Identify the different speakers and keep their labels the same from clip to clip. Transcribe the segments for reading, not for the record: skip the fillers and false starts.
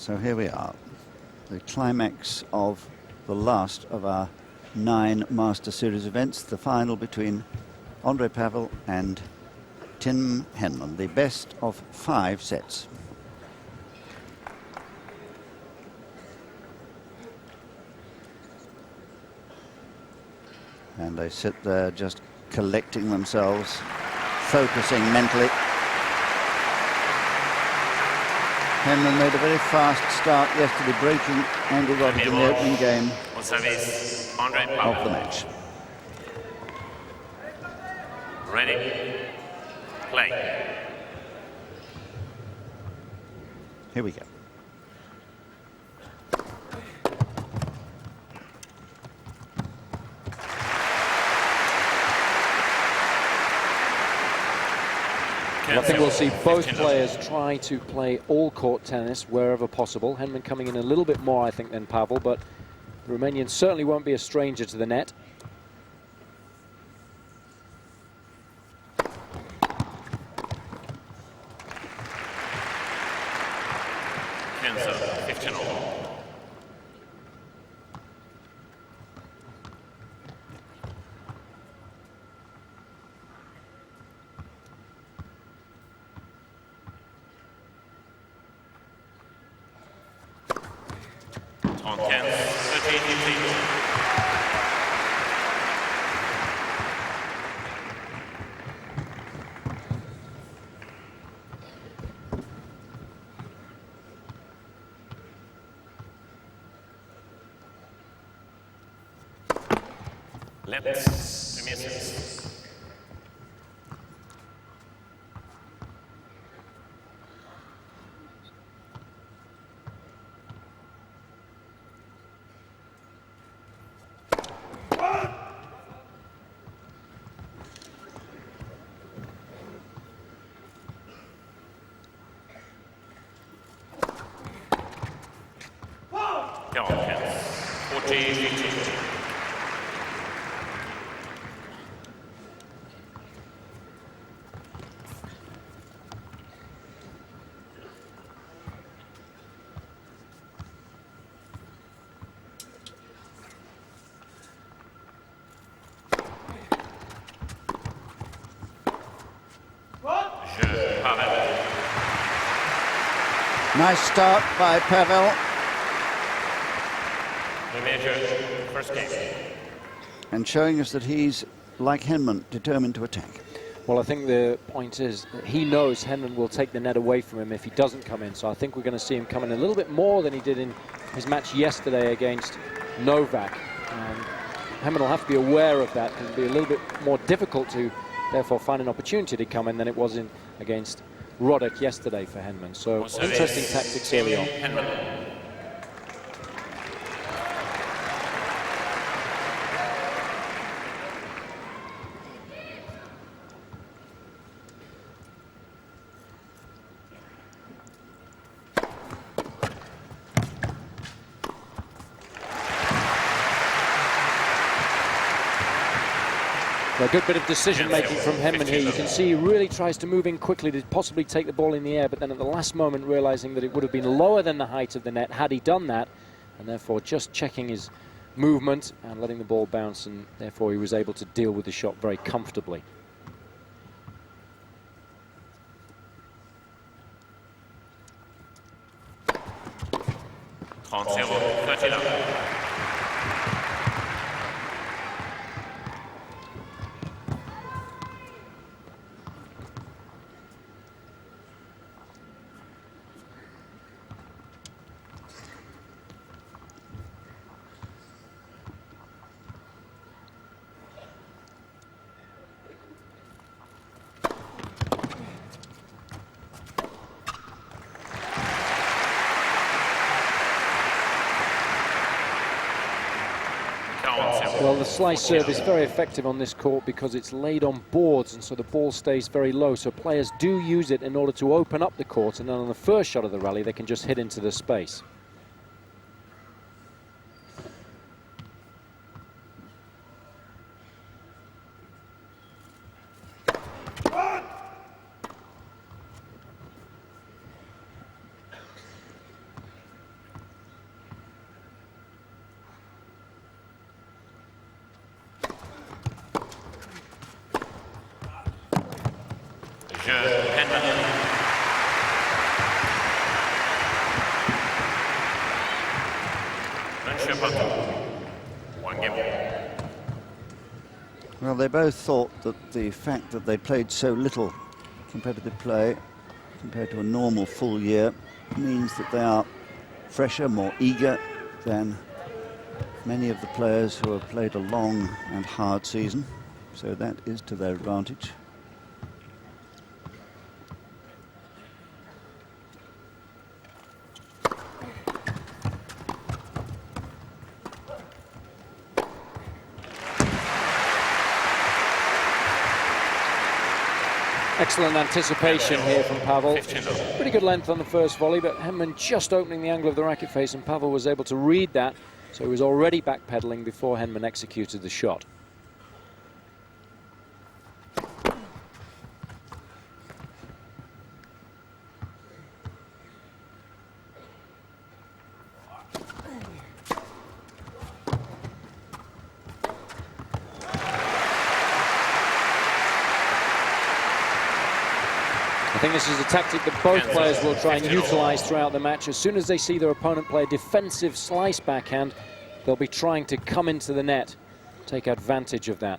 Speaker 1: So here we are, the climax of the last of our 9 Master Series events, the final between Andrei Pavel and F Henman, the best of 5 sets. And they sit there just collecting themselves, focusing mentally. Henman made a very fast start yesterday, breaking Andy Roddick in the opening game of the match.
Speaker 2: Ready. Play.
Speaker 1: Here we go.
Speaker 3: I think we'll see both players try to play all court tennis wherever possible. Henman coming in a little bit more, I think, than Pavel, but the Romanian certainly won't be a stranger to the net.
Speaker 2: Cancel. 15-all. On 10, 13-15. Let's premier service. Go on, 14-15.
Speaker 1: Nice start by Pavel.
Speaker 2: We measure first game.
Speaker 1: And showing us that he's, like Henman, determined to attack.
Speaker 3: Well, I think the point is that he knows Henman will take the net away from him if he doesn't come in. So I think we're going to see him come in a little bit more than he did in his match yesterday against Novak. And Henman will have to be aware of that because it'll be a little bit more difficult to, therefore, find an opportunity to come in than it was in against Roddick yesterday for Henman. So interesting tactics early on. A good bit of decision making from Henman here. You can see he really tries to move in quickly to possibly take the ball in the air, but then at the last moment realizing that it would have been lower than the height of the net had he done that, and therefore just checking his movement and letting the ball bounce, and therefore he was able to deal with the shot very comfortably.
Speaker 2: On 39.
Speaker 3: Well, the slice serve is very effective on this court because it's laid on boards, and so the ball stays very low. So players do use it in order to open up the court, and then on the first shot of the rally, they can just hit into the space.
Speaker 2: One game.
Speaker 1: Well, they both thought that the fact that they played so little competitive play compared to a normal full year means that they are fresher, more eager than many of the players who have played a long and hard season. So that is to their advantage.
Speaker 3: Excellent anticipation here from Pavel. Pretty good length on the first volley, but Henman just opening the angle of the racket face, and Pavel was able to read that, so he was already backpedaling before Henman executed the shot. I think this is a tactic that both players will try and utilize throughout the match. As soon as they see their opponent play a defensive slice backhand, they'll be trying to come into the net, take advantage of that.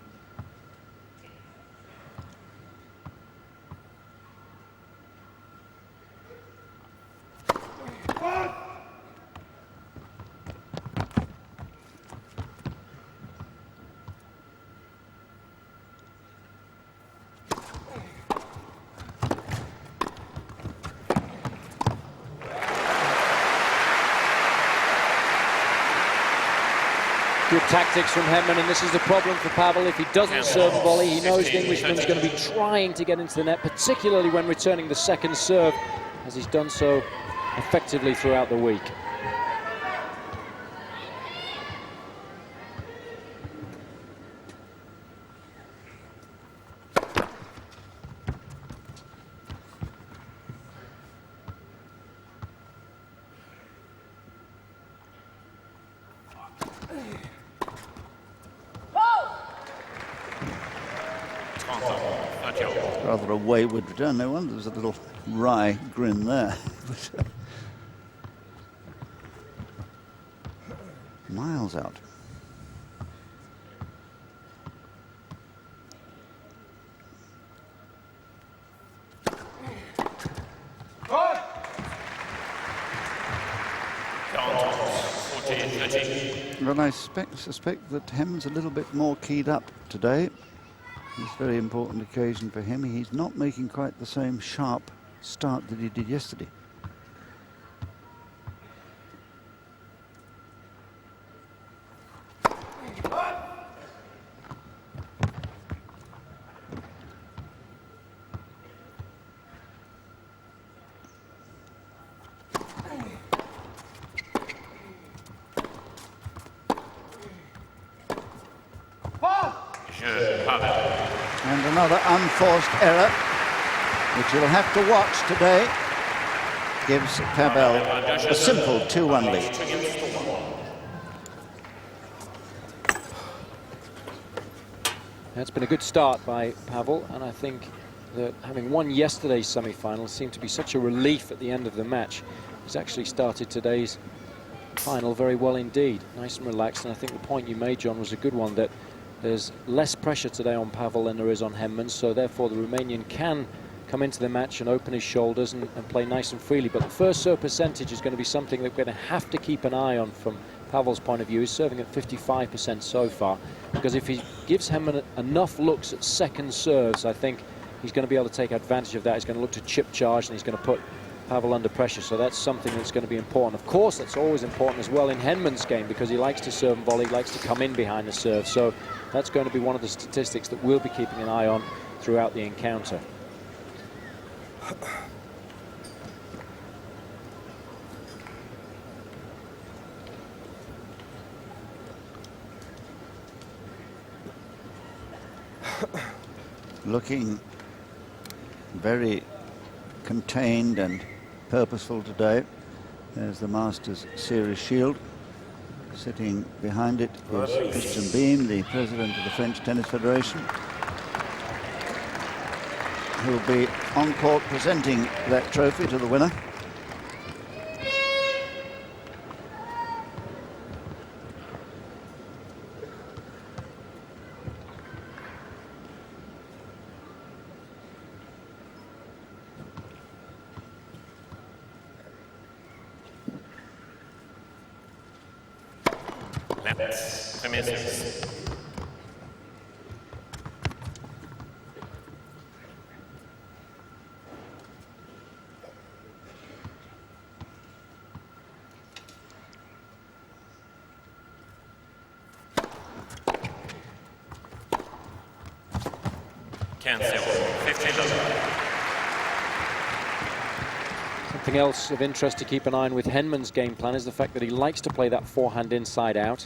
Speaker 3: Good tactics from Henman, and this is the problem for Pavel. If he doesn't serve a volley, he knows the Englishman's going to be trying to get into the net, particularly when returning the second serve, as he's done so effectively throughout the week.
Speaker 1: Rather a wayward return. No wonder there's a little wry grin there. Miles out. Well, I suspect that Henman's a little bit more keyed up today. It's a very important occasion for him. He's not making quite the same sharp start that he did yesterday. And another unforced error, which you'll have to watch today, gives Pavel a simple 2-1 lead.
Speaker 3: It's been a good start by Pavel, and I think that having won yesterday's semi-final seemed to be such a relief at the end of the match. He's actually started today's final very well indeed, nice and relaxed, and I think the point you made, John, was a good one, that there's less pressure today on Pavel than there is on Henman, so therefore the Romanian can come into the match and open his shoulders and play nice and freely. But the first serve percentage is going to be something that we're going to have to keep an eye on from Pavel's point of view. He's serving at 55% so far, because if he gives Henman enough looks at second serves, I think he's going to be able to take advantage of that. He's going to look to chip charge, and he's going to put Pavel under pressure, so that's something that's going to be important. Of course, that's always important as well in Henman's game, because he likes to serve and volley, likes to come in behind the serve, so that's going to be one of the statistics that we'll be keeping an eye on throughout the encounter.
Speaker 1: Looking very contained and purposeful today. There's the Masters Series shield. Sitting behind it is Christian Beam, the president of the French Tennis Federation, who will be on court presenting that trophy to the winner.
Speaker 2: Net, premier service. Cancel, 15 love.
Speaker 3: Something else of interest to keep an eye on with Henman's game plan is the fact that he likes to play that forehand inside out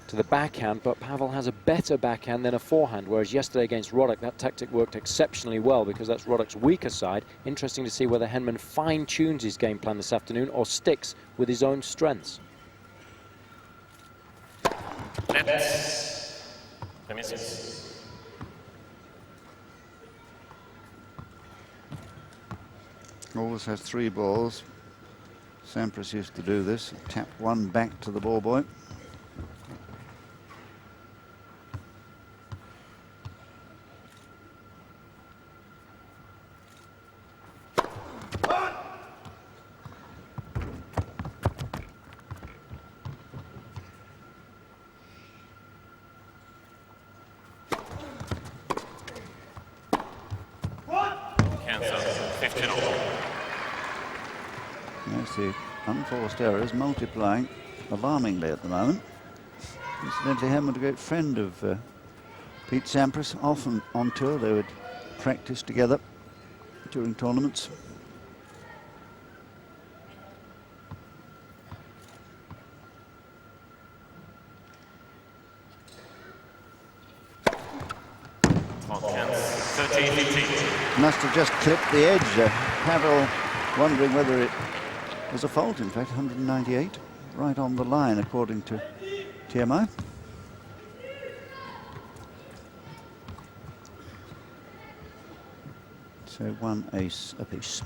Speaker 3: to the backhand, but Pavel has a better backhand than a forehand, whereas yesterday against Roddick that tactic worked exceptionally well because that's Roddick's weaker side. Interesting to see whether Henman fine-tunes his game plan this afternoon or sticks with his own strengths.
Speaker 2: Net, premier service.
Speaker 1: Always has 3 balls. Sampras used to do this. Tap one back to the ball boy.
Speaker 2: Cancel, 15 all.
Speaker 1: Yes, the unforced errors multiplying alarmingly at the moment. Incidentally, Henman, a great friend of Pete Sampras, often on tour. They would practice together during tournaments. Must have just clipped the edge. Pavel wondering whether it was a fault. In fact, 198, right on the line according to TMI. So 1 ace apiece.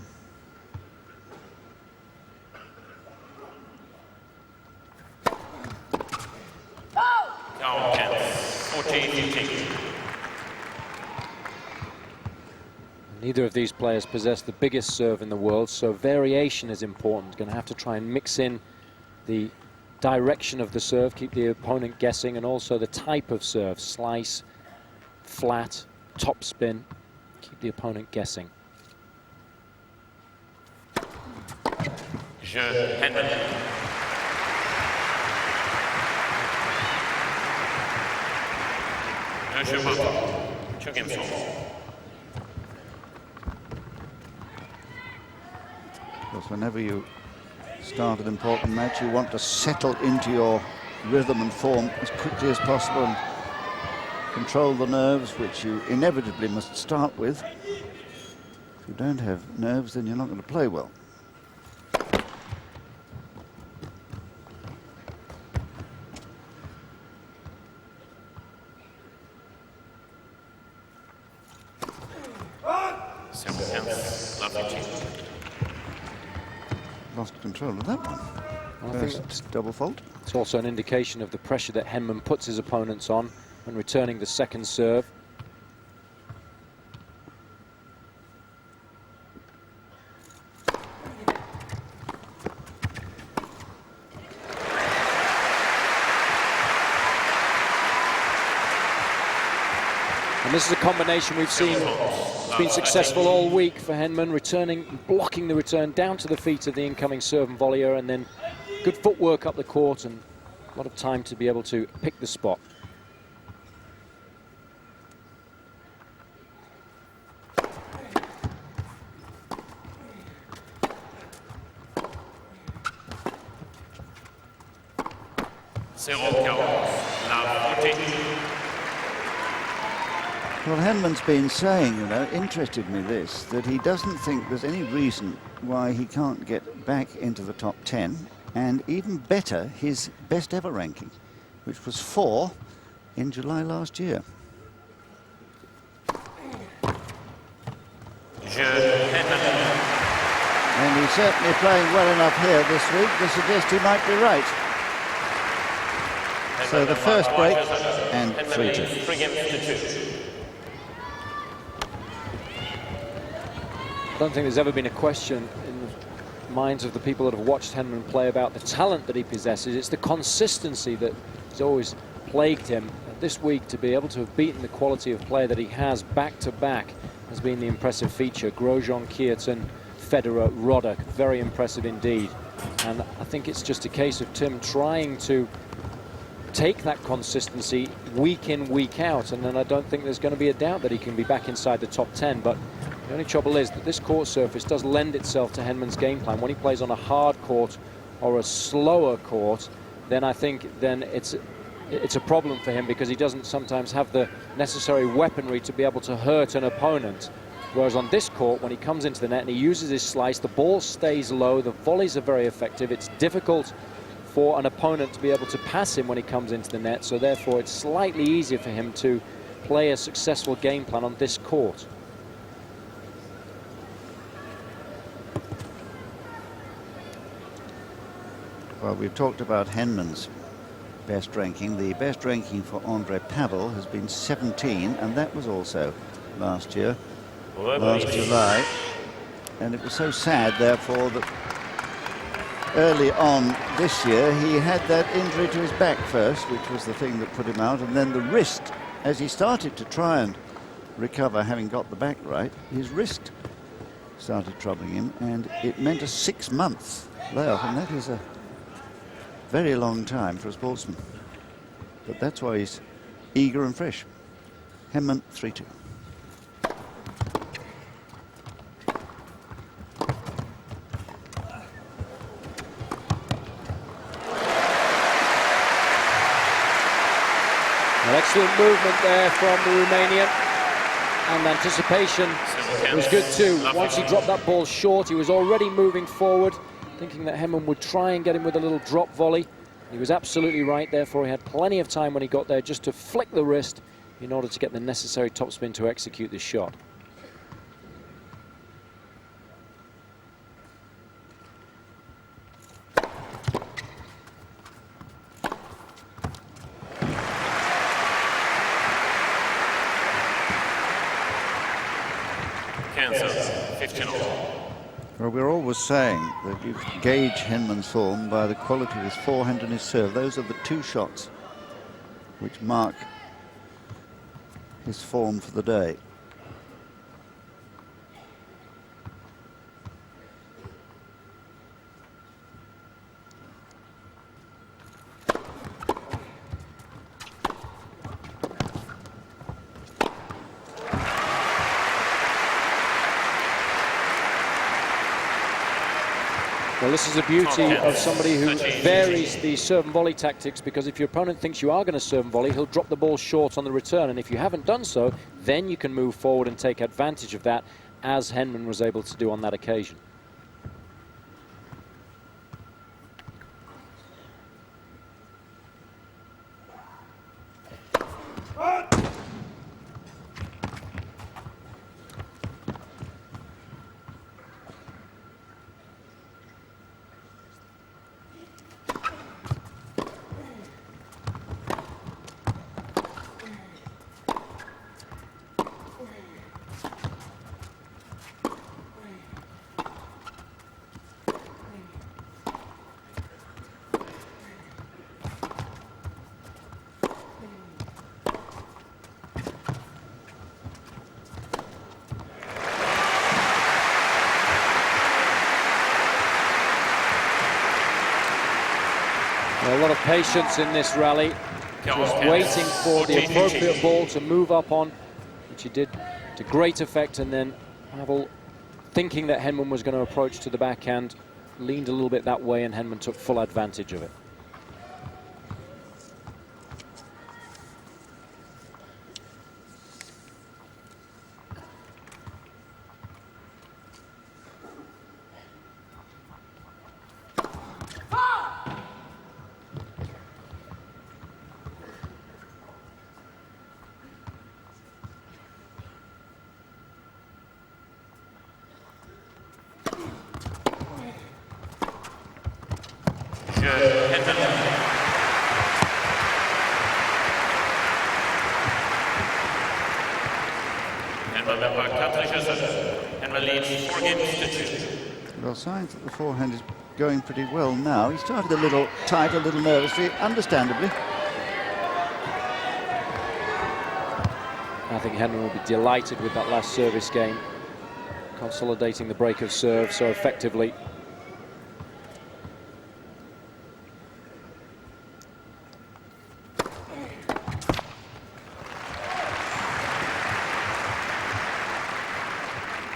Speaker 2: Count 14-15.
Speaker 3: Neither of these players possess the biggest serve in the world, so variation is important. Going to have to try and mix in the direction of the serve, keep the opponent guessing, and also the type of serve, slice, flat, top spin, keep the opponent guessing.
Speaker 2: Je Henman. Je Pavel. 2 games off.
Speaker 1: Because whenever you start an important match, you want to settle into your rhythm and form as quickly as possible and control the nerves, which you inevitably must start with. If you don't have nerves, then you're not going to play well. Lost control of that one.
Speaker 3: Well, I think
Speaker 1: it's double fault.
Speaker 3: It's also an indication of the pressure that Henman puts his opponents on when returning the second serve. And this is a combination we've seen. It's been successful all week for Henman, returning, blocking the return down to the feet of the incoming serve and volleyer, and then good footwork up the court and a lot of time to be able to pick the spot.
Speaker 1: Well, Henman's been saying, you know, interested me this, that he doesn't think there's any reason why he can't get back into the top 10, and even better, his best ever ranking, which was 4 in July last year. And he's certainly playing well enough here this week to suggest he might be right. So the first break and 3-2.
Speaker 3: I don't think there's ever been a question in the minds of the people that have watched Henman play about the talent that he possesses. It's the consistency that He's always plagued him. This week, to be able to have beaten the quality of play that he has back-to-back has been the impressive feature. Grosjean, Kierton, Federer, Roddick, very impressive indeed. And I think it's just a case of Tim trying to take that consistency week in, week out, and then I don't think there's going to be a doubt that he can be back inside the top 10. But the only trouble is that this court surface does lend itself to Henman's game plan. When he plays on a hard court or a slower court, then I think it's a problem for him, because he doesn't sometimes have the necessary weaponry to be able to hurt an opponent. Whereas on this court, when he comes into the net and he uses his slice, the ball stays low, the volleys are very effective. It's difficult for an opponent to be able to pass him when he comes into the net, so therefore it's slightly easier for him to play a successful game plan on this court.
Speaker 1: Well, we've talked about Henman's best ranking. The best ranking for Andrei Pavel has been 17, and that was also last year, last July. And it was so sad, therefore, that early on this year he had that injury to his back first, which was the thing that put him out, and then the wrist, as he started to try and recover, having got the back right, his wrist started troubling him, and it meant a 6-month layoff, and that is a very long time for a sportsman. But that's why he's eager and fresh. Henman 3-2.
Speaker 3: An excellent movement there from the Romanian, and anticipation was good too. Once he dropped that ball short, he was already moving forward, thinking that Henman would try and get him with a little drop volley. He was absolutely right, therefore he had plenty of time when he got there just to flick the wrist in order to get the necessary topspin to execute this shot.
Speaker 2: Cancel. 15 all.
Speaker 1: Well, we're always saying that you gauge Henman's form by the quality of his forehand and his serve. Those are the two shots which mark his form for the day.
Speaker 3: Well, this is the beauty of somebody who varies the serve and volley tactics, because if your opponent thinks you are going to serve and volley, he'll drop the ball short on the return, and if you haven't done so, then you can move forward and take advantage of that, as Henman was able to do on that occasion. A lot of patience in this rally, just waiting for the appropriate ball to move up on, which he did to great effect, and then Pavel, thinking that Henman was going to approach to the backhand, leaned a little bit that way, and Henman took full advantage of it.
Speaker 1: Well, signs that the forehand is going pretty well now. He started a little tight, a little nervously, understandably,
Speaker 3: think Henman will be delighted with that last service game, consolidating the break of serve so effectively.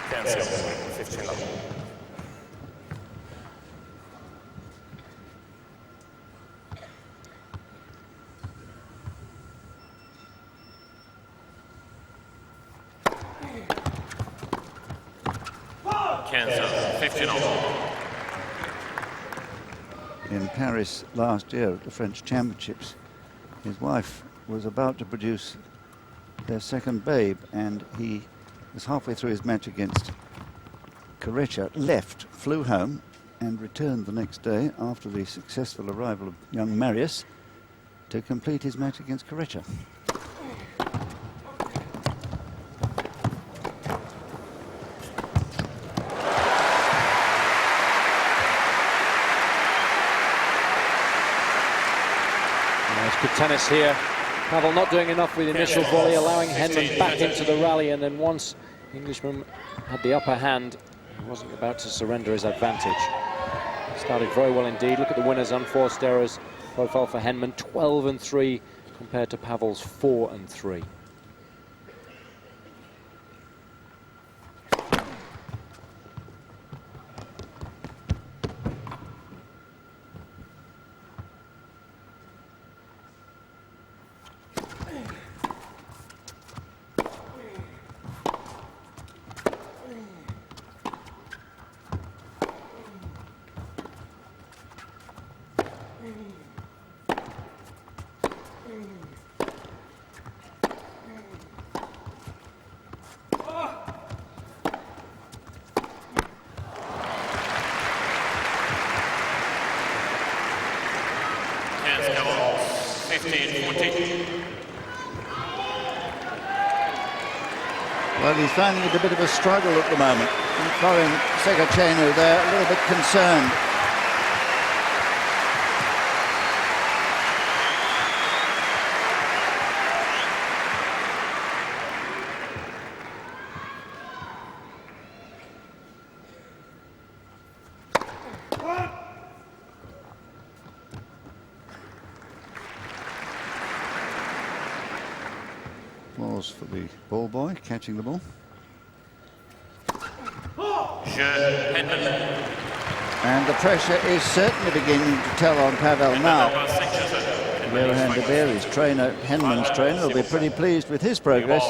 Speaker 2: Cancel. 15 love. Cancel. 15 all.
Speaker 1: In Paris last year at the French Championships, his wife was about to produce their second babe, and he was halfway through his match against Karecha, left, flew home, and returned the next day after the successful arrival of young Marius to complete his match against Karecha.
Speaker 3: Good tennis here. Pavel not doing enough with the initial volley, allowing Henman back into the rally, and then once the Englishman had the upper hand, he wasn't about to surrender his advantage. Started very well indeed. Look at the winners' unforced errors profile for Henman, 12-3 compared to Pavel's 4-3.
Speaker 1: Well, he's finding it a bit of a struggle at the moment. And Florin Segachenu there, a little bit concerned. Applause for the ball boy catching the ball. And the pressure is certainly beginning to tell on Pavel now. Johan de Beery's trainer, Henman's trainer, will be pretty pleased with his progress.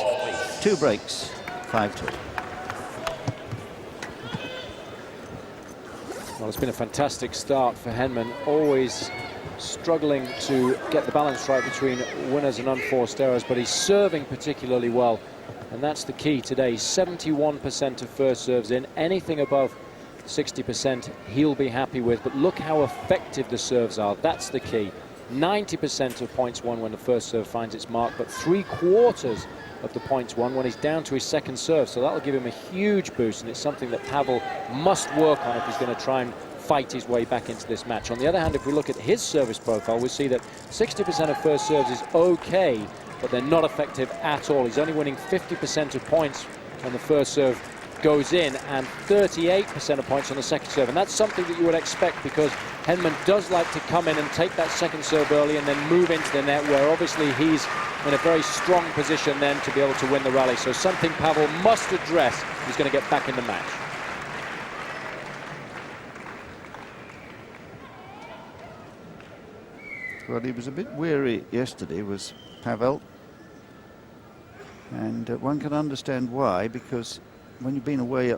Speaker 1: 2 breaks, 5-2.
Speaker 3: Well, it's been a fantastic start for Henman, always struggling to get the balance right between winners and unforced errors, but he's serving particularly well, and that's the key today. 71% of first serves in. Anything above 60% he'll be happy with, but look how effective the serves are. That's the key. 90% of points won when the first serve finds its mark, but 3/4 of the points won when he's down to his second serve, so that'll give him a huge boost, and it's something that Pavel must work on if he's going to try and fight his way back into this match. On the other hand, if we look at his service profile, we see that 60% of first serves is okay, but they're not effective at all. He's only winning 50% of points when the first serve goes in and 38% of points on the second serve, and that's something that you would expect because Henman does like to come in and take that second serve early and then move into the net, where obviously he's in a very strong position then to be able to win the rally. So something Pavel must address if he's going to get back in the match.
Speaker 1: Well, he was a bit weary yesterday, was Pavel. And one can understand why, because when you've been away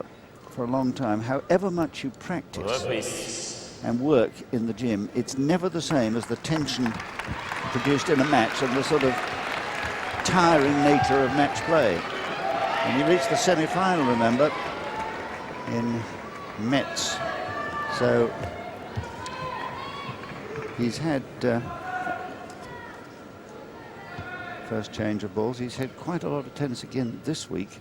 Speaker 1: for a long time, however much you practice and work in the gym, it's never the same as the tension produced in a match and the sort of tiring nature of match play. And he reached the semi-final, remember, in Metz. So he's had first change of balls. He's had quite a lot of tennis again this week.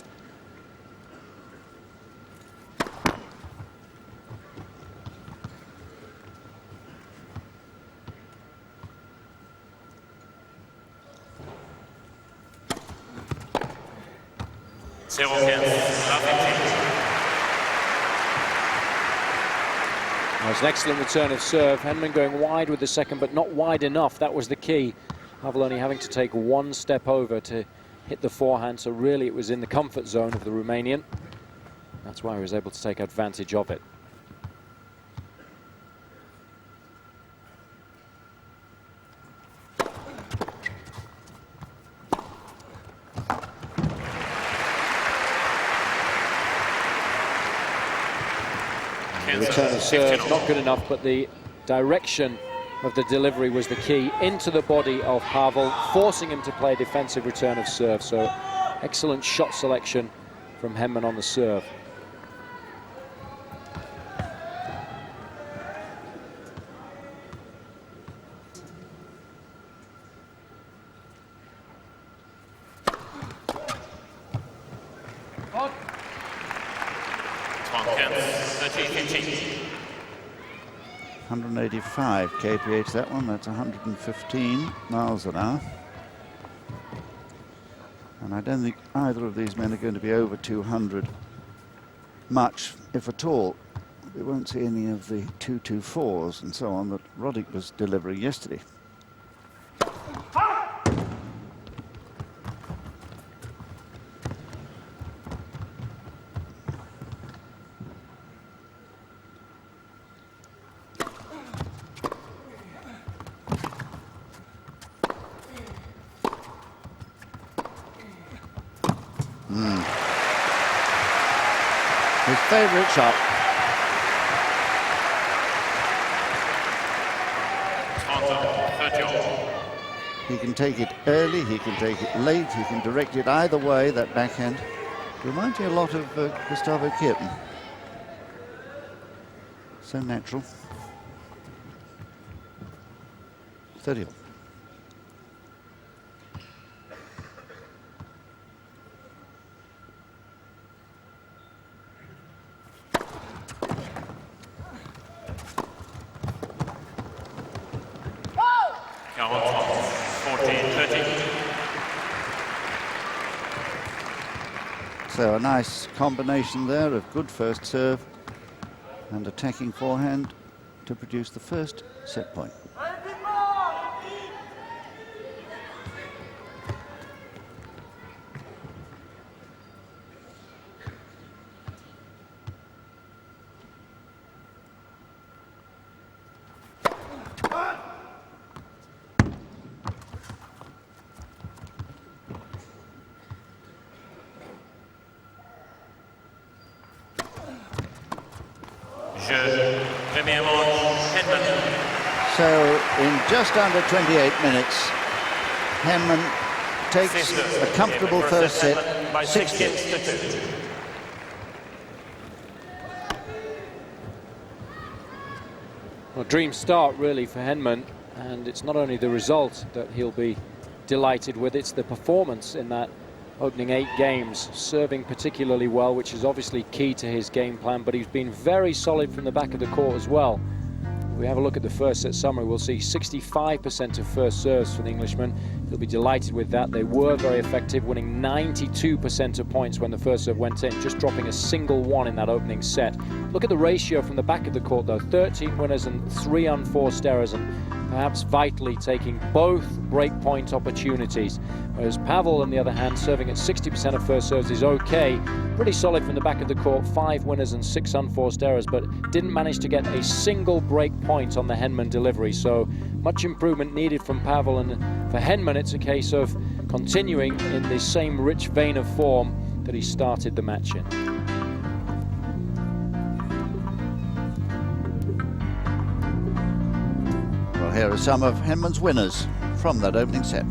Speaker 2: 0 15, love 15.
Speaker 3: Well, it's an excellent return of serve. Henman going wide with the second, but not wide enough. That was the key. Pavel only having to take one step over to hit the forehand, so really it was in the comfort zone of the Romanian. That's why he was able to take advantage of it. The return of serve, not good enough, but the direction of the delivery was the key, into the body of Pavel, forcing him to play a defensive return of serve. So excellent shot selection from Henman on the serve.
Speaker 2: One 30-15.
Speaker 1: 185 kph that one, that's 115 miles an hour. And I don't think either of these men are going to be over 200 much, if at all. We won't see any of the 224s and so on that Roddick was delivering yesterday. His favourite shot. He can take it early, he can take it late, he can direct it either way, that backhand. Reminds me a lot of Gustavo Kirten. So natural. 30. So a nice combination there of good first serve and attacking forehand to produce the first set point. So in just under 28 minutes, Henman takes a comfortable first set, 6-2.
Speaker 3: Well, dream start really for Henman, and it's not only the result that he'll be delighted with, it's the performance in that opening 8 games, serving particularly well, which is obviously key to his game plan, but he's been very solid from the back of the court as well. If we have a look at the first set summary, we'll see 65% of first serves for the Englishman. He'll be delighted with that. They were very effective, winning 92% of points when the first serve went in, just dropping a single one in that opening set. Look at the ratio from the back of the court though, 13 winners and 3 unforced errors, and perhaps vitally taking both breakpoint opportunities. Whereas Pavel, on the other hand, serving at 60% of first serves is okay. Pretty solid from the back of the court, 5 winners and 6 unforced errors, but didn't manage to get a single break point on the Henman delivery. So much improvement needed from Pavel, and for Henman it's a case of continuing in the same rich vein of form that he started the match in.
Speaker 1: Well, here are some of Henman's winners from that opening set.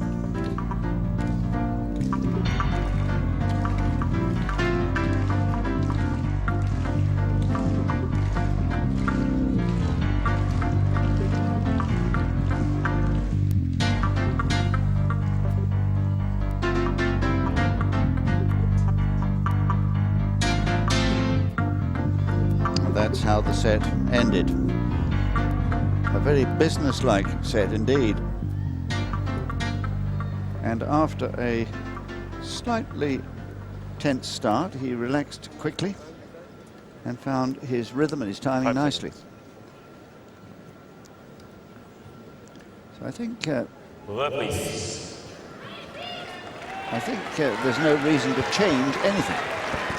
Speaker 1: That's how the set ended. A very businesslike set indeed. And after a slightly tense start. He relaxed quickly and found his rhythm and his timing nicely. So I think there's no reason to change anything.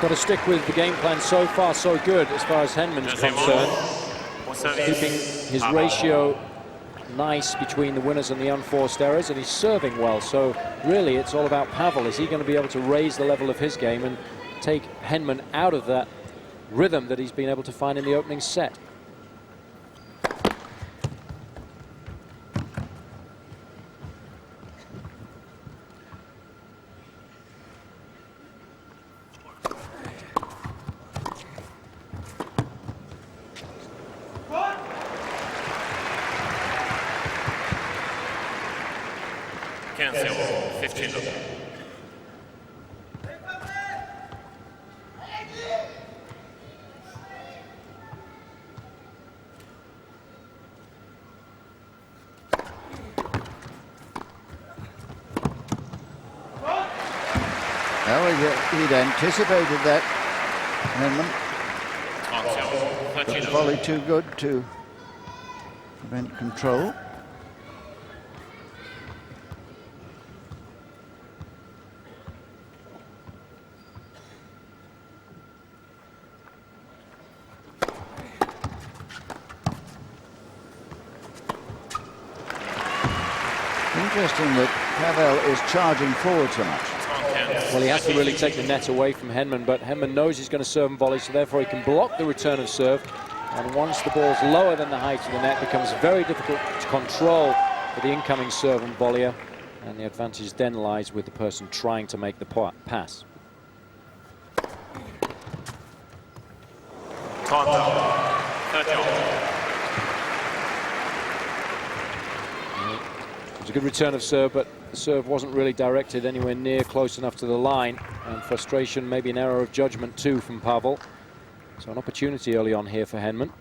Speaker 3: Got to stick with the game plan. So far, so good as far as Henman's concerned. Keeping his ratio nice between the winners and the unforced errors, and he's serving well. So really, it's all about Pavel. Is he going to be able to raise the level of his game and take Henman out of that rhythm that he's been able to find in the opening set?
Speaker 2: Cancel 15.
Speaker 1: Well, he'd anticipated that, Henman. But the volley too good to prevent control. Interesting that Pavel is charging forward so much.
Speaker 3: Well, he has to really take the net away from Henman, but Henman knows he's going to serve and volley, so therefore he can block the return of serve. And once the ball's lower than the height of the net, it becomes very difficult to control for the incoming serve and volleyer. And the advantage then lies with the person trying to make the pass. It was a good return of serve, but the serve wasn't really directed anywhere near close enough to the line, and frustration, maybe an error of judgment too from Pavel. So an opportunity early on here for Henman.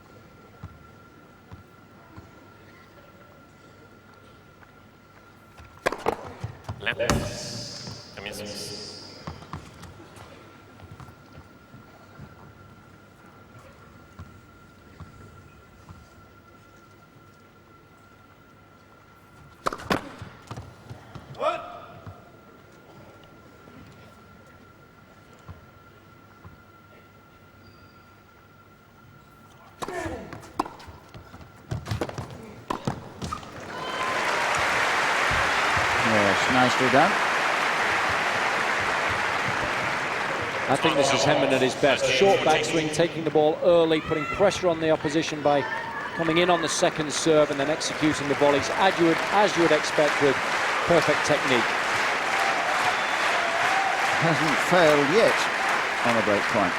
Speaker 1: Yes, nicely done.
Speaker 3: I think this is Henman at his best. Short backswing, taking the ball early, putting pressure on the opposition by coming in on the second serve and then executing the volleys as you would expect with perfect technique.
Speaker 1: Hasn't failed yet on a break point.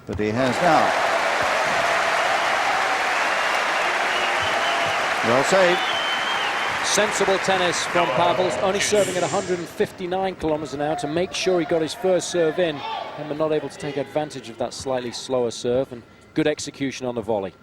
Speaker 1: But he has now. Well saved.
Speaker 3: Sensible tennis from Pavel, only serving at 159 kilometers an hour to make sure he got his first serve in. Henman not able to take advantage of that slightly slower serve, and good execution on the volley.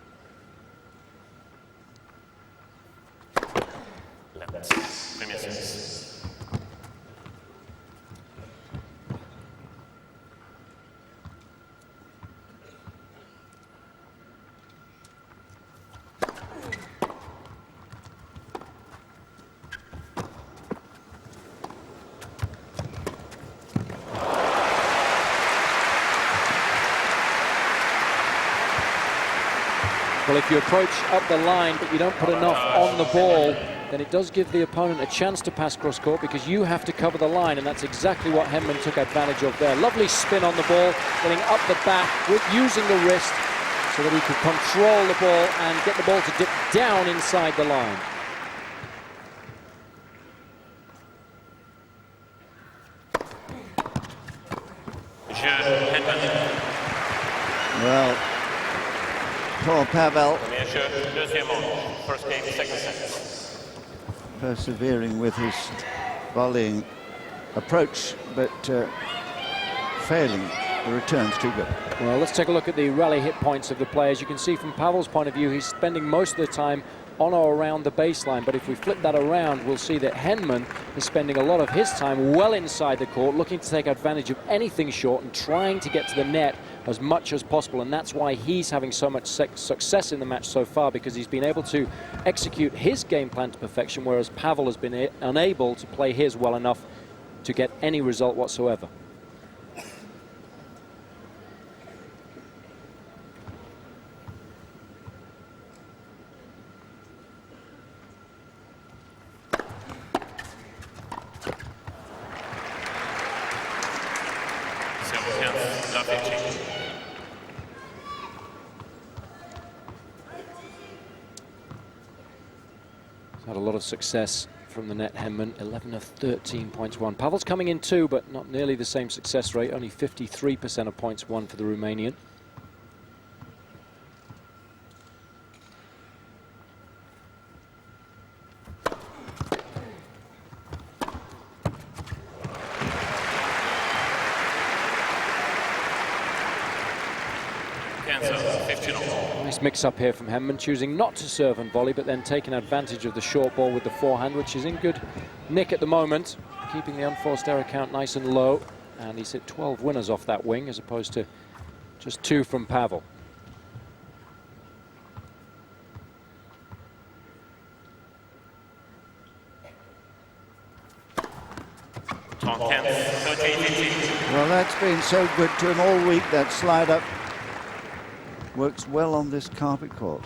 Speaker 3: Well, if you approach up the line but you don't put enough on the ball, then it does give the opponent a chance to pass cross court because you have to cover the line, and that's exactly what Henman took advantage of there. Lovely spin on the ball, getting up the back with using the wrist so that he could control the ball and get the ball to dip down inside the line.
Speaker 1: Well, poor Pavel
Speaker 2: First game, second set.
Speaker 1: persevering with his volleying approach, but failing. The return's too good.
Speaker 3: Well, let's take a look at the rally hit points of the players. You can see from Pavel's point of view, he's spending most of the time on or around the baseline. But if we flip that around, we'll see that Henman is spending a lot of his time well inside the court, looking to take advantage of anything short and trying to get to the net as much as possible. And that's why he's having so much success in the match so far, because he's been able to execute his game plan to perfection, whereas Pavel has been unable to play his well enough to get any result whatsoever. Had a lot of success from the net, Henman, 11 of 13 points won. Pavel's coming in too, but not nearly the same success rate, only 53% of points won for the Romanian. Nice mix-up here from Henman, choosing not to serve and volley, but then taking advantage of the short ball with the forehand, which is in good nick at the moment, keeping the unforced error count nice and low. And he's hit 12 winners off that wing, as opposed to just 2 from Pavel.
Speaker 1: Well, that's been so good to him all week, that slide up. Works well on this carpet court.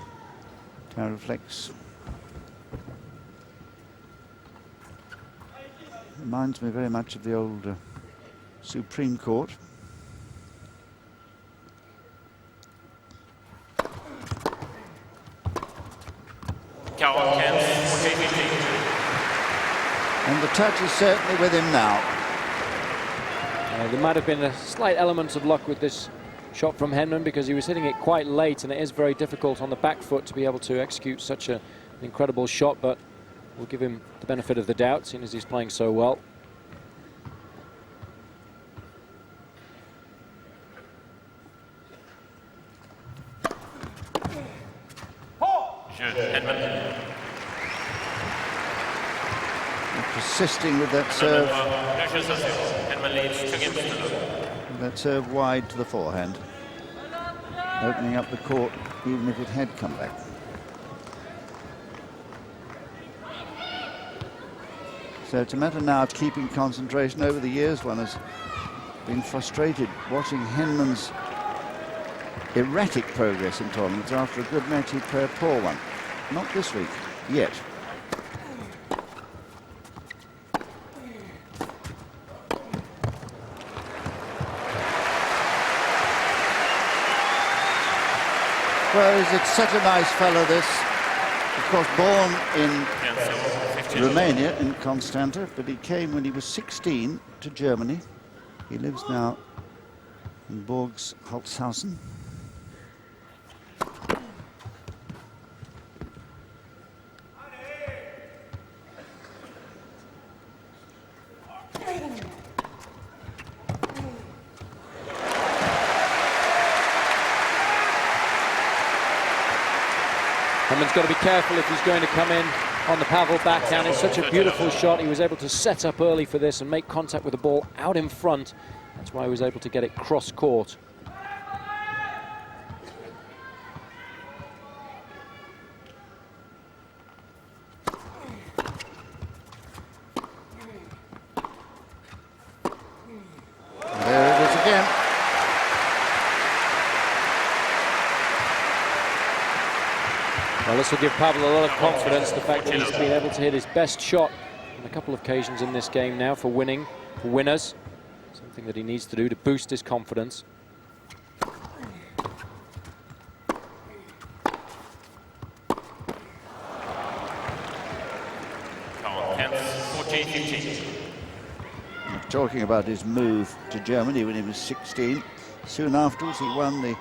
Speaker 1: Taraflex. Reminds me very much of the old Supreme Court. And the touch is certainly with him now.
Speaker 3: There might have been a slight element of luck with this shot from Henman, because he was hitting it quite late, and it is very difficult on the back foot to be able to execute such an incredible shot, but we'll give him the benefit of the doubt, seeing as he's playing so well.
Speaker 1: Persisting with that serve. That serve wide to the forehand, opening up the court even if it had come back. So it's a matter now of keeping concentration. Over the years, one has been frustrated watching Henman's erratic progress in tournaments. After a good match, he'd play a poor one. Not this week, yet. Well, it's such a nice fellow, this. Of course, born in Romania, in Constanta, but he came when he was 16 to Germany. He lives now in Borgs Holzhausen.
Speaker 3: Henman's got to be careful if he's going to come in on the Pavel backhand. It's such a beautiful shot. He was able to set up early for this and make contact with the ball out in front. That's why he was able to get it cross court.
Speaker 1: There it is again.
Speaker 3: Well, this will give Pavel a lot of confidence, the fact that he's been able to hit his best shot on a couple of occasions in this game now for winners. Something that he needs to do to boost his confidence.
Speaker 1: Talking about his move to Germany when he was 16, soon afterwards he won the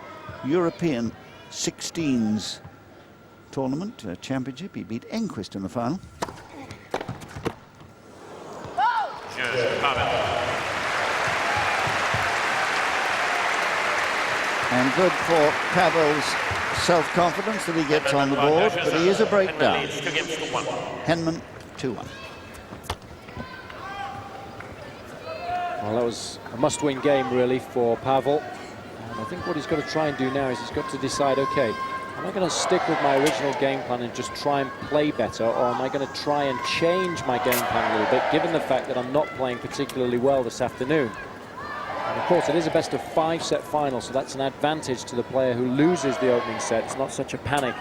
Speaker 1: European 16s tournament championship. He beat Enquist in the final. And good for Pavel's self-confidence that he gets on the board, but he is a breakdown. Henman 2-1.
Speaker 3: Well, that was a must-win game, really, for Pavel. And I think what he's got to try and do now is he's got to decide, OK, am I going to stick with my original game plan and just try and play better, or am I going to try and change my game plan a little bit, given the fact that I'm not playing particularly well this afternoon? And of course, it is a best-of-5 set final, so that's an advantage to the player who loses the opening set. It's not such a panic.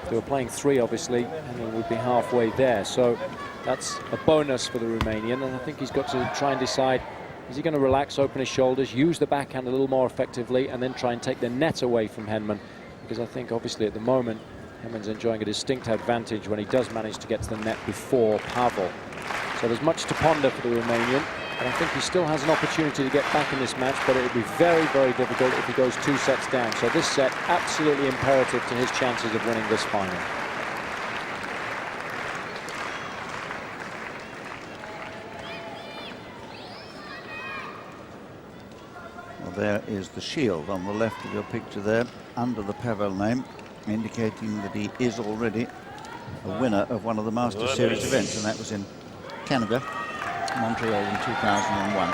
Speaker 3: If they were playing 3, obviously, and they would be halfway there. So that's a bonus for the Romanian, and I think he's got to try and decide, is he going to relax, open his shoulders, use the backhand a little more effectively, and then try and take the net away from Henman? Because I think, obviously, at the moment, Henman's enjoying a distinct advantage when he does manage to get to the net before Pavel. So there's much to ponder for the Romanian, and I think he still has an opportunity to get back in this match, but it would be very, very difficult if he goes 2 sets down. So this set, absolutely imperative to his chances of winning this final.
Speaker 1: Well, there is the shield on the left of your picture there, under the Pavel name, indicating that he is already a winner of one of the Master Series events, and that was in Canada, Montreal in 2001.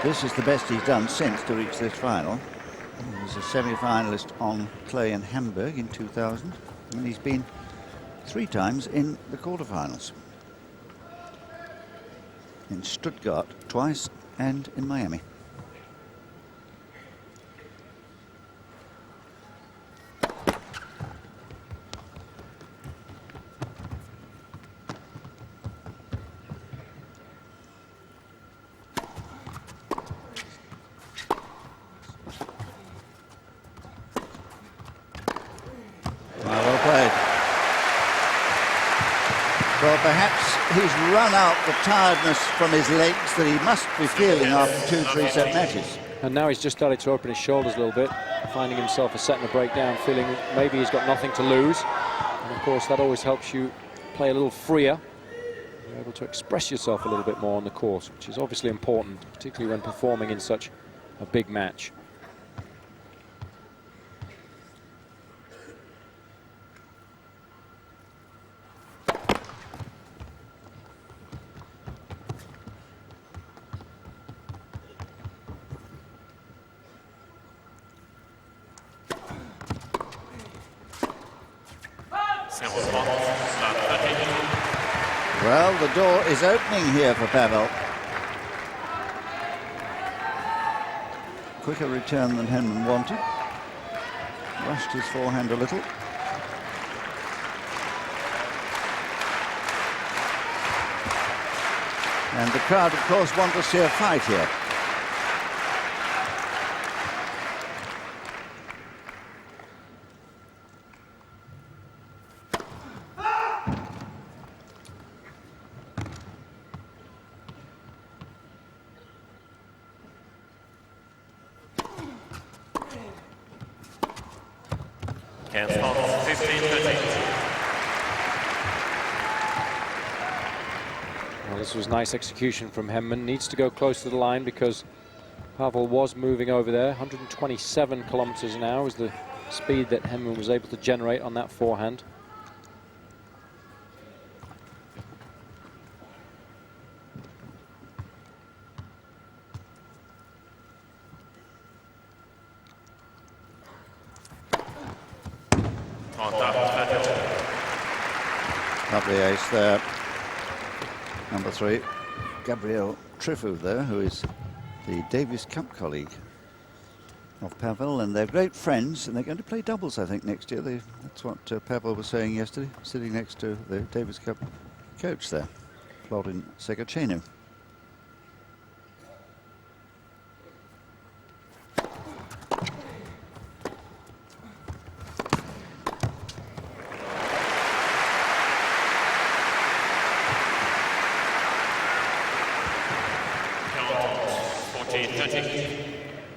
Speaker 1: This is the best he's done since to reach this final. He was a semi-finalist on clay in Hamburg in 2000, and he's been 3 times in the quarterfinals. In Stuttgart twice, and in Miami. Well played. Well, perhaps he's run out the tiredness from his legs that he must be feeling after 2 3-set matches.
Speaker 3: And now he's just started to open his shoulders a little bit, finding himself a set and a breakdown, feeling maybe he's got nothing to lose. And of course, that always helps you play a little freer. You're able to express yourself a little bit more on the course, which is obviously important, particularly when performing in such a big match.
Speaker 1: Well, the door is opening here for Pavel. Quicker return than Henman wanted. Rushed his forehand a little. And the crowd, of course, want to see a fight here.
Speaker 3: Well, this was nice execution from Henman. Needs to go close to the line because Pavel was moving over there. 127 kilometers an hour is the speed that Henman was able to generate on that forehand.
Speaker 1: Lovely ace there. Number 3, Gabriel Trifu there, who is the Davis Cup colleague of Pavel, and they're great friends, and they're going to play doubles, I think, next year. That's what Pavel was saying yesterday, sitting next to the Davis Cup coach there, Florin Segacenu.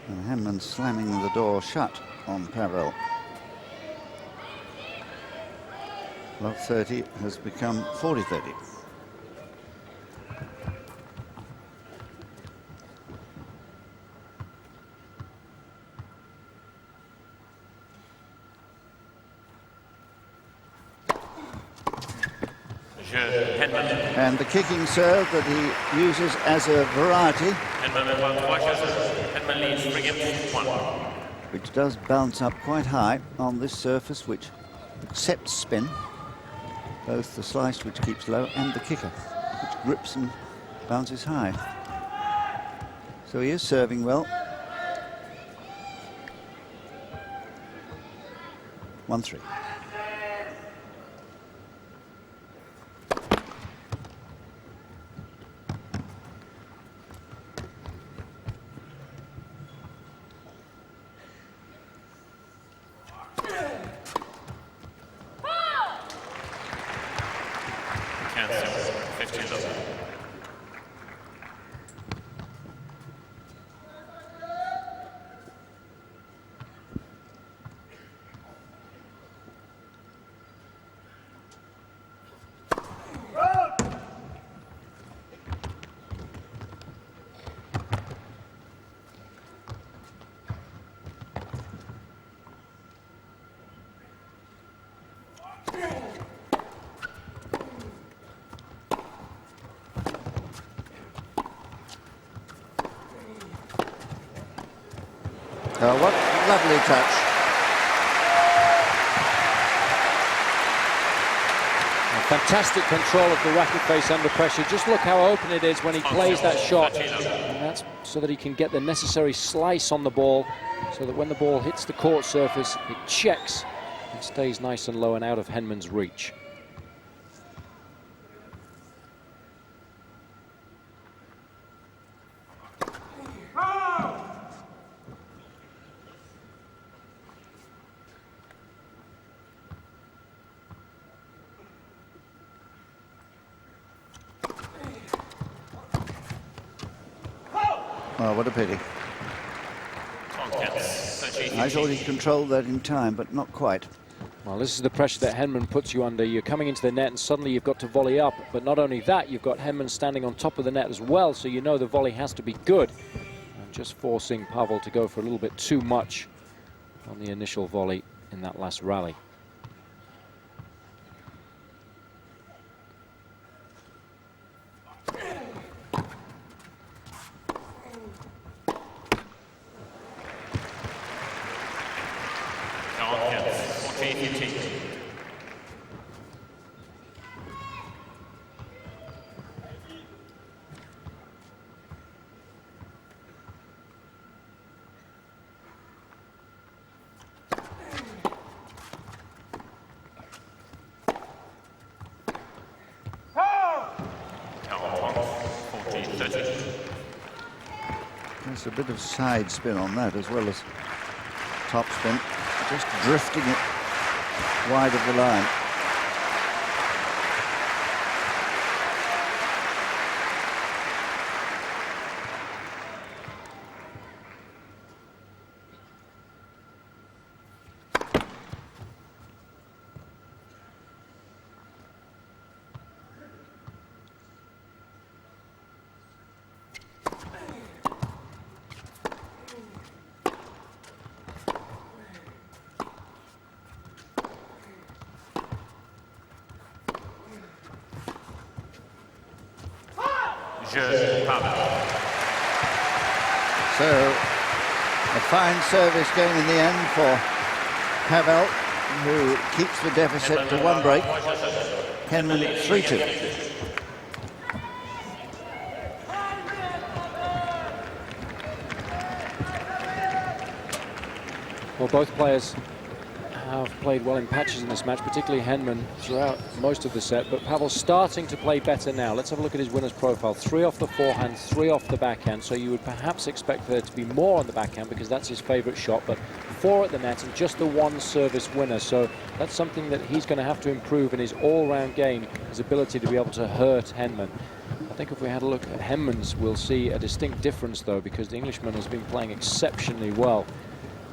Speaker 1: And Henman slamming the door shut on Pavel. Love 30 has become 40-30.
Speaker 2: Henman.
Speaker 1: And the kicking serve that he uses as a variety,
Speaker 2: Henman leads 3 games 1.
Speaker 1: which does bounce up quite high on this surface, which accepts spin, both the slice, which keeps low, and the kicker, which grips and bounces high. So he is serving well. 1-3.
Speaker 2: Cancel 15.
Speaker 1: Oh, what lovely touch.
Speaker 3: Fantastic control of the racket face under pressure. Just look how open it is when he plays that shot. And that's so that he can get the necessary slice on the ball, so that when the ball hits the court surface, it checks and stays nice and low and out of Henman's reach.
Speaker 1: Oh, what a pity. I thought he controlled that in time, but not quite.
Speaker 3: Well, this is the pressure that Henman puts you under. You're coming into the net and suddenly you've got to volley up. But not only that, you've got Henman standing on top of the net as well, so you know the volley has to be good. And just forcing Pavel to go for a little bit too much on the initial volley in that last rally.
Speaker 1: There's a bit of side spin on that as well as top spin, just drifting it wide of the line. So, a fine service game in the end for Pavel, who keeps the deficit to 1 break. Henman 3-2.
Speaker 3: Well, both players have played well in patches in this match, particularly Henman throughout most of the set, but Pavel's starting to play better now. Let's have a look at his winner's profile. 3 off the forehand, 3 off the backhand, so you would perhaps expect there to be more on the backhand because that's his favorite shot, but 4 at the net and just the 1 service winner, so that's something that he's going to have to improve in his all-round game, his ability to be able to hurt Henman. I think if we had a look at Henman's, we'll see a distinct difference though, because the Englishman has been playing exceptionally well.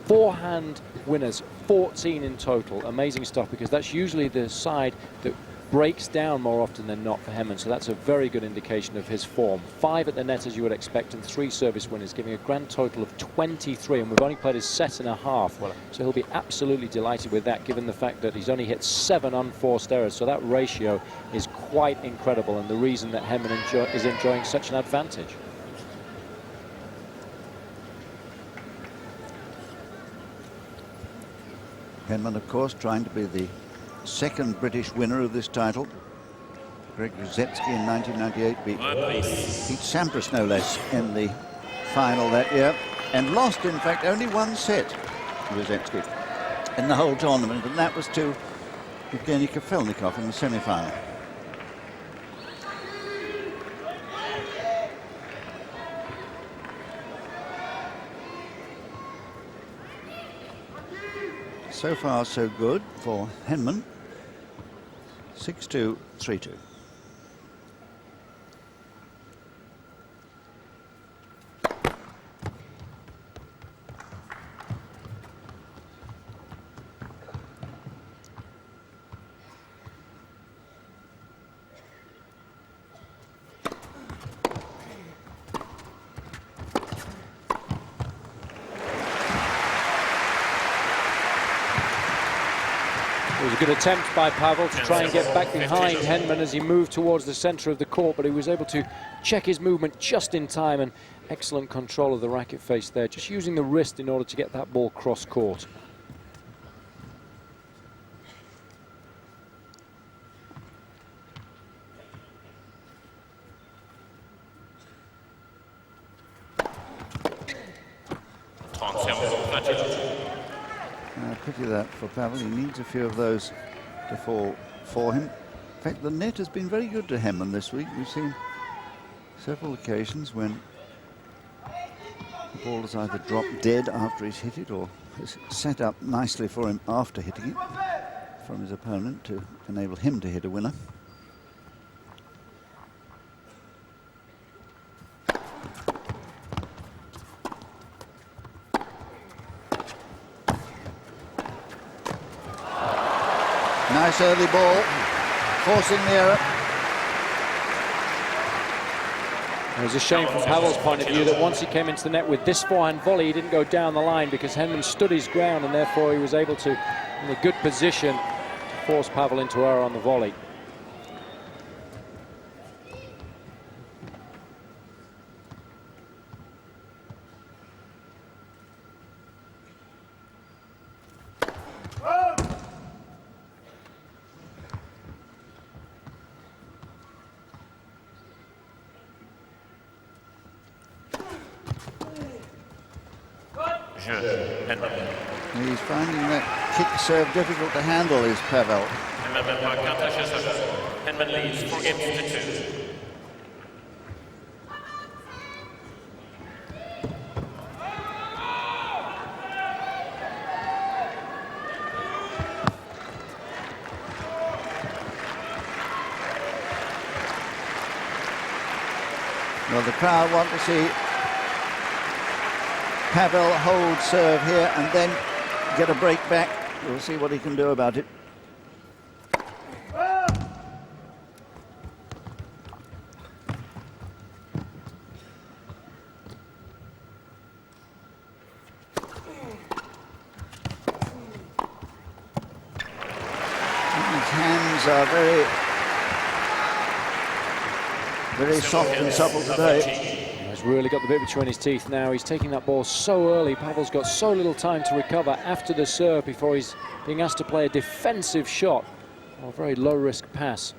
Speaker 3: Forehand winners, 14 in total. Amazing stuff, because that's usually the side that breaks down more often than not for Henman, so that's a very good indication of his form. 5 at the net, as you would expect, and 3 service winners, giving a grand total of 23, and we've only played his set and a half. Well, so he'll be absolutely delighted with that, given the fact that he's only hit 7 unforced errors, so that ratio is quite incredible, and the reason that Henman is enjoying such an advantage.
Speaker 1: Henman, of course, trying to be the second British winner of this title. Greg Ruzetsky in 1998 beat Pete Sampras, no less, in the final that year, and lost, in fact, only 1 set, Ruzetsky, in the whole tournament, and that was to Evgeny Kafelnikov in the semi-final. So far, so good for Henman. 6-2, 3-2.
Speaker 3: It was a good attempt by Pavel to try and get back behind Henman as he moved towards the centre of the court, but he was able to check his movement just in time, and excellent control of the racket face there, just using the wrist in order to get that ball cross court.
Speaker 1: Pity that for Pavel. He needs a few of those to fall for him. In fact, the net has been very good to Henman this week. We've seen several occasions when the ball has either dropped dead after he's hit it or is set up nicely for him after hitting it from his opponent to enable him to hit a winner. Nice early ball, forcing the error.
Speaker 3: It was a shame from Pavel's point of view that once he came into the net with this forehand volley, he didn't go down the line, because Henman stood his ground, and therefore he was able to, in a good position, to force Pavel into error on the volley.
Speaker 1: He's finding that kick serve difficult to handle, is Pavel.
Speaker 2: Henman leads 4 games to 2.
Speaker 1: Well, the crowd want to see Pavel hold serve here and then get a break back. We'll see what he can do about it. His hands are very soft and supple today.
Speaker 3: He's really got the bit between his teeth now. He's taking that ball so early. Pavel's got so little time to recover after the serve before he's being asked to play a defensive shot, or a very low-risk pass.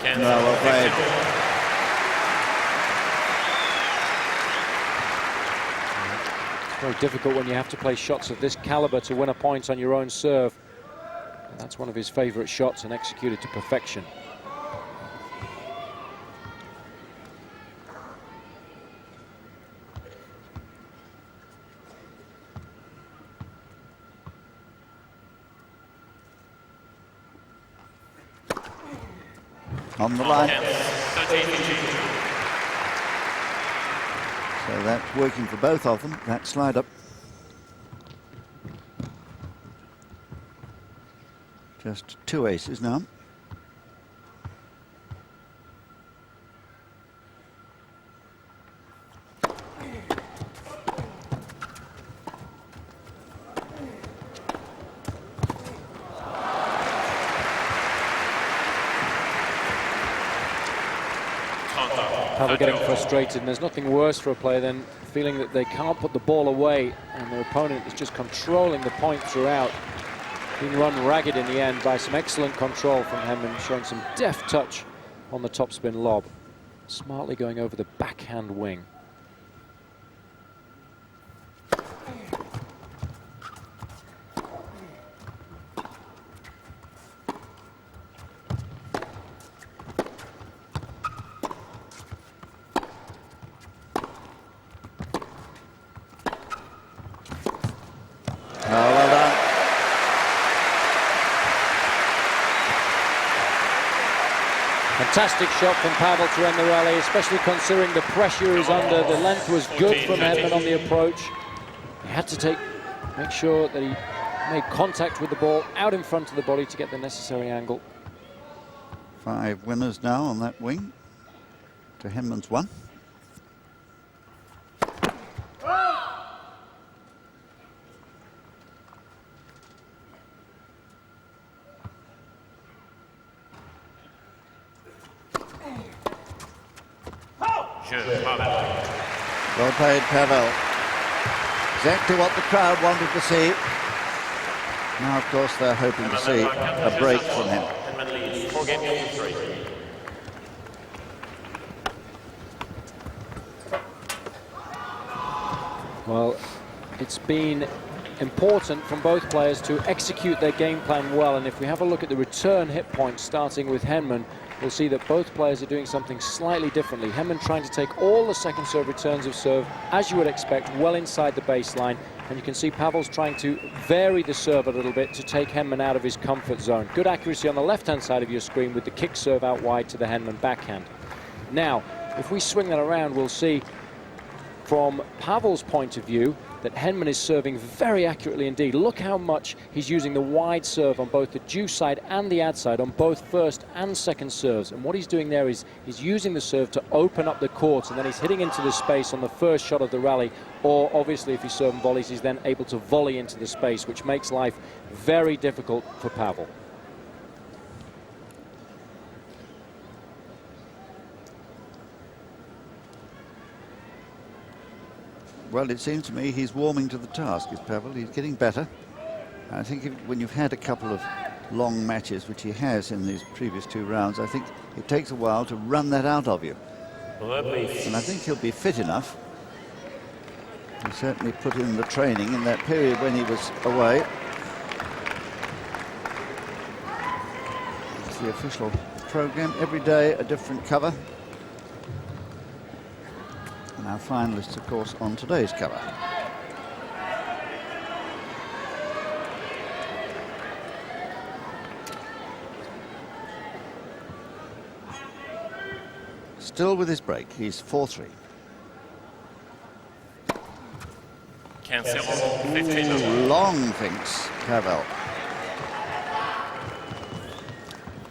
Speaker 1: Well played.
Speaker 3: Very difficult when you have to play shots of this caliber to win a point on your own serve. And that's one of his favourite shots and executed to perfection.
Speaker 1: On the line. So that's working for both of them, that slide up. Just 2 aces now.
Speaker 3: Pavel getting frustrated, and there's nothing worse for a player than feeling that they can't put the ball away and their opponent is just controlling the point throughout. Being run ragged in the end by some excellent control from Henman, showing some deft touch on the topspin lob, smartly going over the backhand wing.
Speaker 1: Well done.
Speaker 3: Fantastic shot from Pavel to end the rally, especially considering the pressure he's under. The length was good from Henman on the approach. He had to make sure that he made contact with the ball out in front of the body to get the necessary angle.
Speaker 1: 5 winners now on that wing to Henman's 1. Well played, Pavel. Exactly what the crowd wanted to see. Now, of course, they're hoping to see a break from him.
Speaker 3: Well, it's been important from both players to execute their game plan well, and if we have a look at the return hit points starting with Henman, we'll see that both players are doing something slightly differently. Henman trying to take all the second serve returns of serve, as you would expect, well inside the baseline, and you can see Pavel's trying to vary the serve a little bit to take Henman out of his comfort zone. Good accuracy on the left-hand side of your screen with the kick serve out wide to the Henman backhand. Now, if we swing that around, we'll see from Pavel's point of view that Henman is serving very accurately indeed. Look how much he's using the wide serve on both the deuce side and the ad side on both first and second serves. And what he's doing there is he's using the serve to open up the court, and then he's hitting into the space on the first shot of the rally, or obviously if he's serving volleys, he's then able to volley into the space, which makes life very difficult for Pavel.
Speaker 1: Well, it seems to me he's warming to the task, is Pavel. He's getting better. I think when you've had a couple of long matches, which he has in these previous 2 rounds, I think it takes a while to run that out of you. And I think he'll be fit enough. He certainly put in the training in that period when he was away. It's the official program. Every day a different cover. And our finalists, of course, on today's cover. Still with his break, he's 4-3. Long, thinks Pavel.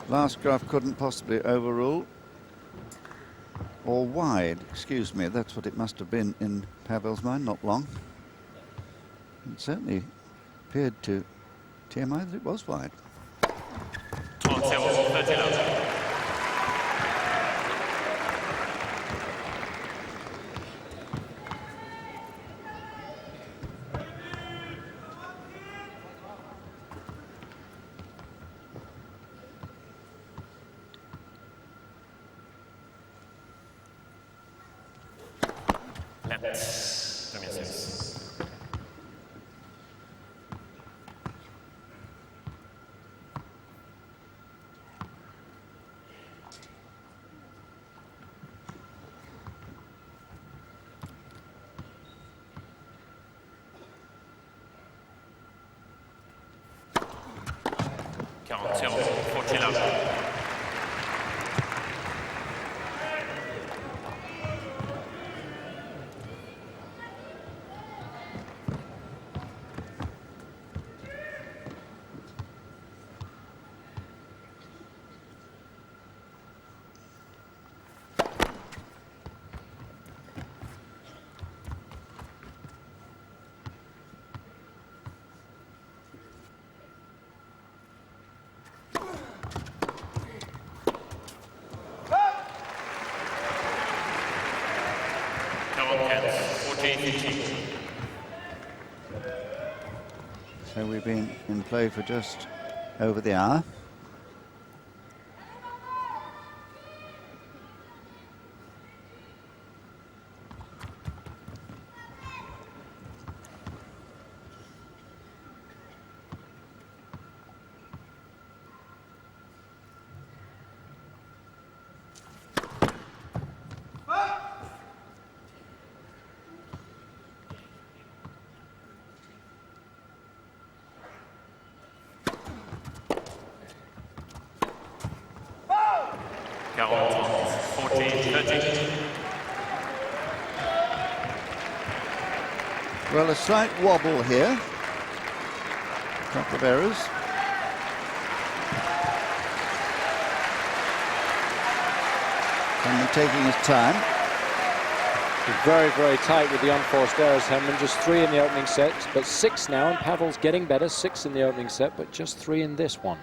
Speaker 1: Last graph couldn't possibly overrule. Or wide, excuse me, that's what it must have been in Pavel's mind, not long. It certainly appeared to TMI that it was wide.
Speaker 2: 14-15.
Speaker 1: So we've been in play for just over the hour.
Speaker 2: Count 14-13.
Speaker 1: Well, a slight wobble here. A couple of errors. And taking his time.
Speaker 3: Very, very tight with the unforced errors, Henman. Just 3 in the opening set, but 6 now, and Pavel's getting better. 6 in the opening set, but just 3 in this one.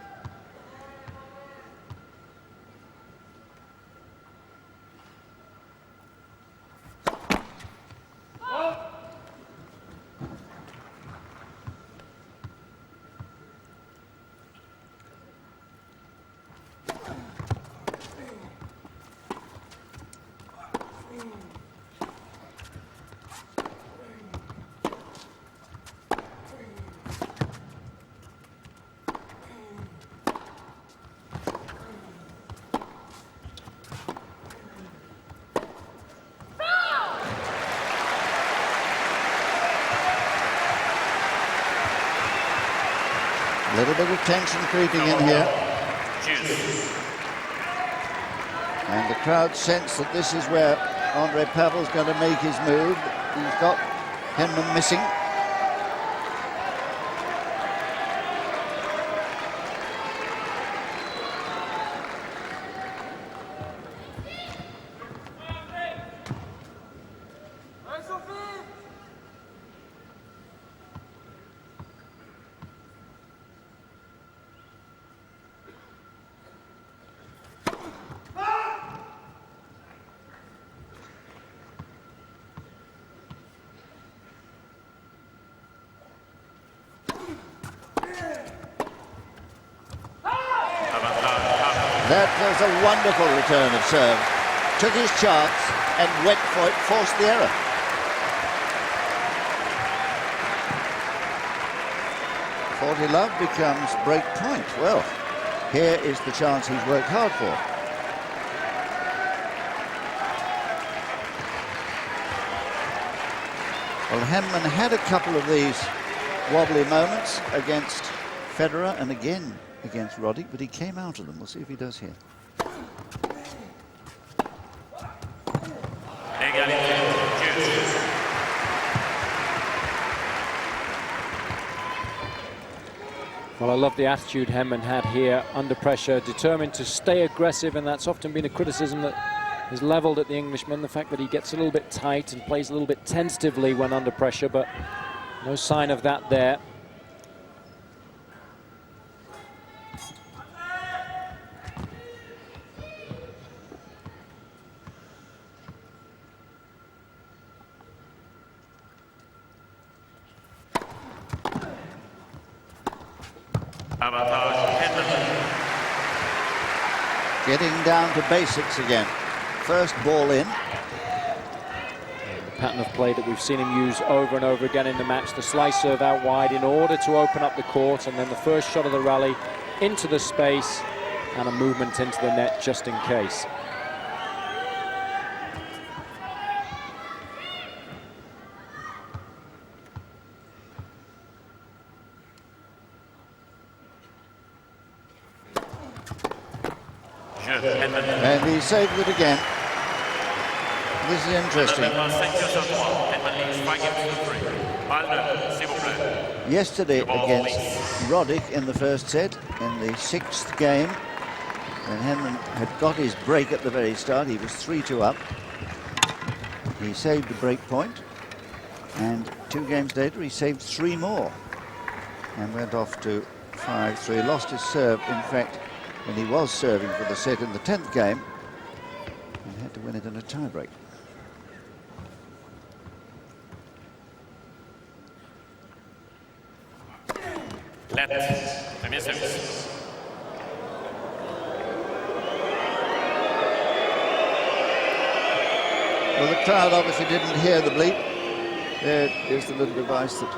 Speaker 1: A little bit of tension creeping in here. And the crowd sense that this is where Andrei Pavel's going to make his move. He's got Henman missing. That was a wonderful return of serve. Took his chance and went for it, forced the error. Forty love becomes break point. Well, here is the chance he's worked hard for. Well, Henman had a couple of these wobbly moments against Federer and again against Roddick, but he came out of them. We'll see if he does here.
Speaker 3: Well, I love the attitude Henman had here under pressure, determined to stay aggressive, and that's often been a criticism that is levelled at the Englishman, the fact that he gets a little bit tight and plays a little bit tentatively when under pressure, but no sign of that there.
Speaker 1: Getting down to basics again. First ball in.
Speaker 3: The pattern of play that we've seen him use over and over again in the match, the slice serve out wide in order to open up the court, and then the first shot of the rally into the space and a movement into the net just in case.
Speaker 1: And he saved it again. This is interesting. Yesterday against Roddick in the first set, in the 6th game, when Henman had got his break at the very start, he was 3-2 up. He saved the break point, and 2 games later he saved 3 more and went off to 5-3. Lost his serve, in fact, when he was serving for the set in the 10th game, and had to win it in a tiebreak.
Speaker 2: Let. Premier service.
Speaker 1: Well, the crowd obviously didn't hear the bleep. There is the little device that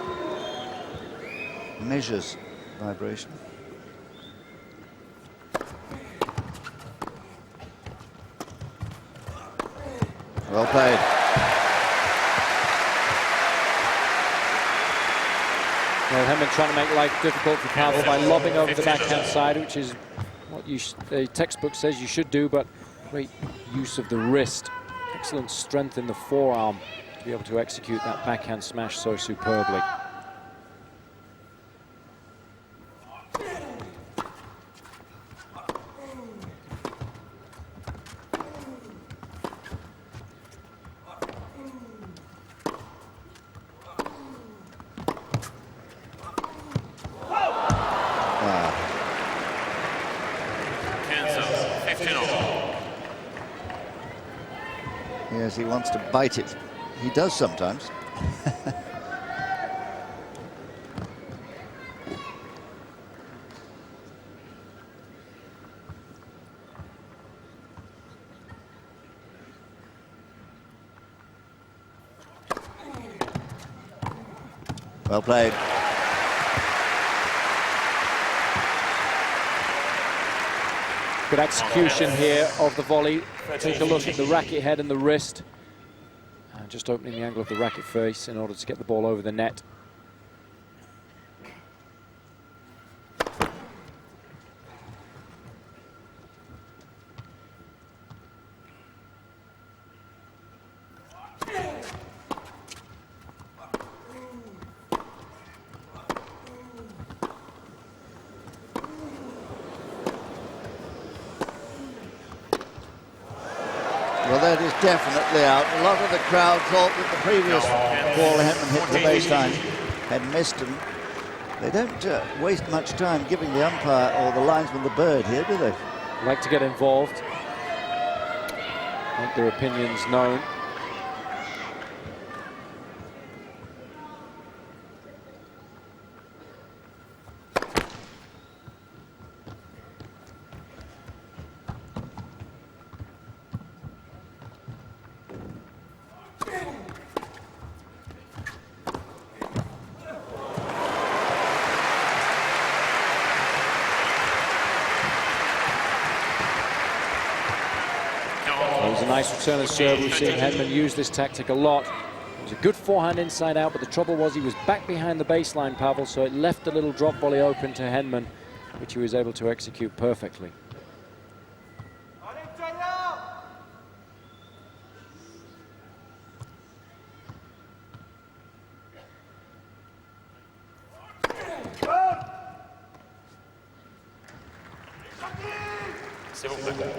Speaker 1: measures vibration. Well played.
Speaker 3: Well, Henman trying to make life difficult for Pavel by lobbing over the backhand side, which is what the textbook says you should do, but great use of the wrist. Excellent strength in the forearm to be able to execute that backhand smash so superbly.
Speaker 1: Yes, he wants to bite it. He does sometimes. Well played.
Speaker 3: Good execution here of the volley. Take a look at the racket head and the wrist. And just opening the angle of the racket face in order to get the ball over the net.
Speaker 1: Well, that is definitely out. A lot of the crowd thought that the previous ball Henman hit the baseline had missed him. They don't waste much time giving the umpire or the linesman the bird here, do they?
Speaker 3: Like to get involved, make their opinions known. It was a nice return of serve. We've seen Henman use this tactic a lot. It was a good forehand inside out, but the trouble was he was back behind the baseline, Pavel, so it left a little drop volley open to Henman, which he was able to execute perfectly.
Speaker 2: S'il vous plaît.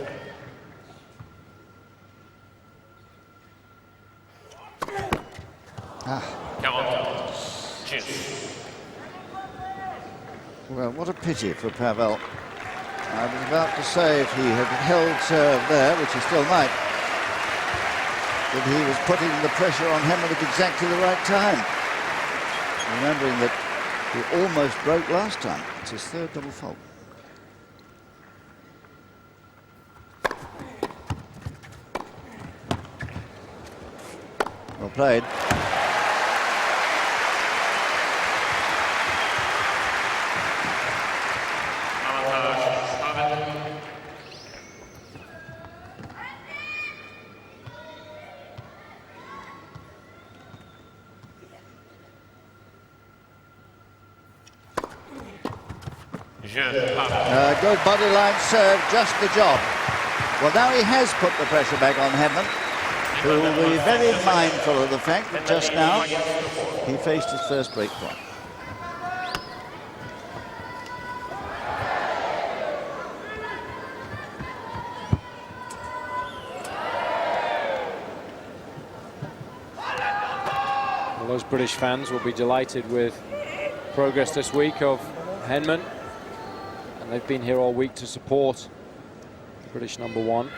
Speaker 1: Well, what a pity for Pavel. I was about to say if he had held serve there, which he still might, that he was putting the pressure on Henman at exactly the right time. Remembering that he almost broke last time. It's his third double fault. Well played. Good body line serve, just the job. Well, now he has put the pressure back on Henman, who will be very mindful of the fact that just now he faced his first break point.
Speaker 3: Well, those British fans will be delighted with progress this week of Henman. And they've been here all week to support the British #1.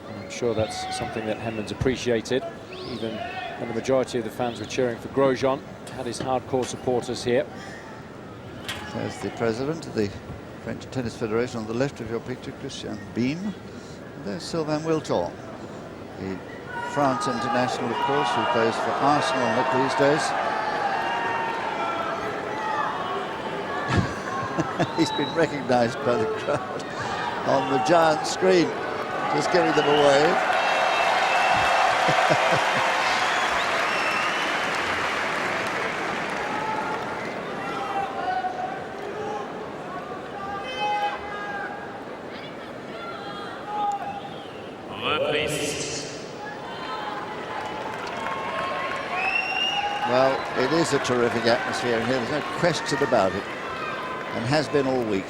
Speaker 3: And I'm sure that's something that Henman's appreciated, even when the majority of the fans were cheering for Grosjean. had his hardcore supporters here.
Speaker 1: There's the president of the French Tennis Federation on the left of your picture, Christian Beam. And there's Sylvain Wiltord, the France international, of course, who plays for Arsenal these days. He's been recognised by the crowd on the giant screen, just giving them a wave. Well, it is a terrific atmosphere in here, there's no question about it, and has been all week.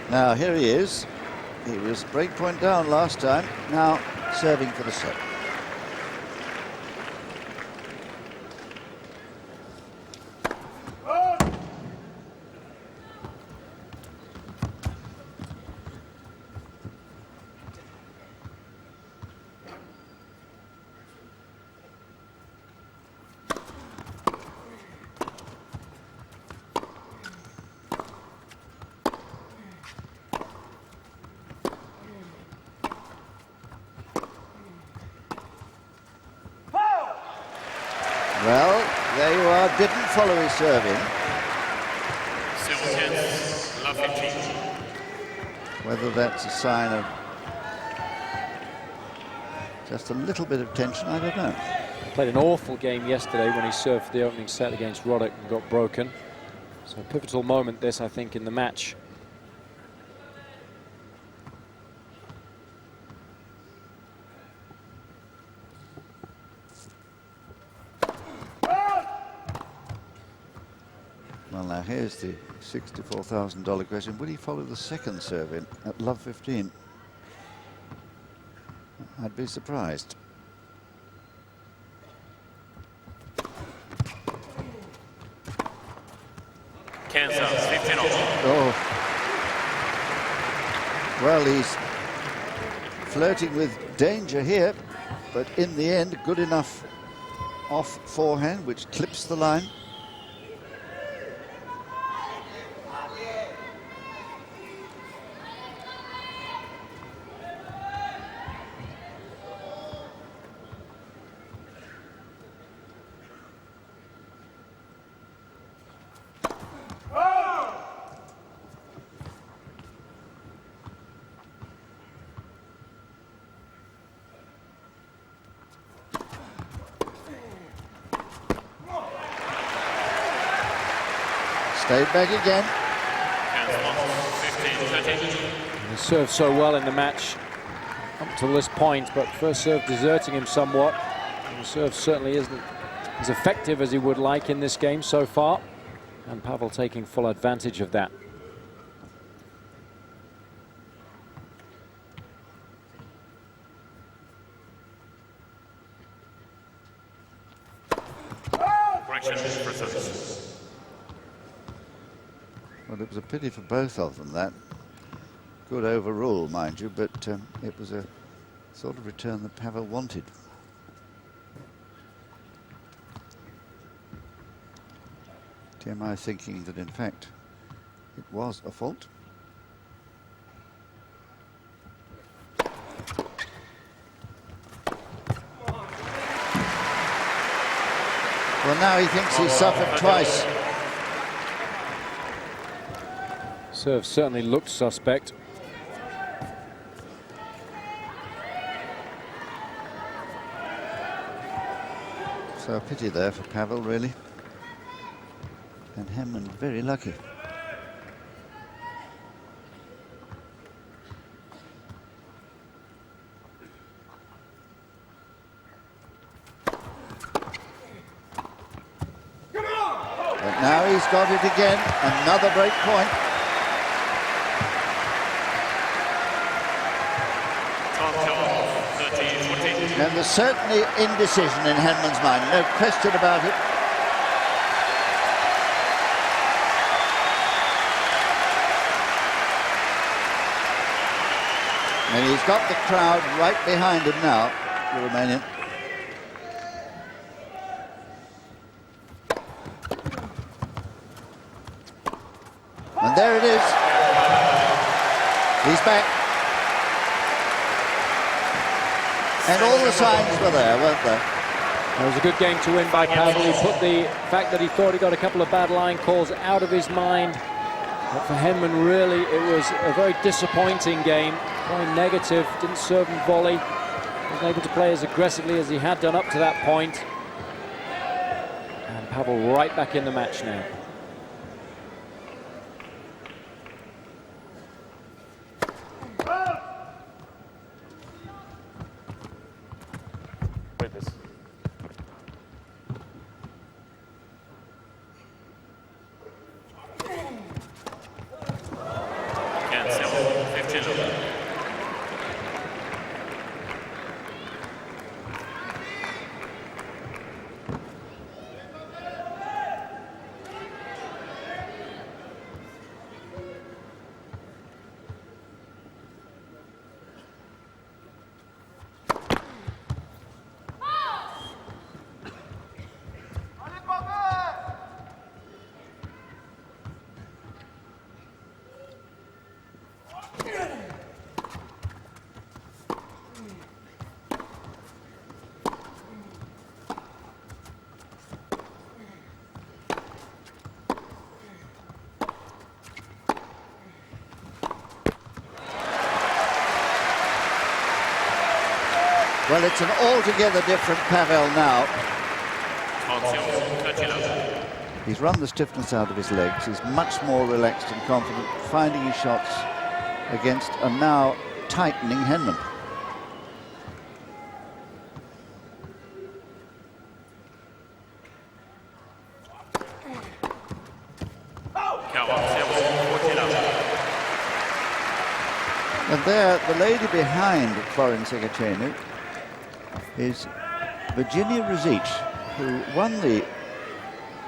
Speaker 1: Now here he is. He was break point down last time, now serving for the set. Well, there you are, didn't follow his serve in. Whether that's a sign of just a little bit of tension, I don't know.
Speaker 3: Played an awful game yesterday when he served for the opening set against Roddick and got broken. So a pivotal moment this, I think, in the match.
Speaker 1: Well, now here's the $64,000 question. Will he follow the second serve in at love 15? I'd be surprised.
Speaker 2: Kansas, 15 over.
Speaker 1: Oh. Well, he's flirting with danger here, but in the end, good enough off forehand, which clips the line. Stayed back again.
Speaker 3: He served so well in the match up to this point, but first serve deserting him somewhat. And the serve certainly isn't as effective as he would like in this game so far. And Pavel taking full advantage of that. Well, it was a pity for both of them, that. Good overrule, mind you, but it was a sort of return that Pavel wanted. TMI thinking that, in fact, it was a fault. Well, now he thinks he's suffered twice. Serve certainly looked suspect.
Speaker 1: So a pity there for Pavel, really. And Henman very lucky. But now he's got it again, another break point. And there's certainly indecision in Henman's mind, no question about it. And he's got the crowd right behind him now, the Romanian. And there it is. He's back. And all the signs were there, weren't there?
Speaker 3: It was a good game to win by Pavel. He put the fact that he thought he got a couple of bad line calls out of his mind. But for Henman, really, it was a very disappointing game. Very negative, didn't serve and volley. Wasn't able to play as aggressively as he had done up to that point. And Pavel right back in the match now.
Speaker 1: Well, it's an altogether different Pavel now. He's run the stiffness out of his legs. He's much more relaxed and confident, finding his shots against a now tightening Henman. And there, the lady behind Florin Segachenu is Virginia Rzic, who won the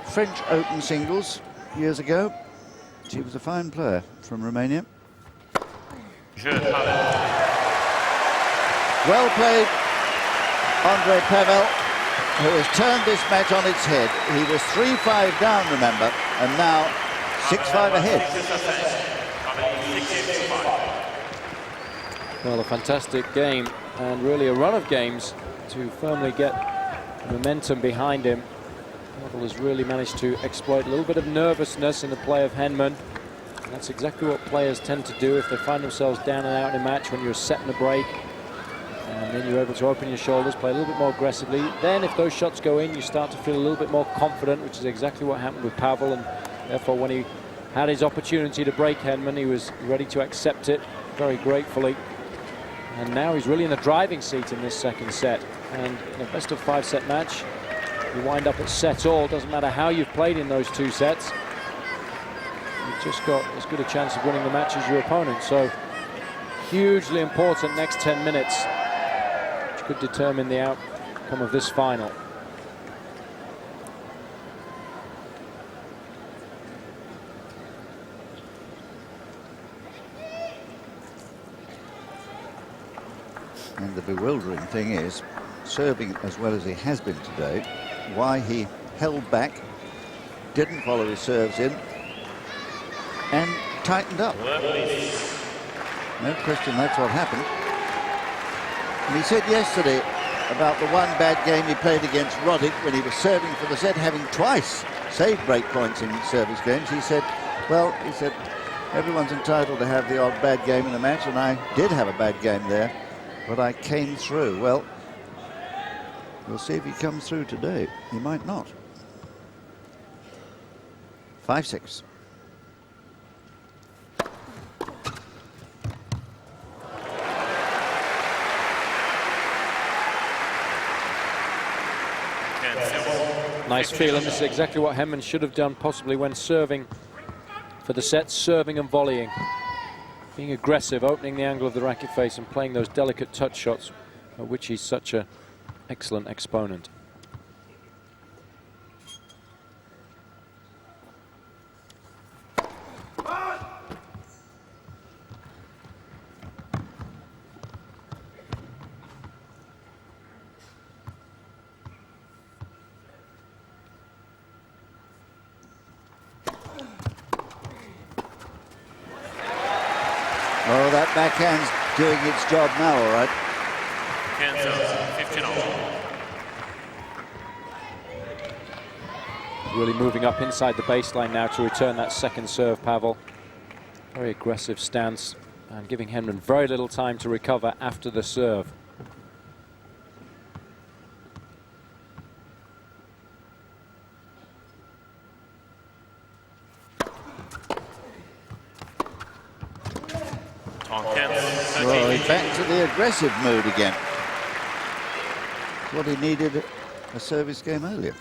Speaker 1: French Open singles years ago. She was a fine player from Romania. Well played, Andrei Pavel, who has turned this match on its head. He was 3-5 down, remember, and now 6-5 ahead.
Speaker 3: Well, a fantastic game, and really a run of games to firmly get momentum behind him. Pavel has really managed to exploit a little bit of nervousness in the play of Henman. And that's exactly what players tend to do if they find themselves down and out in a match when you're set in a break. And then you're able to open your shoulders, play a little bit more aggressively. Then if those shots go in, you start to feel a little bit more confident, which is exactly what happened with Pavel. And therefore, when he had his opportunity to break Henman, he was ready to accept it very gratefully. And now he's really in the driving seat in this second set. And in a best of 5-set match, you wind up at set all. Doesn't matter how you've played in those 2 sets. You've just got as good a chance of winning the match as your opponent. So hugely important next 10 minutes, which could determine the outcome of this final.
Speaker 1: And the bewildering thing is, serving as well as he has been today, why he held back, didn't follow his serves in, and tightened up. No question that's what happened. And he said yesterday about the one bad game he played against Roddick when he was serving for the set, having twice saved break points in service games. He said, well, he said, everyone's entitled to have the odd bad game in a match, and I did have a bad game there, but I came through. Well, we'll see if he comes through today. He might not. 5-6.
Speaker 3: Nice feeling. This is exactly what Henman should have done, possibly when serving for the set, serving and volleying. Being aggressive, opening the angle of the racket face and playing those delicate touch shots, at which he's such an excellent exponent.
Speaker 1: that backhand's doing its job now, all right.
Speaker 2: Cancel. 15-0.
Speaker 3: Really moving up inside the baseline now to return that second serve, Pavel. Very aggressive stance and giving Henman very little time to recover after the serve.
Speaker 2: Well,
Speaker 1: he's back to the aggressive mood again. What he needed a service game earlier.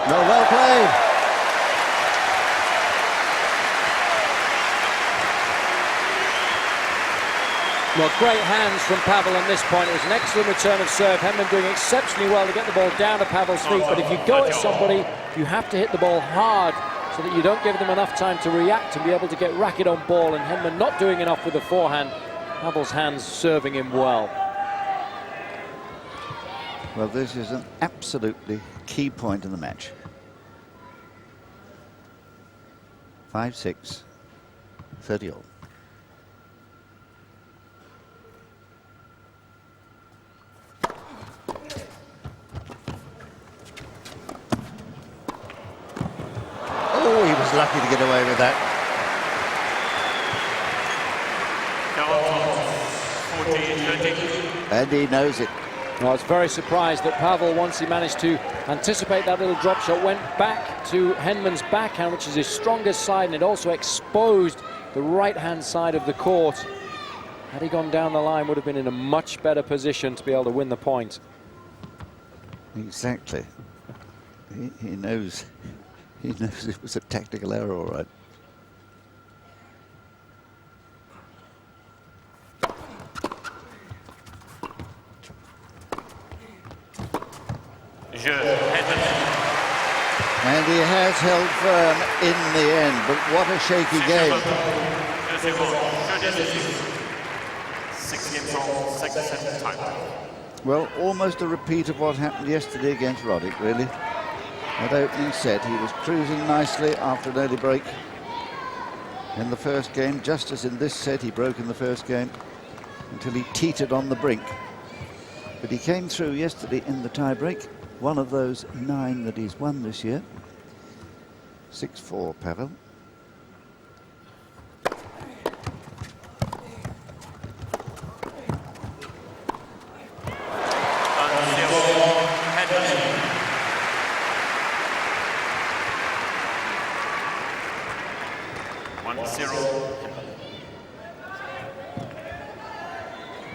Speaker 1: Well played.
Speaker 3: Well, great hands from Pavel on this point. It was an excellent return of serve. Henman doing exceptionally well to get the ball down to Pavel's feet. But if you go at somebody, you have to hit the ball hard so that you don't give them enough time to react and be able to get racket on ball. And Henman not doing enough with the forehand. Pavel's hands serving him well.
Speaker 1: Well, this is an absolutely key point in the match. 5-6, 30-all. Oh, he was lucky to get away with that.
Speaker 2: 14-13.
Speaker 1: And he knows it.
Speaker 3: I was very surprised that Pavel, once he managed to anticipate that little drop shot, went back to Henman's backhand, which is his strongest side, and it also exposed the right-hand side of the court. Had he gone down the line, would have been in a much better position to be able to win the point.
Speaker 1: Exactly. He knows. He knows it was a tactical error, all right. And he has held firm in the end, but what a shaky game.
Speaker 2: 6 games on, second set time.
Speaker 1: Well, almost a repeat of what happened yesterday against Roddick, really. That opening set, he was cruising nicely after an early break in the first game, just as in this set he broke in the first game until he teetered on the brink. But he came through yesterday in the tie-break, one of those 9 that he's won this year. 6-4, Pavel.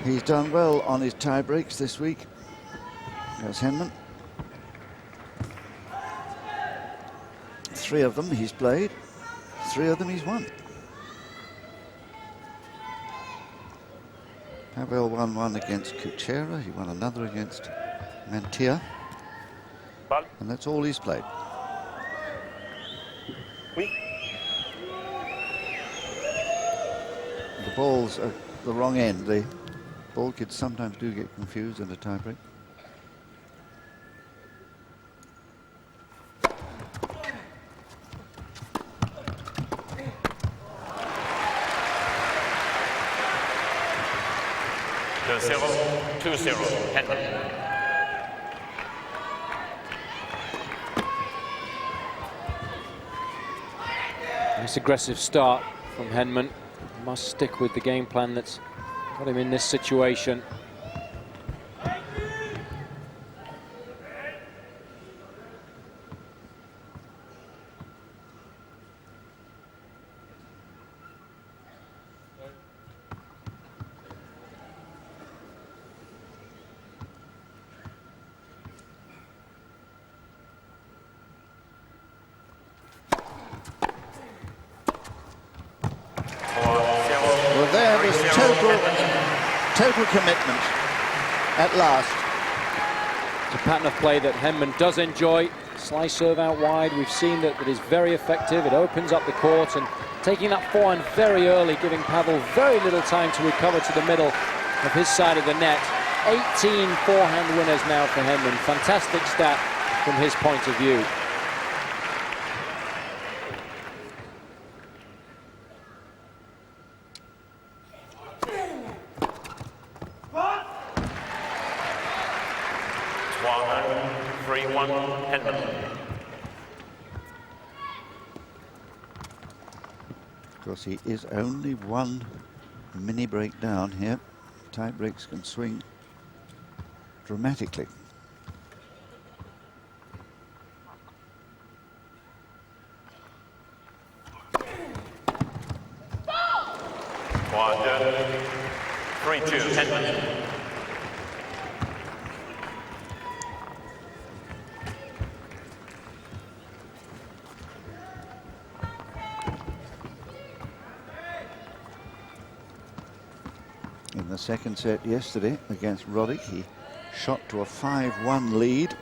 Speaker 1: He's done well on his tie breaks this week. There's Henman. 3 of them he's played, 3 of them he's won. Pavel won one against Kuchera, he won another against Mantia, and that's all he's played. The balls are the wrong end. The ball kids sometimes do get confused in a tie-break.
Speaker 3: Nice aggressive start from Henman. Must stick with the game plan that's got him in this situation.
Speaker 1: total commitment at last.
Speaker 3: It's a pattern of play that Henman does enjoy. Slice serve out wide. We've seen that it is very effective. It opens up the court, and taking that forehand very early, giving Pavel very little time to recover to the middle of his side of the net. 18 forehand winners now for Henman. Fantastic stat from his point of view.
Speaker 1: Of course, he is only one mini break down here. Tie breaks can swing dramatically.
Speaker 2: One, 3-2, Henman.
Speaker 1: In the second set yesterday against Roddick, he shot to a 5-1 lead,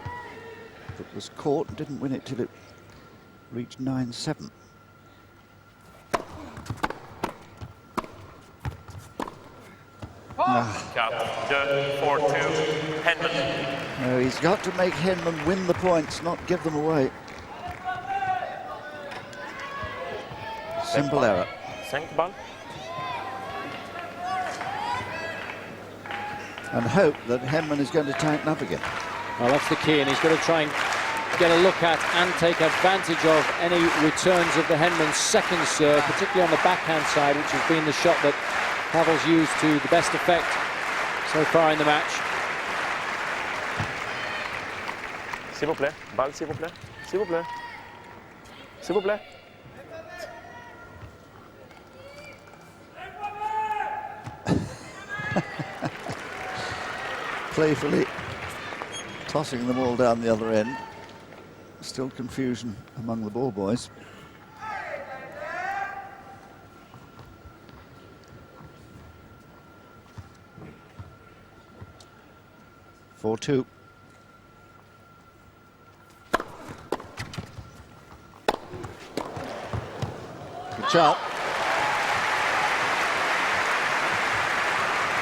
Speaker 1: but was caught and didn't win it till it reached 9-7.
Speaker 2: Cap 4-2, Henman.
Speaker 1: No, he's got to make Henman win the points, not give them away. Simple error.
Speaker 2: Sänkball.
Speaker 1: And hope that Henman is going to tighten up again.
Speaker 3: Well, that's the key, and he's got to try and get a look at and take advantage of any returns of the Henman second serve, particularly on the backhand side, which has been the shot that Pavel's used to the best effect so far in the match.
Speaker 2: S'il vous plaît, balle, s'il vous plaît, s'il vous plaît, s'il vous plaît.
Speaker 1: Playfully tossing them all down the other end. Still confusion among the ball boys. Four-two. Good shot.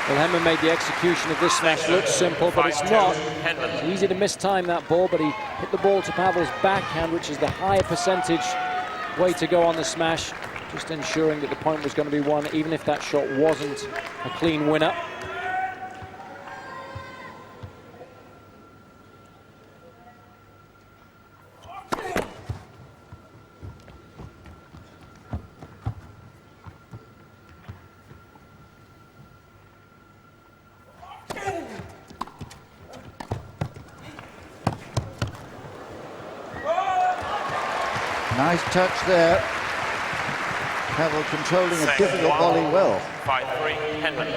Speaker 3: Well, Henman made the execution of this smash look simple, but it's not. It's easy to mistime that ball, but he hit the ball to Pavel's backhand, which is the higher percentage way to go on the smash, just ensuring that the point was going to be won, even if that shot wasn't a clean winner.
Speaker 1: Nice touch there. Pavel controlling a difficult volley well.
Speaker 2: 5-3, Henman.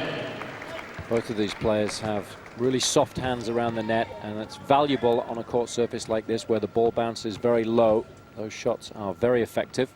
Speaker 3: Both of these players have really soft hands around the net, and it's valuable on a court surface like this where the ball bounces very low. Those shots are very effective.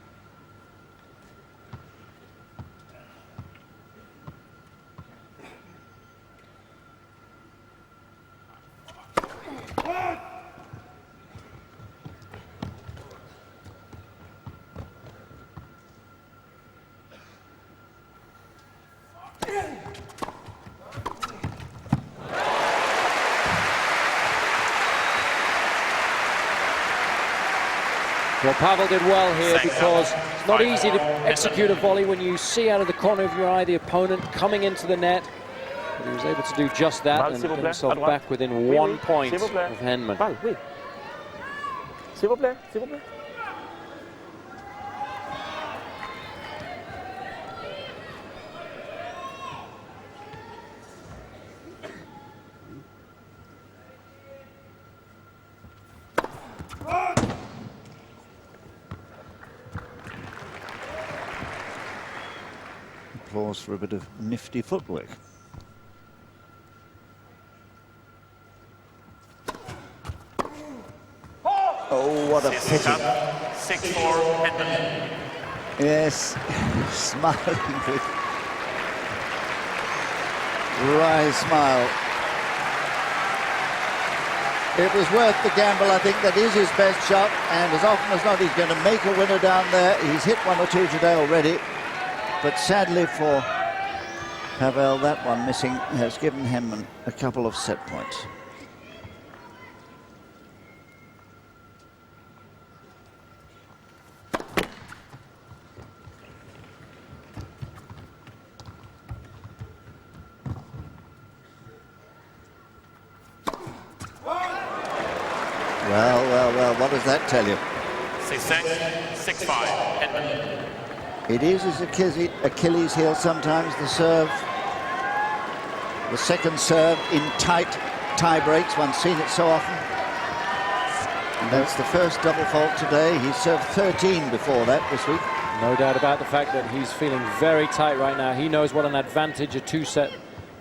Speaker 3: Well, Pavel did well here because it's not easy to execute a volley when you see out of the corner of your eye the opponent coming into the net. But he was able to do just that and get himself back within 1 point of Henman.
Speaker 2: S'il vous plaît, s'il vous plaît.
Speaker 1: Applause for a bit of nifty footwork. Oh, what a pity.
Speaker 2: 6-4, Henman.
Speaker 1: Yes, smiling with wry smile. It was worth the gamble. I think that is his best shot, and as often as not he's going to make a winner down there. He's hit one or two today already, but sadly for Pavel, that one missing has given Henman a couple of set points. Well, what does that tell you?
Speaker 2: 6-6, 6-5, Henman.
Speaker 1: It is his Achilles heel sometimes, the serve. The second serve in tight tie breaks, one's seen it so often. And that's the first double fault today. He served 13 before that this week.
Speaker 3: No doubt about the fact that he's feeling very tight right now. He knows what an advantage a two-set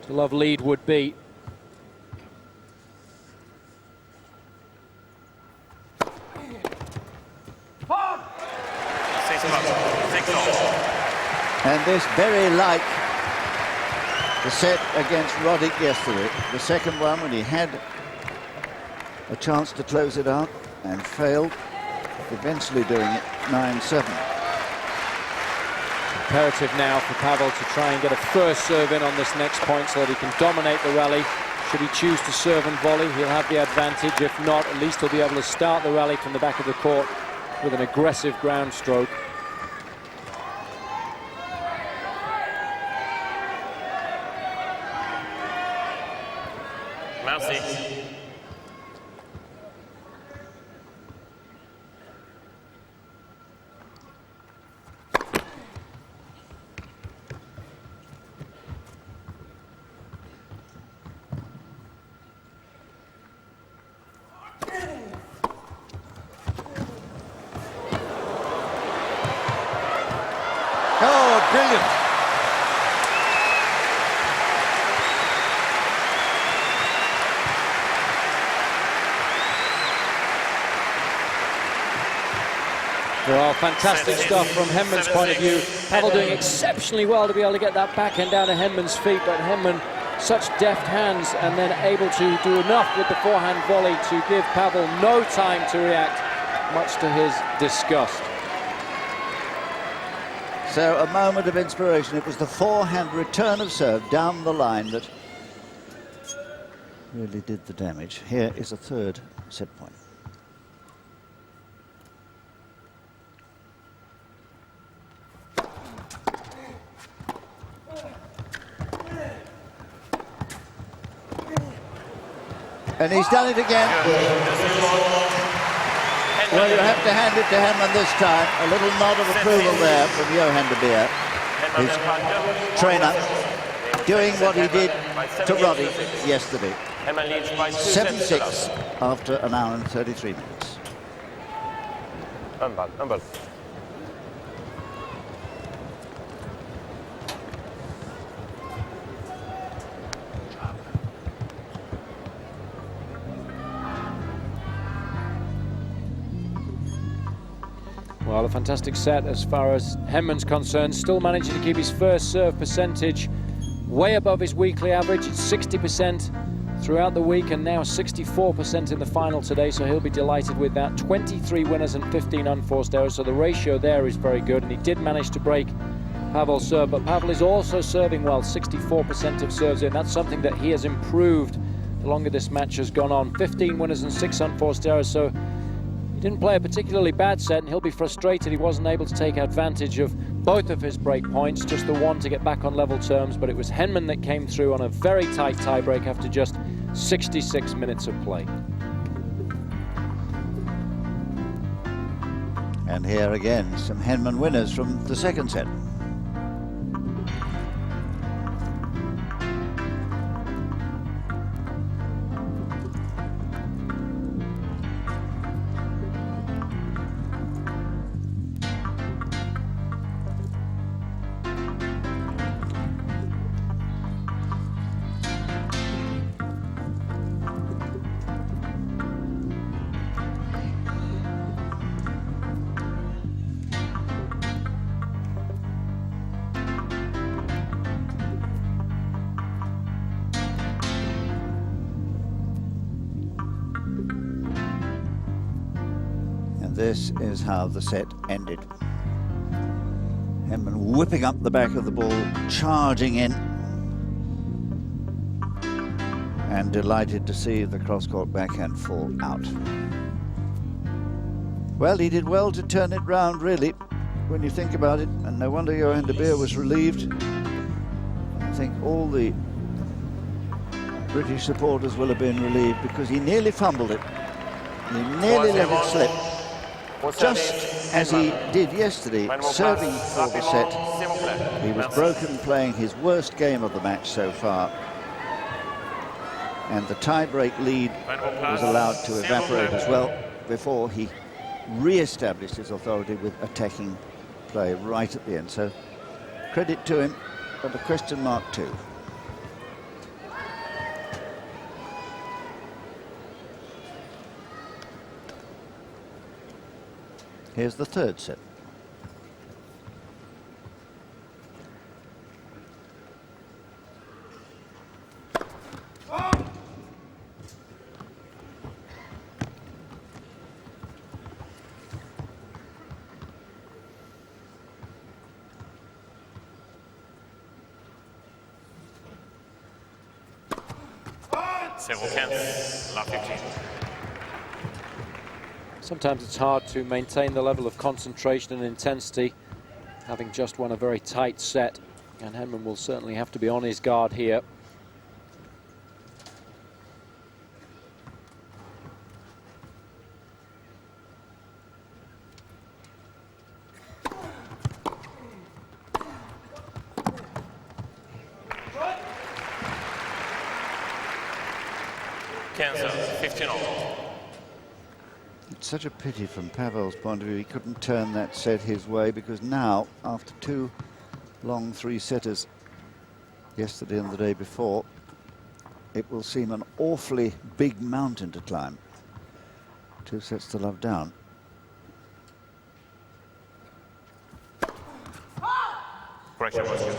Speaker 3: to love lead would be.
Speaker 1: And this very like the set against Roddick yesterday. The second one when he had a chance to close it out and failed, eventually doing it 9-7.
Speaker 3: Imperative now for Pavel to try and get a first serve in on this next point so that he can dominate the rally. Should he choose to serve and volley, he'll have the advantage. If not, at least he'll be able to start the rally from the back of the court with an aggressive ground stroke.
Speaker 2: Mousy.
Speaker 1: Oh, brilliant.
Speaker 3: Well, fantastic stuff from Henman's point of view. Pavel doing exceptionally well to be able to get that backhand down to Henman's feet, but Henman, such deft hands, and then able to do enough with the forehand volley to give Pavel no time to react, much to his disgust.
Speaker 1: So a moment of inspiration. It was the forehand return of serve down the line that really did the damage. Here is a third set point. And he's done it again. Well, you have to hand it to Henman this time. A little nod of approval there from Johan de Beer, his trainer, doing what he did to Roddick yesterday. 7-6 after an hour and 33 minutes.
Speaker 2: Unball.
Speaker 3: Well, a fantastic set as far as Henman's concerned, still managing to keep his first serve percentage way above his weekly average. It's 60% throughout the week and now 64% in the final today, so he'll be delighted with that. 23 winners and 15 unforced errors, so the ratio there is very good, and he did manage to break Pavel's serve, but Pavel is also serving well, 64% of serves in. That's something that he has improved the longer this match has gone on. 15 winners and 6 unforced errors, so he didn't play a particularly bad set, and he'll be frustrated he wasn't able to take advantage of both of his break points, just the one to get back on level terms, but it was Henman that came through on a very tight tiebreak after just 66 minutes of play.
Speaker 1: And here again, some Henman winners from the second set. this is how the set ended. Henman whipping up the back of the ball, charging in, and delighted to see the cross-court backhand fall out. Well, he did well to turn it round, really, when you think about it, and no wonder Johan de Beer was relieved. I think all the British supporters will have been relieved, because he nearly fumbled it. He nearly let it slip, just as he did yesterday, serving for the set. He was broken, playing his worst game of the match so far, and the tie-break lead was allowed to evaporate as well before he re-established his authority with attacking play right at the end. So credit to him, but a question mark too. Here's the third set.
Speaker 3: Sometimes it's hard to maintain the level of concentration and intensity, having just won a very tight set, and Henman will certainly have to be on his guard here.
Speaker 2: Cancel, 15-all.
Speaker 1: It's such a pity from Pavel's point of view he couldn't turn that set his way, because now, after two long three-setters yesterday and the day before, it will seem an awfully big mountain to climb. 2 sets to love down.
Speaker 2: Correction was good.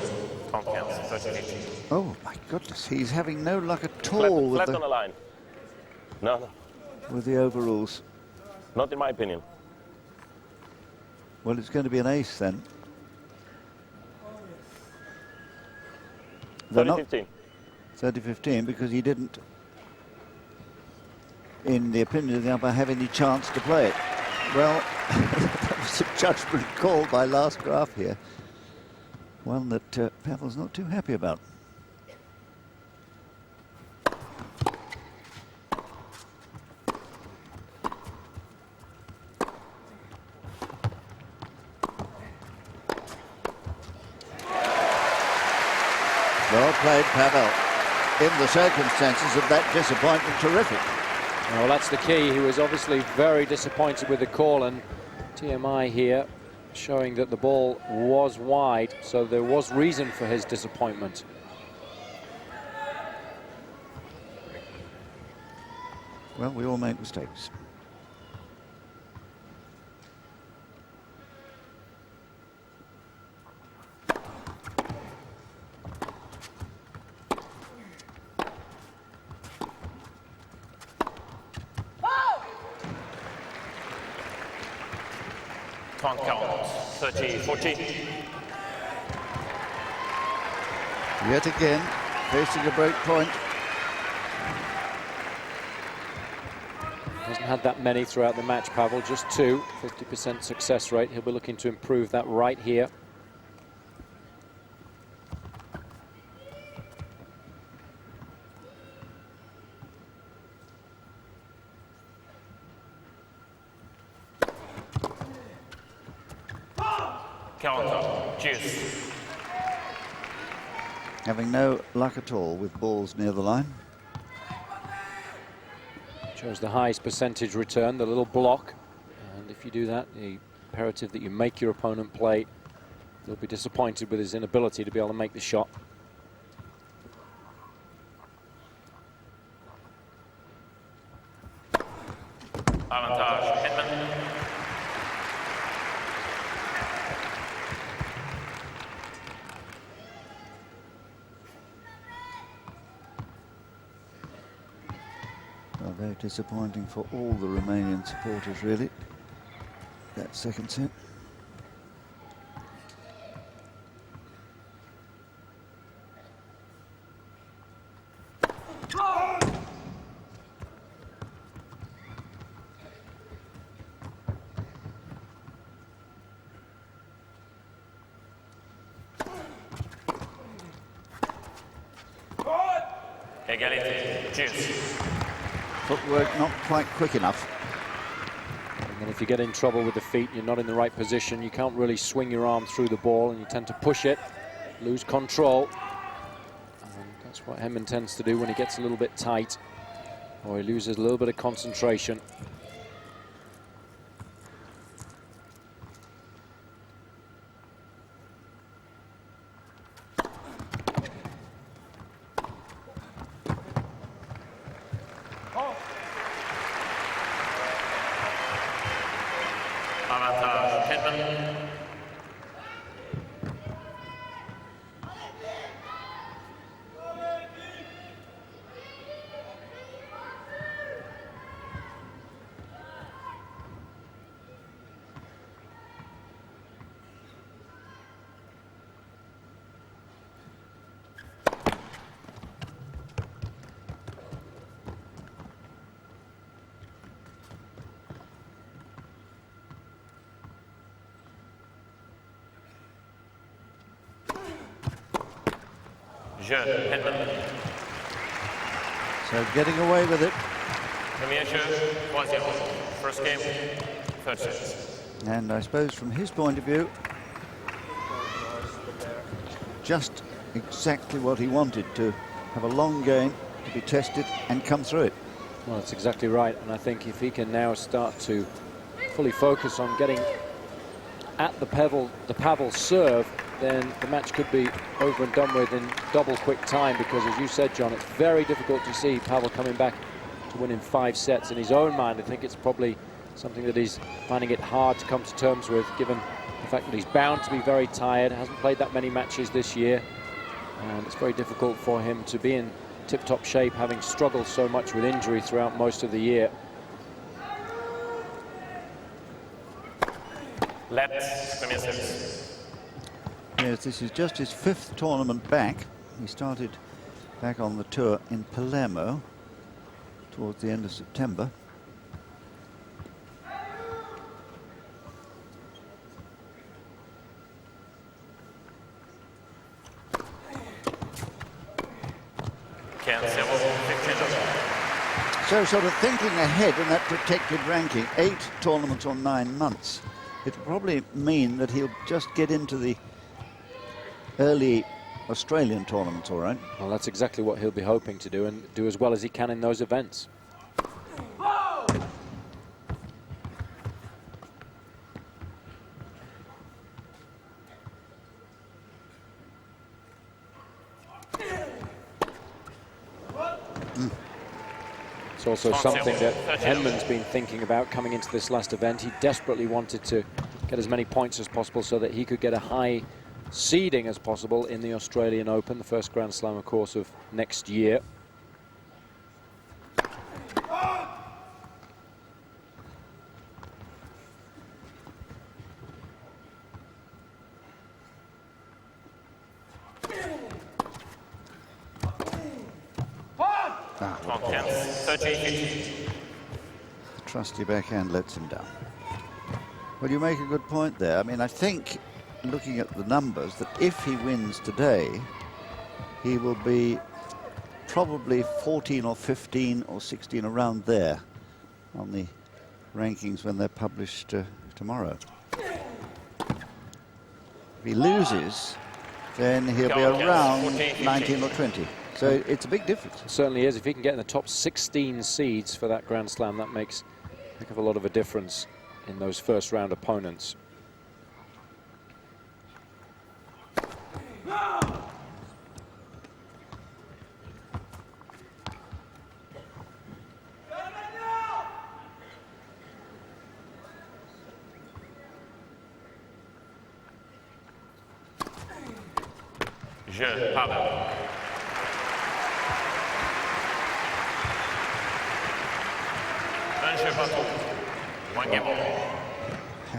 Speaker 2: Count counts, 30-15.
Speaker 1: Oh my goodness, he's having no luck at all
Speaker 2: Flat on the line. No,
Speaker 1: with the overrules.
Speaker 2: not in my opinion.
Speaker 1: Well, it's going to be an ace then.
Speaker 2: 30-15.
Speaker 1: 30-15, because he didn't, in the opinion of the umpire, have any chance to play it. Well, that was a judgment call by last graph here. One that Pavel's not too happy about. Well played, Pavel. In the circumstances of that disappointment, terrific.
Speaker 3: Well, that's the key. He was obviously very disappointed with the call, and TMI here showing that the ball was wide, so there was reason for his disappointment.
Speaker 1: Well, we all make mistakes.
Speaker 2: Can't count, 30-14.
Speaker 1: Yet again, facing a break point.
Speaker 3: Hasn't had that many throughout the match, Pavel, just 2, 50% success rate. He'll be looking to improve that right here.
Speaker 2: Counter, juice.
Speaker 1: Having no luck at all with balls near the line.
Speaker 3: Shows the highest percentage return, the little block. And if you do that, the imperative that you make your opponent play. He'll be disappointed with his inability to be able to make the shot.
Speaker 2: Avantage, Henman.
Speaker 1: Well, very disappointing for all the Romanian supporters, really. second set.
Speaker 2: Égalité, juice.
Speaker 1: Footwork not quite quick enough.
Speaker 3: And if you get in trouble with the feet, you're not in the right position, you can't really swing your arm through the ball and you tend to push it, lose control. And that's what Henman tends to do when he gets a little bit tight or he loses a little bit of concentration.
Speaker 2: Avantage Henman. Jeu, Henman.
Speaker 1: So getting away with it.
Speaker 2: Premier jeu, 3-0. First game, third set.
Speaker 1: And I suppose from his point of view, just exactly what he wanted, to have a long game, to be tested and come through it.
Speaker 3: Well, that's exactly right. And I think if he can now start to fully focus on getting at the Pavel serve, then the match could be over and done with in double quick time, because as you said, John, it's very difficult to see Pavel coming back to win in 5 sets. In his own mind, I think it's probably something that he's finding it hard to come to terms with, given the fact that he's bound to be very tired, hasn't played that many matches this year, and it's very difficult for him to be in tip-top shape, having struggled so much with injury throughout most of the year.
Speaker 2: Let's premier set.
Speaker 1: Yes, this is just his 5th tournament back. He started back on the tour in Palermo towards the end of September. So sort of thinking ahead in that protected ranking, 8 tournaments on 9 months. It'll probably mean that he'll just get into the early Australian tournaments, all right?
Speaker 3: Well, that's exactly what he'll be hoping to do, and do as well as he can in those events. It's also something that Henman's been thinking about coming into this last event. He desperately wanted to get as many points as possible so that he could get a high seeding as possible in the Australian Open, the first Grand Slam, of course, of next year.
Speaker 1: The trusty backhand lets him down. Well, you make a good point there. I mean, I think, looking at the numbers, that if he wins today, he will be probably 14 or 15 or 16, around there on the rankings when they're published tomorrow. If he loses, then he'll be around 19 or 20. So it's a big difference.
Speaker 3: It certainly is. If he can get in the top 16 seeds for that Grand Slam, that makes a heck of a lot of a difference in those first round opponents.
Speaker 2: Jeu, Pavel.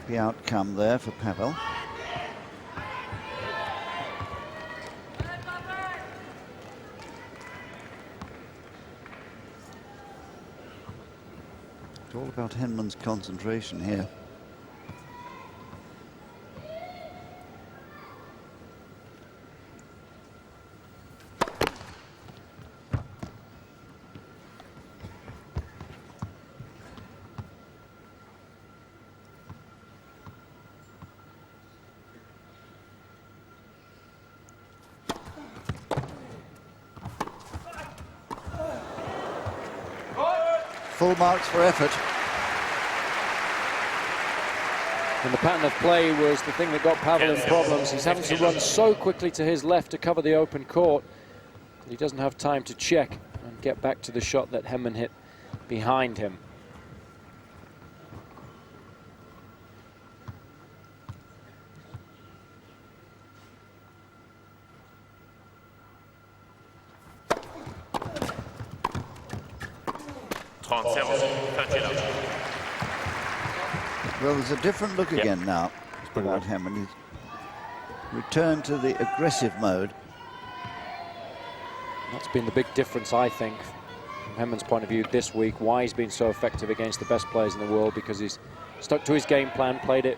Speaker 1: Happy outcome there for Pavel. It's all about Henman's concentration here. Full marks for effort.
Speaker 3: And the pattern of play was the thing that got Pavel in problems. He's having to run so quickly to his left to cover the open court that he doesn't have time to check and get back to the shot that Henman hit behind him.
Speaker 1: Well, there's a different look again now about Henman. He's returned to the aggressive mode.
Speaker 3: That's been the big difference, I think, from Henman's point of view this week. Why he's been so effective against the best players in the world, because he's stuck to his game plan, played it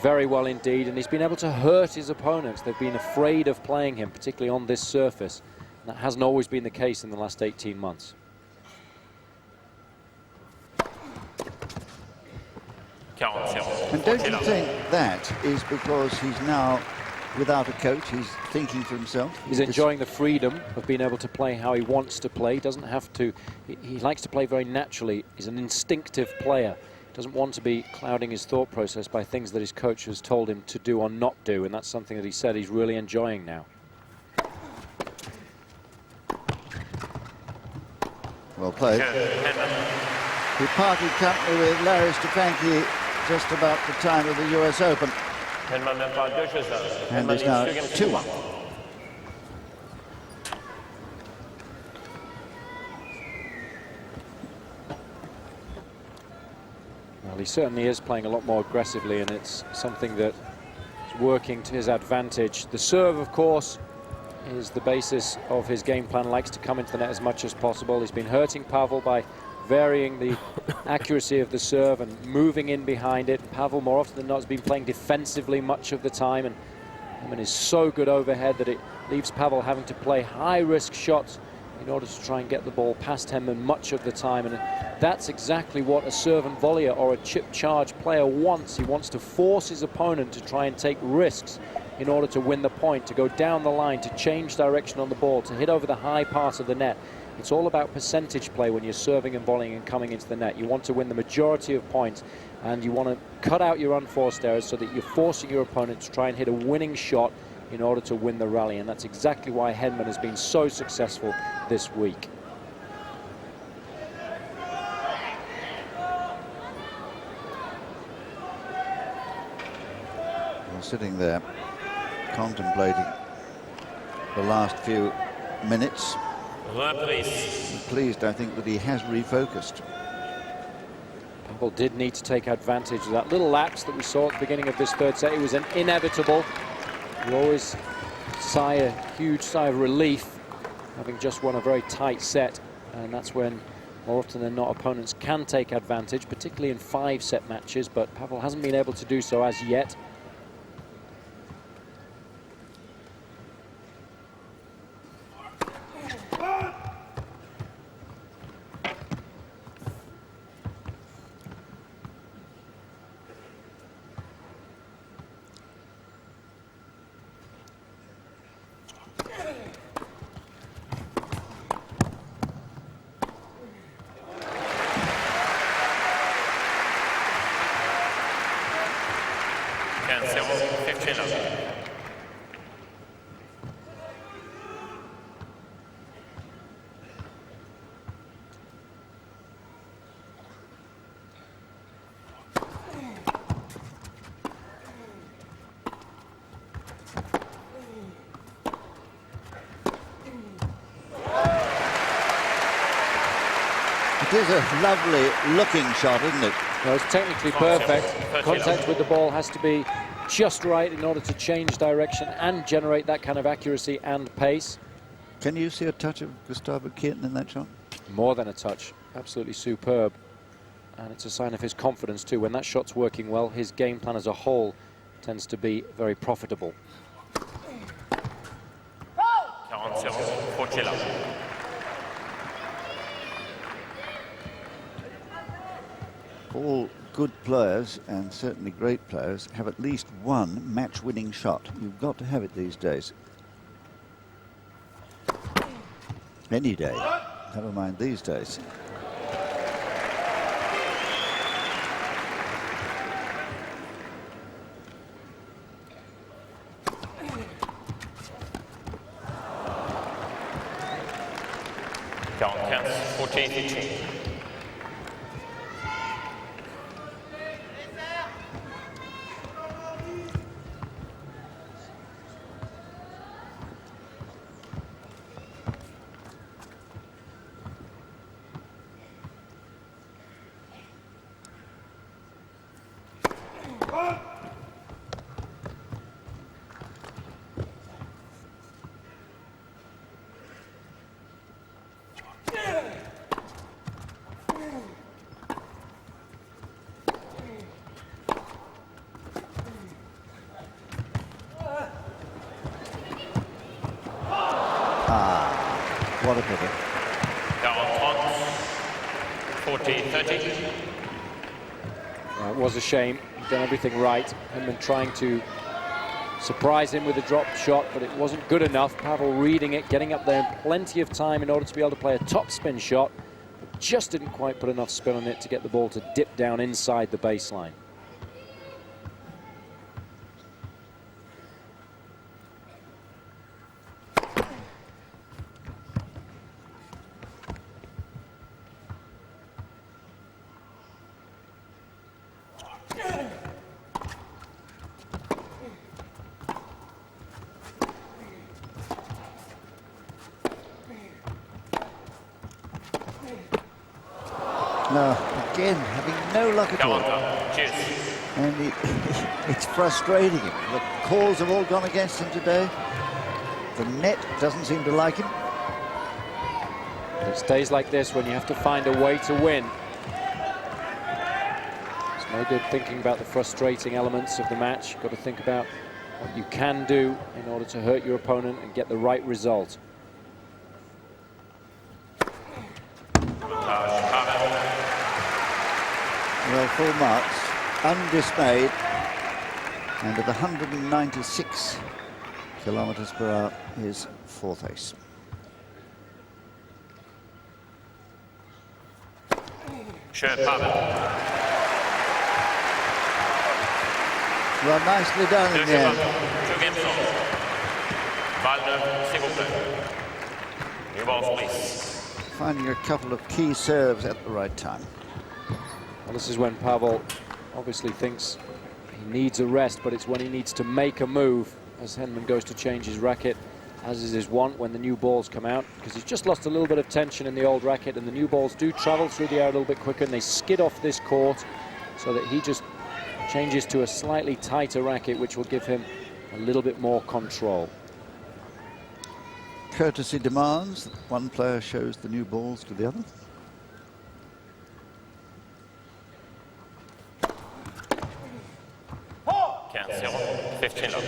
Speaker 3: very well indeed, and he's been able to hurt his opponents. They've been afraid of playing him, particularly on this surface. And that hasn't always been the case in the last 18 months.
Speaker 1: And don't you think that is because he's now without a coach? He's thinking for himself.
Speaker 3: He's enjoying the freedom of being able to play how he wants to play. He doesn't have to. He likes to play very naturally. He's an instinctive player. Doesn't want to be clouding his thought process by things that his coach has told him to do or not do. And that's something that he said he's really enjoying now.
Speaker 1: Well played. He parted company with Larry Stefanki just about the time of the US Open. And is now 2-1.
Speaker 3: Well, he certainly is playing a lot more aggressively, and it's something that is working to his advantage. The serve, of course, is the basis of his game plan. Likes to come into the net as much as possible. He's been hurting Pavel by varying the accuracy of the serve and moving in behind it. Pavel, more often than not, has been playing defensively much of the time, and Henman is so good overhead that it leaves Pavel having to play high-risk shots in order to try and get the ball past Henman much of the time. And that's exactly what a serve and volleyer or a chip charge player wants. He wants to force his opponent to try and take risks in order to win the point, to go down the line, to change direction on the ball, to hit over the high part of the net. It's all about percentage play when you're serving and volleying and coming into the net. You want to win the majority of points, and you want to cut out your unforced errors so that you're forcing your opponent to try and hit a winning shot in order to win the rally. And that's exactly why Henman has been so successful this week.
Speaker 1: Well, sitting there contemplating the last few minutes. Pleased, I think, that he has refocused.
Speaker 3: Pavel did need to take advantage of that little lapse that we saw at the beginning of this third set. It was an inevitable. You always sigh a huge sigh of relief having just won a very tight set, and that's when more often than not opponents can take advantage, particularly in 5-set matches, but Pavel hasn't been able to do so as yet.
Speaker 1: It is a lovely looking shot, isn't it?
Speaker 3: No, it's technically perfect. Contact with the ball has to be just right in order to change direction and generate that kind of accuracy and pace.
Speaker 1: Can you see a touch of Gustavo Kirten in that shot?
Speaker 3: More than a touch. Absolutely superb. And it's a sign of his confidence too. When that shot's working well, his game plan as a whole tends to be very profitable.
Speaker 1: All good players, and certainly great players, have at least one match-winning shot. You've got to have it these days. Any day, never mind these days. What a pity.
Speaker 2: 40-30.
Speaker 3: It was a shame. He'd done everything right. Henman trying to surprise him with a drop shot, but it wasn't good enough. Pavel reading it, getting up there in plenty of time in order to be able to play a top spin shot. But just didn't quite put enough spin on it to get the ball to dip down inside the baseline.
Speaker 1: Now, again, having no luck at all. And it's frustrating him. The calls have all gone against him today. The net doesn't seem to like him.
Speaker 3: It stays like this when you have to find a way to win. It's no good thinking about the frustrating elements of the match. You've got to think about what you can do in order to hurt your opponent and get the right result.
Speaker 1: Well, full marks, undismayed, and at 196 kilometers per hour, his fourth ace. Well, nicely done in the end. Finding a couple of key serves at the right time.
Speaker 3: Well, this is when Pavel obviously thinks he needs a rest, but it's when he needs to make a move as Henman goes to change his racket, as is his wont when the new balls come out, because he's just lost a little bit of tension in the old racket, and the new balls do travel through the air a little bit quicker, and they skid off this court, so that he just changes to a slightly tighter racket, which will give him a little bit more control.
Speaker 1: Courtesy demands that one player shows the new balls to the other.
Speaker 2: Cancel. 15 love.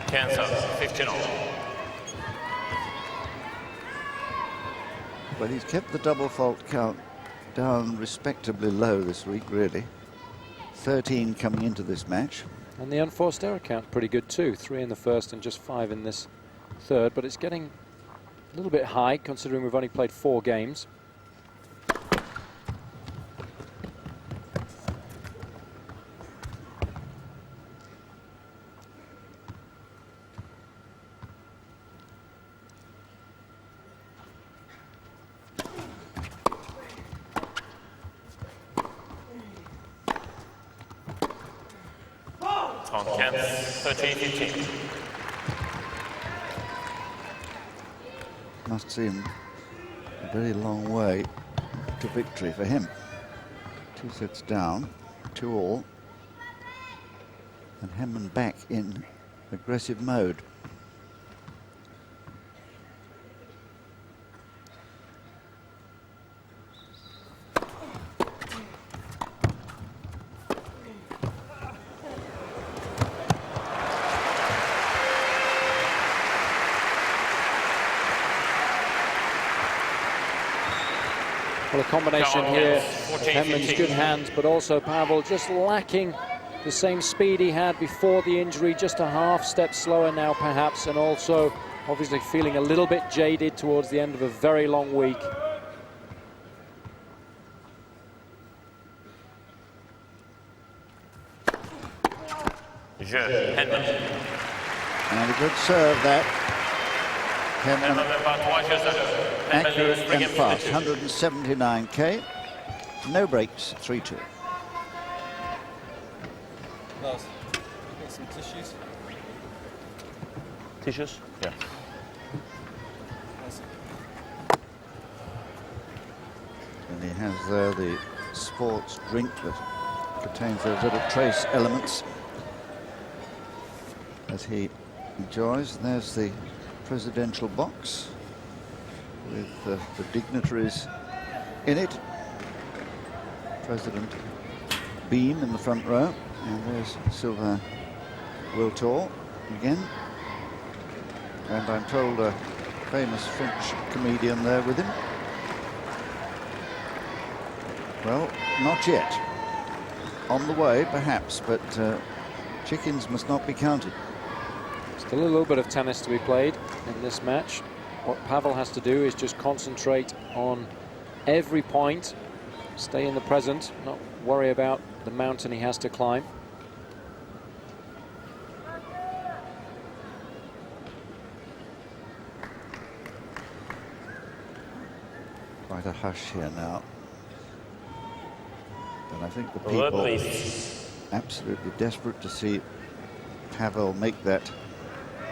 Speaker 2: Cancel. 15 all.
Speaker 1: But he's kept the double fault count down respectably low this week, really. 13 coming into this match.
Speaker 3: And the unforced error count pretty good too. 3 in the first and just 5 in this third, but it's getting a little bit high considering we've only played 4 games.
Speaker 2: 13-15.
Speaker 1: Must seem a very long way to victory for him. 2 sets down, 2-all, and Henman back in aggressive mode.
Speaker 3: Well, a combination here of Henman's good hands, but also Pavel just lacking the same speed he had before the injury, just a half step slower now perhaps, and also obviously feeling a little bit jaded towards the end of a very long week.
Speaker 2: Henman.
Speaker 1: And a good serve that. Henman accurate and fast, 179k. No breaks, 3-2.
Speaker 4: Last, you got some tissues?
Speaker 2: Tissues? Yeah.
Speaker 1: And he has there the sports drink that contains those little trace elements as he enjoys. There's the presidential box with the dignitaries in it. President Beam in the front row, and there's Sylvain Wiltor again, and I'm told a famous French comedian there with him. Well, not yet. On the way, perhaps, but chickens must not be counted.
Speaker 3: Still a little bit of tennis to be played in this match. What Pavel has to do is just concentrate on every point, stay in the present, not worry about the mountain he has to climb.
Speaker 1: Quite a hush here now. But I think the people absolutely desperate to see Pavel make that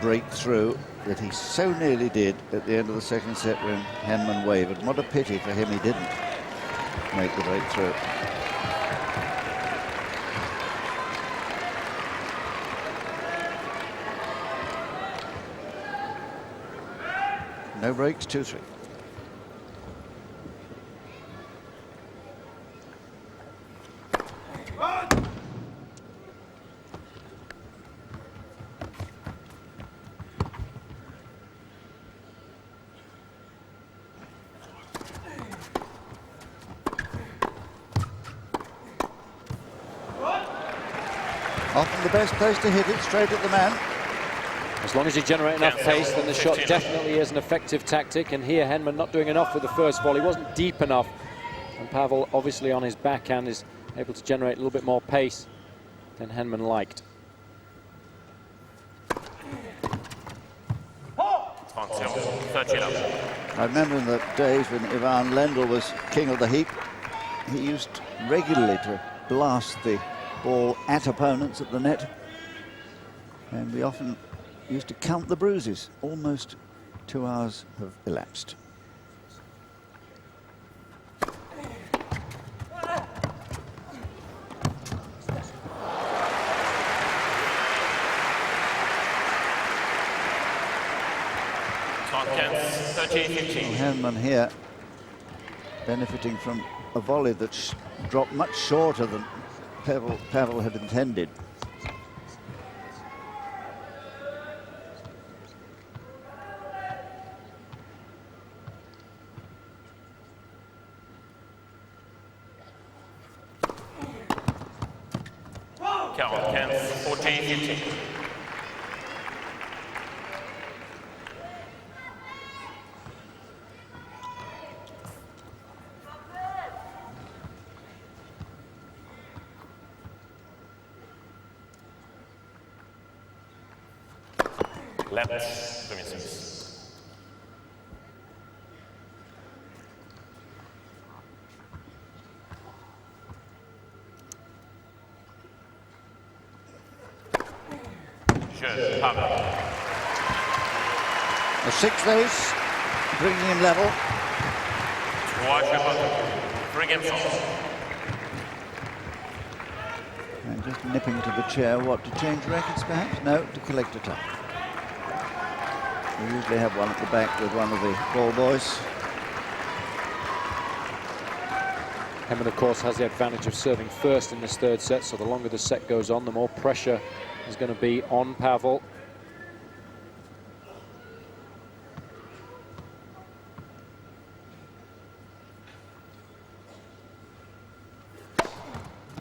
Speaker 1: breakthrough that he so nearly did at the end of the second set when Henman wavered. What a pity for him he didn't make the breakthrough. No breaks, 2-3. Often the best place to hit it, straight at the man.
Speaker 3: As long as you generate enough pace, then the shot definitely is an effective tactic. And here Henman not doing enough with the first ball. He wasn't deep enough. And Pavel, obviously on his backhand, is able to generate a little bit more pace than Henman liked.
Speaker 1: I remember in the days when Ivan Lendl was king of the heap, he used regularly to blast the ball at opponents at the net, and we often used to count the bruises. Almost 2 hours have elapsed. Henman here benefiting from a volley that dropped much shorter than Pavel had intended.
Speaker 2: Count 14-15. Left, premier service. Jeu, Pavel.
Speaker 1: The sixth ace, bringing him level.
Speaker 2: 3 jeux partout. 3 game shots.
Speaker 1: And just nipping to the chair. What, to change rackets perhaps? No, to collect a tie. We usually have one at the back with one of the ball boys.
Speaker 3: Henman, of course, has the advantage of serving first in this third set, so the longer the set goes on, the more pressure is going to be on Pavel.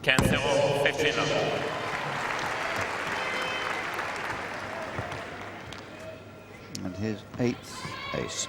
Speaker 2: Cancelo, 15 up.
Speaker 1: And his eighth ace.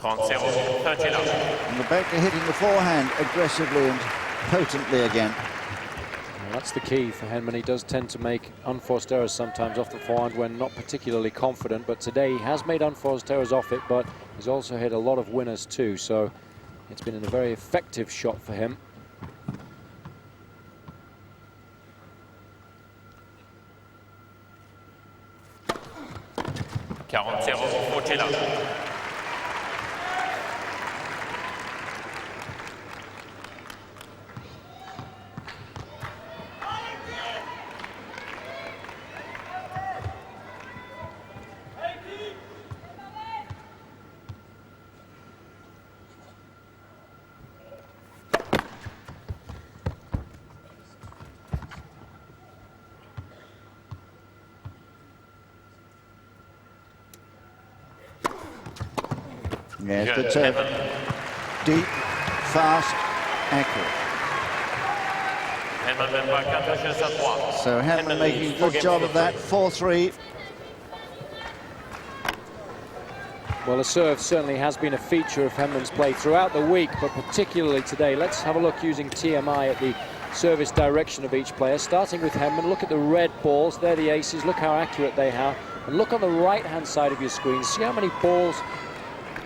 Speaker 1: And the back are hitting the forehand aggressively and potently again.
Speaker 3: Well, that's the key for Henman. He does tend to make unforced errors sometimes off the forehand when not particularly confident, but today he has made unforced errors off it, but he's also hit a lot of winners too, so it's been a very effective shot for him.
Speaker 1: Yes, good serve. Deep, fast, accurate. So Henman making a good job of that. 4-3.
Speaker 3: Well, the serve certainly has been a feature of Henman's play throughout the week, but particularly today. Let's have a look using TMI at the service direction of each player. Starting with Henman, look at the red balls. They're the aces. Look how accurate they are. And look on the right-hand side of your screen. See how many balls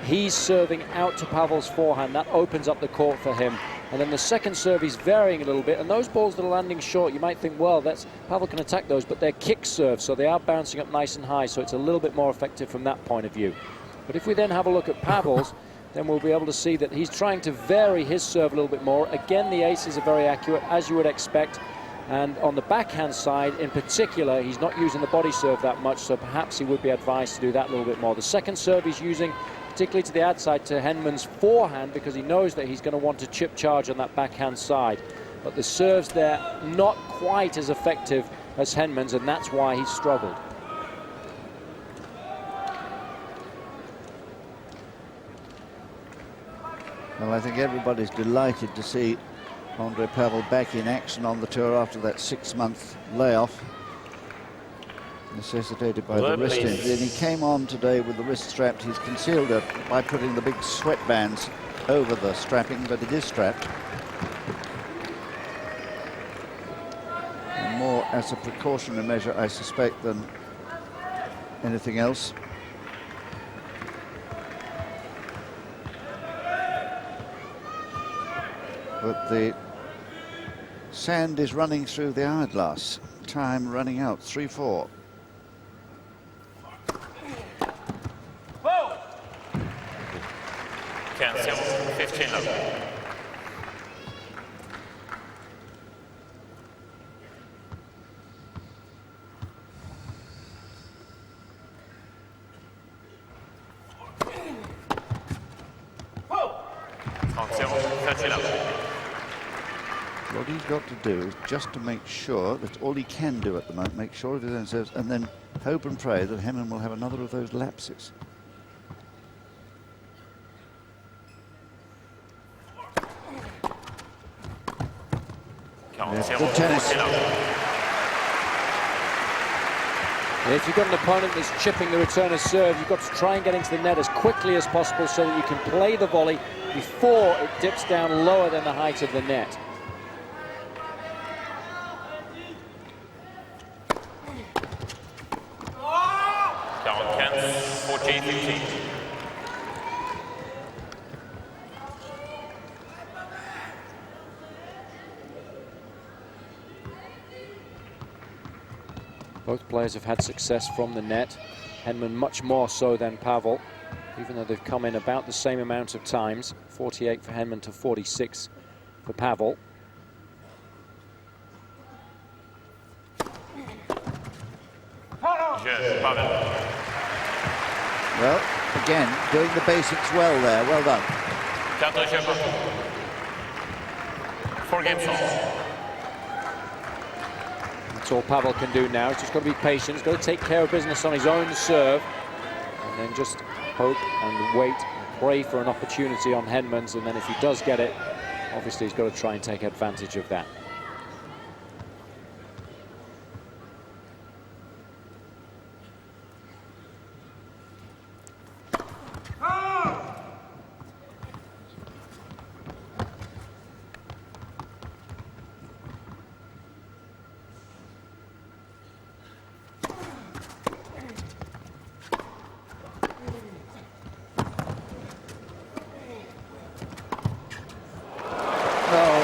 Speaker 3: he's serving out to Pavel's forehand. That opens up the court for him. And then the second serve he's varying a little bit. And those balls that are landing short, you might think, well, Pavel can attack those, but they're kick serves, so they are bouncing up nice and high, so it's a little bit more effective from that point of view. But if we then have a look at Pavel's, then we'll be able to see that he's trying to vary his serve a little bit more. Again, the aces are very accurate, as you would expect. And on the backhand side in particular, he's not using the body serve that much, so perhaps he would be advised to do that a little bit more. The second serve he's using, particularly to the outside, to Henman's forehand, because he knows that he's going to want to chip charge on that backhand side. But the serves there not quite as effective as Henman's, and that's why he's struggled.
Speaker 1: Well, I think everybody's delighted to see Andrei Pavel back in action on the tour after that 6-month layoff necessitated by the wrist injury. And he came on today with the wrist strapped. He's concealed it by putting the big sweatbands over the strapping, but it is strapped. And more as a precautionary measure, I suspect, than anything else. But the sand is running through the hourglass. Time running out, 3-4.
Speaker 2: Cancel, 15 up.
Speaker 1: What he's got to do is just to make sure, that's all he can do at the moment, make sure of his own serves, and then hope and pray that Henman will have another of those lapses. Yes, good tennis.
Speaker 3: If you've got an opponent that's chipping the returner's serve, you've got to try and get into the net as quickly as possible so that you can play the volley before it dips down lower than the height of the net. Both players have had success from the net. Henman much more so than Pavel, even though they've come in about the same amount of times. 48 for Henman to 46 for Pavel.
Speaker 1: Well, again, doing the basics well there. Well done.
Speaker 2: 4 games off.
Speaker 3: That's all Pavel can do now. He's just got to be patient. He's got to take care of business on his own serve. And then just hope and wait and pray for an opportunity on Henman's. And then if he does get it, obviously he's got to try and take advantage of that.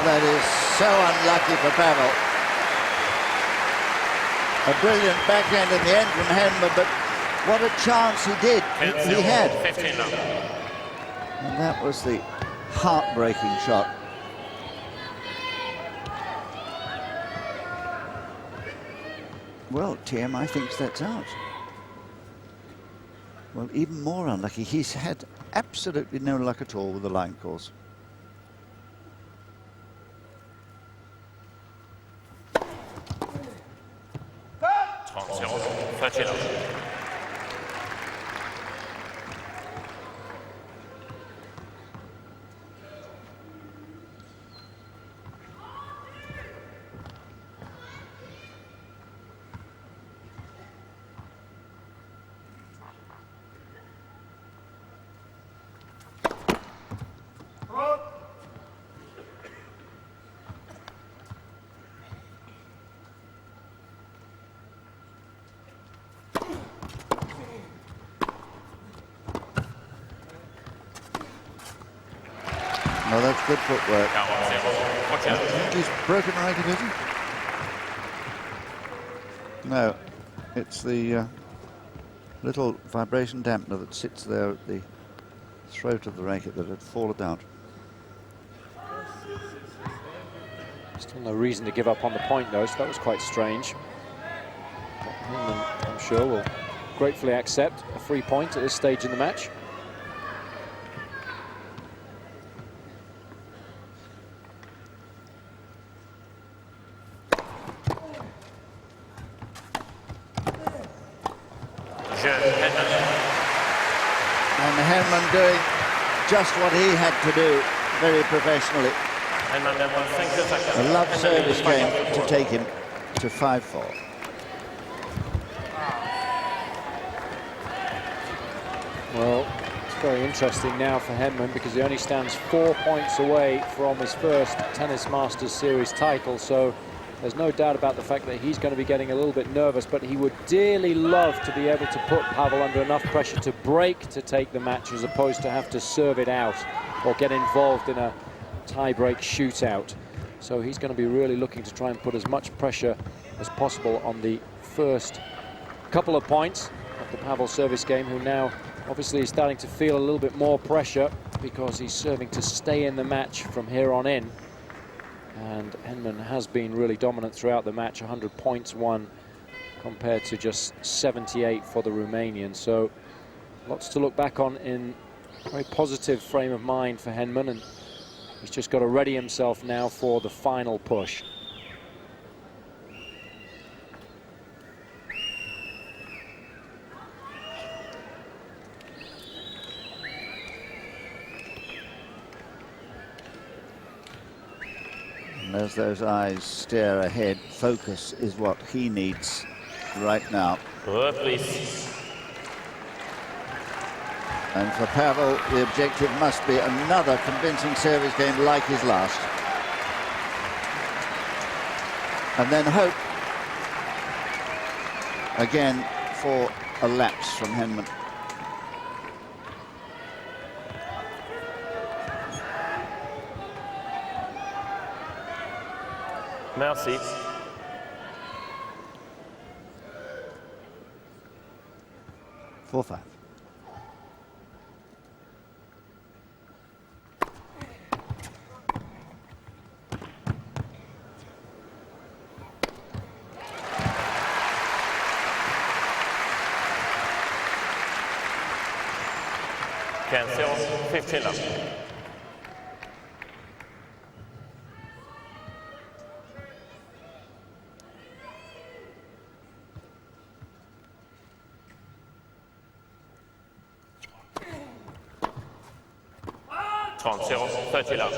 Speaker 1: That is so unlucky for Pavel. A brilliant backhand in the end from Henman, but what a chance he did. He had.
Speaker 2: 15 now.
Speaker 1: And that was the heartbreaking shot. Well, TM, thinks that's out. Well, even more unlucky. He's had absolutely no luck at all with the line calls. No, that's good footwork. I think he's broken right, is he? No, it's the little vibration dampener that sits there at the throat of the racket that had fallen out.
Speaker 3: Still no reason to give up on the point, though, so that was quite strange. But Henman, I'm sure, will gratefully accept a free point at this stage in the match.
Speaker 1: And Henman doing just what he had to do, very professionally. A love service game to take him to 5-4.
Speaker 3: Well, it's very interesting now for Henman because he only stands 4 points away from his first Tennis Masters Series title, so there's no doubt about the fact that he's going to be getting a little bit nervous, but he would dearly love to be able to put Pavel under enough pressure to break to take the match as opposed to have to serve it out or get involved in a tie-break shootout. So he's going to be really looking to try and put as much pressure as possible on the first couple of points of the Pavel service game, who now obviously is starting to feel a little bit more pressure because he's serving to stay in the match from here on in. And Henman has been really dominant throughout the match, 100 points won compared to just 78 for the Romanian. So lots to look back on in a very positive frame of mind for Henman, and he's just got to ready himself now for the final push.
Speaker 1: And as those eyes stare ahead, focus is what he needs right now.
Speaker 2: Reprise.
Speaker 1: And for Pavel, the objective must be another convincing service game like his last. And then hope again for a lapse from Henman.
Speaker 2: Merci.
Speaker 1: Four, 5.
Speaker 2: Cancel, 15 love. Zero, 30 love.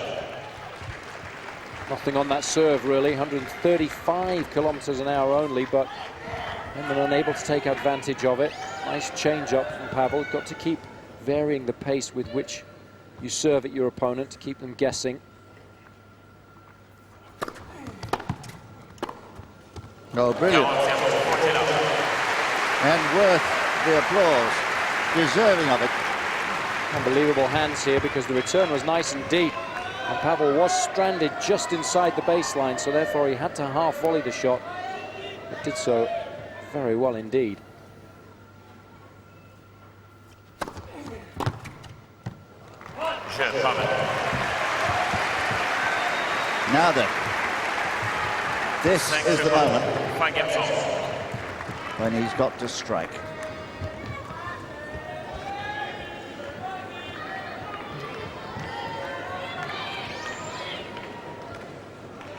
Speaker 3: Nothing on that serve, really. 135 kilometers an hour only, but Henman unable to take advantage of it. Nice change-up from Pavel. Got to keep varying the pace with which you serve at your opponent to keep them guessing.
Speaker 1: Oh, brilliant. And worth the applause. Deserving of it.
Speaker 3: Unbelievable hands here because the return was nice and deep. And Pavel was stranded just inside the baseline, so therefore he had to half volley the shot. But did so very well indeed.
Speaker 1: Now then, this is the moment when he's got to strike.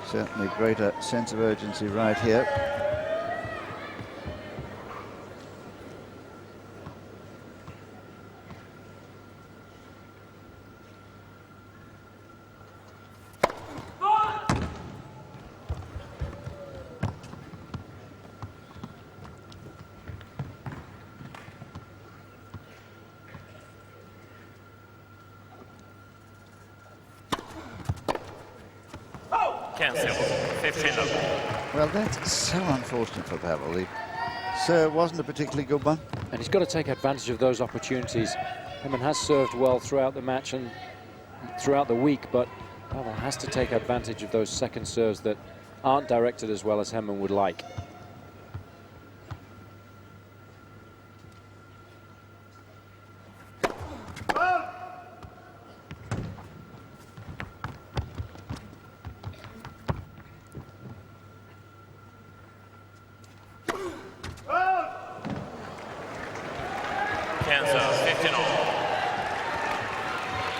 Speaker 1: Certainly greater sense of urgency right here.
Speaker 2: Cancel, 15 love.
Speaker 1: Well, that's so unfortunate for Pavel. The serve wasn't a particularly good one.
Speaker 3: And he's got to take advantage of those opportunities. Henman has served well throughout the match and throughout the week, but Pavel has to take advantage of those second serves that aren't directed as well as Henman would like.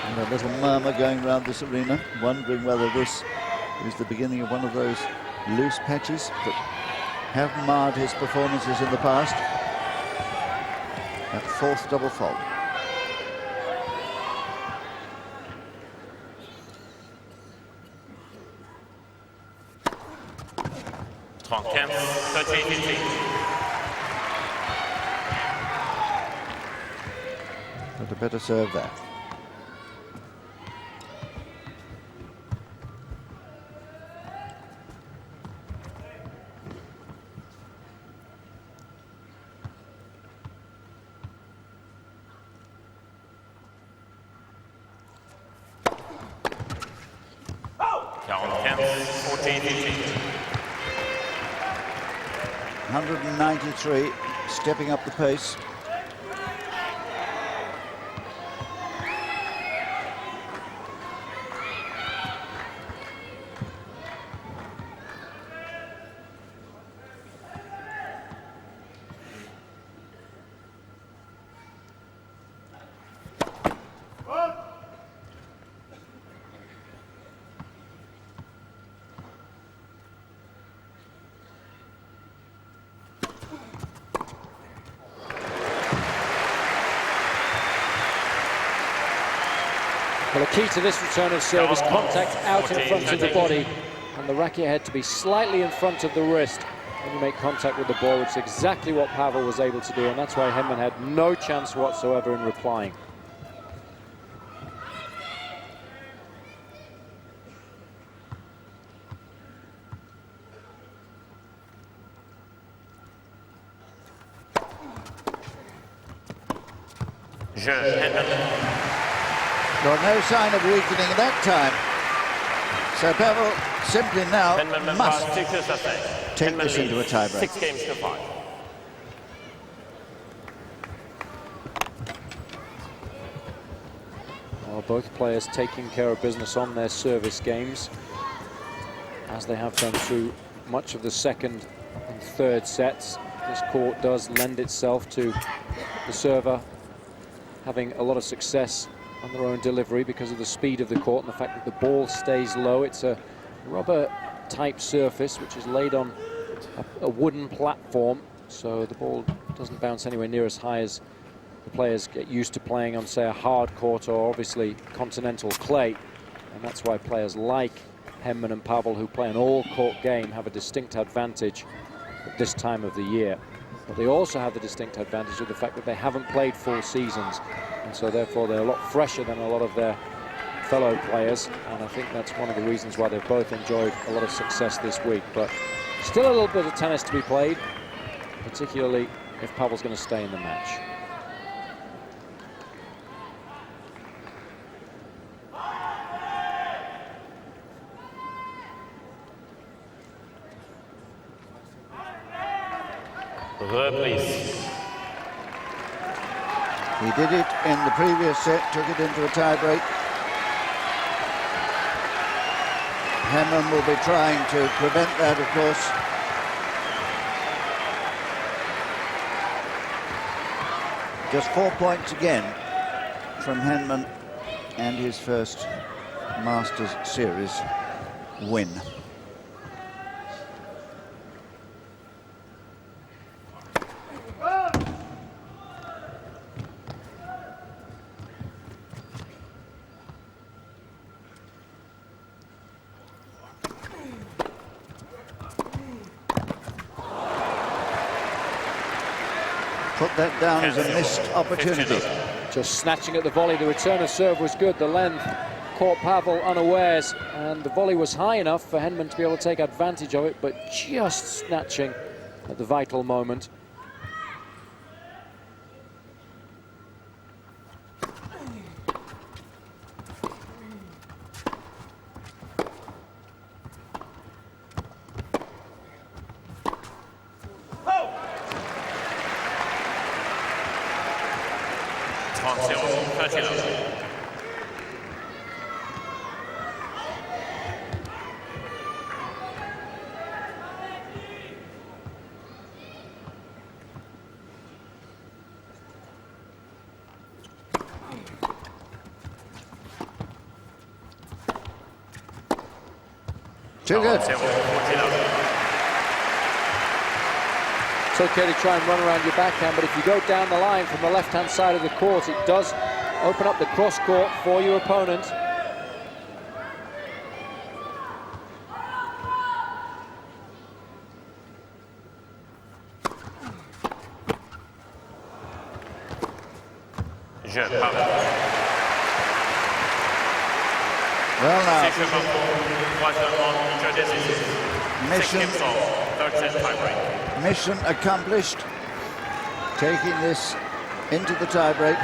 Speaker 1: And a little murmur going around this arena, wondering whether this is the beginning of one of those loose patches that have marred his performances in the past. That fourth double fault. But a better serve there. .193, stepping up the pace.
Speaker 3: Well, the key to this return of serve is contact out in front of the body and the racket head to be slightly in front of the wrist. when you make contact with the ball, which is exactly what Pavel was able to do, and that's why Henman had no chance whatsoever in replying.
Speaker 1: Got no sign of weakening at that time. So Pavel simply now must take this into a tiebreak.
Speaker 2: 6 games to 5.
Speaker 3: Well, both players taking care of business on their service games, as they have done through much of the second and third sets. This court does lend itself to the server having a lot of success on their own delivery because of the speed of the court and the fact that the ball stays low. It's a rubber type surface which is laid on a wooden platform, so the ball doesn't bounce anywhere near as high as the players get used to playing on, say, a hard court or obviously continental clay. And that's why players like Henman and Pavel, who play an all-court game, have a distinct advantage at this time of the year. But they also have the distinct advantage of the fact that they haven't played full seasons, and so therefore they're a lot fresher than a lot of their fellow players, and I think that's one of the reasons why they've both enjoyed a lot of success this week. But still a little bit of tennis to be played, particularly if Pavel's going to stay in the match.
Speaker 2: Reprise.
Speaker 1: He did it in the previous set, took it into a tiebreak. Henman will be trying to prevent that, of course. Just 4 points again from Henman and his first Masters Series win. Put that down as a missed opportunity.
Speaker 3: Just snatching at the volley. The return of serve was good. The length caught Pavel unawares, and the volley was high enough for Henman to be able to take advantage of it, but just snatching at the vital moment.
Speaker 1: Too good.
Speaker 3: It's okay to try and run around your backhand, but if you go down the line from the left-hand side of the court, it does open up the cross-court for your opponent.
Speaker 1: Well now, mission accomplished, taking this into the tiebreak.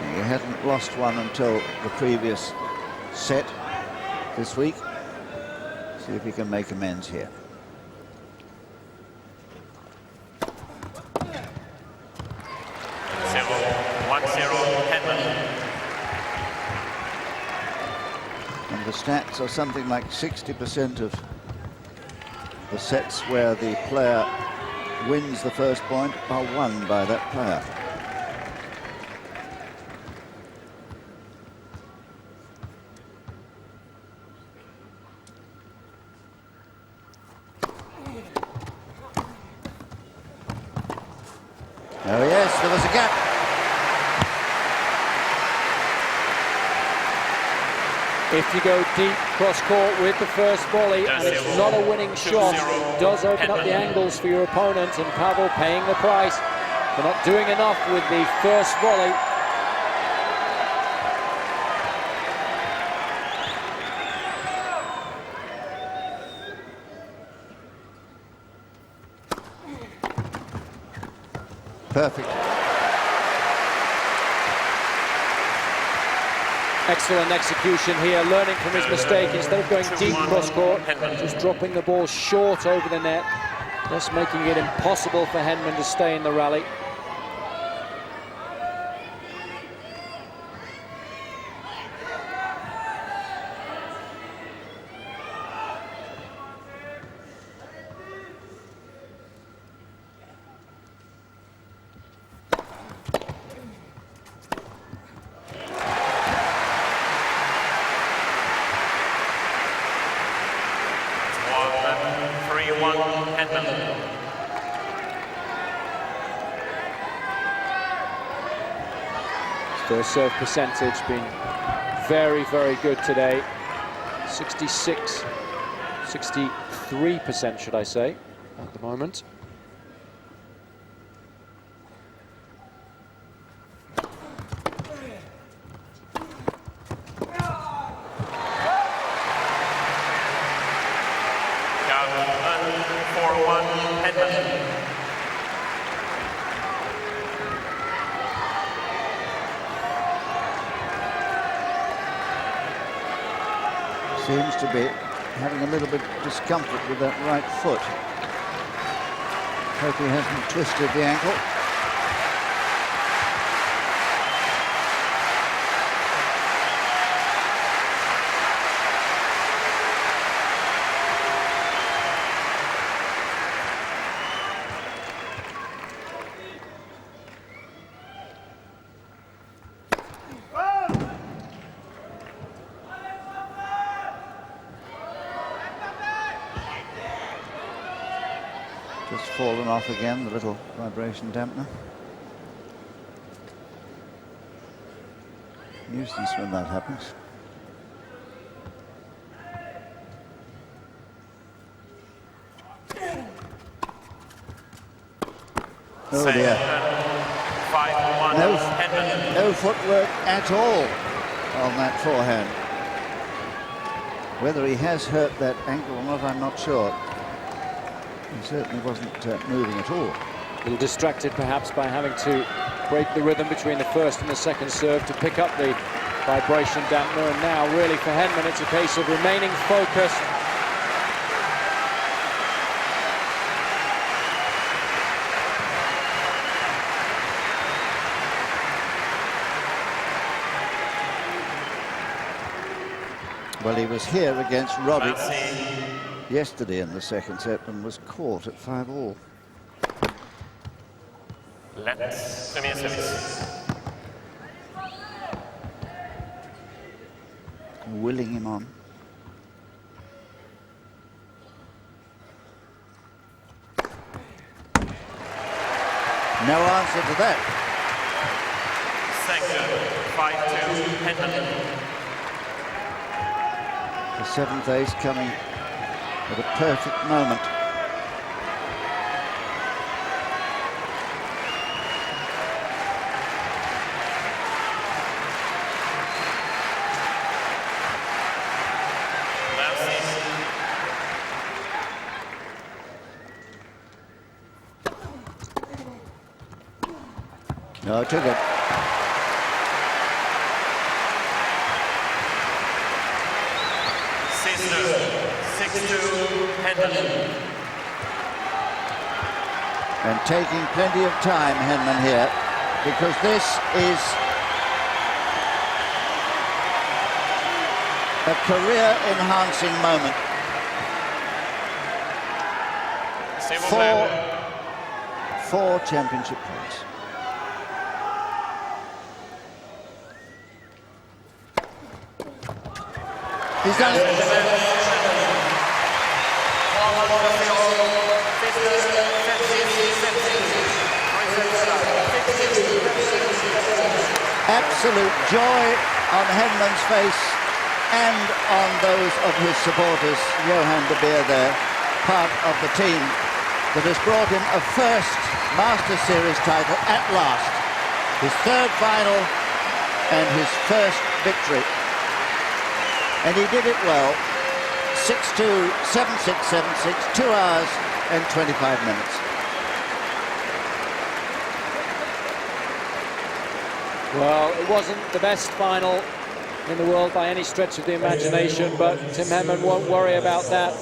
Speaker 1: He hadn't lost one until the previous set this week. See if he can make amends here. And the stats are something like 60% of the sets where the player wins the first point are won by that player. Oh yes, there was a gap.
Speaker 3: If you go deep cross-court with the first volley and it's not a winning shot, it does open up the angles for your opponent, and Pavel paying the price for not doing enough with the first volley.
Speaker 1: Perfect.
Speaker 3: Excellent execution here, learning from his mistake. Instead of going deep cross-court, just dropping the ball short over the net, thus making it impossible for Henman to stay in the rally. First serve percentage been very, very good today. 63% should I say, at the moment.
Speaker 1: Seems to be having a little bit of discomfort with that right foot. Hope he hasn't twisted the ankle. Just fallen off again, the little vibration dampener. Nuisance when that happens. Oh dear. No footwork at all on that forehand. Whether he has hurt that ankle or not, I'm not sure. He certainly wasn't moving at all.
Speaker 3: A little distracted perhaps by having to break the rhythm between the first and the second serve to pick up the vibration dampener, and now really for Henman it's a case of remaining focused.
Speaker 1: Well, he was here against Roddick yesterday in the second set and was caught at 5-all.
Speaker 2: Let's premier service.
Speaker 1: Willing him on. No answer to that.
Speaker 2: Second, 5-2, Henman.
Speaker 1: The seventh ace coming at a perfect moment. No, it took it. And taking plenty of time, Henman here, because this is a career-enhancing moment. Four championship points. He's done it. Absolute joy on Henman's face and on those of his supporters. Johan de Beer there, part of the team that has brought him a first Masters Series title at last. His third final and his first victory. And he did it well. 6-2, 7-6, 7-6, 2 hours and 25 minutes.
Speaker 3: Well, it wasn't the best final in the world by any stretch of the imagination, but Tim Henman won't worry about that.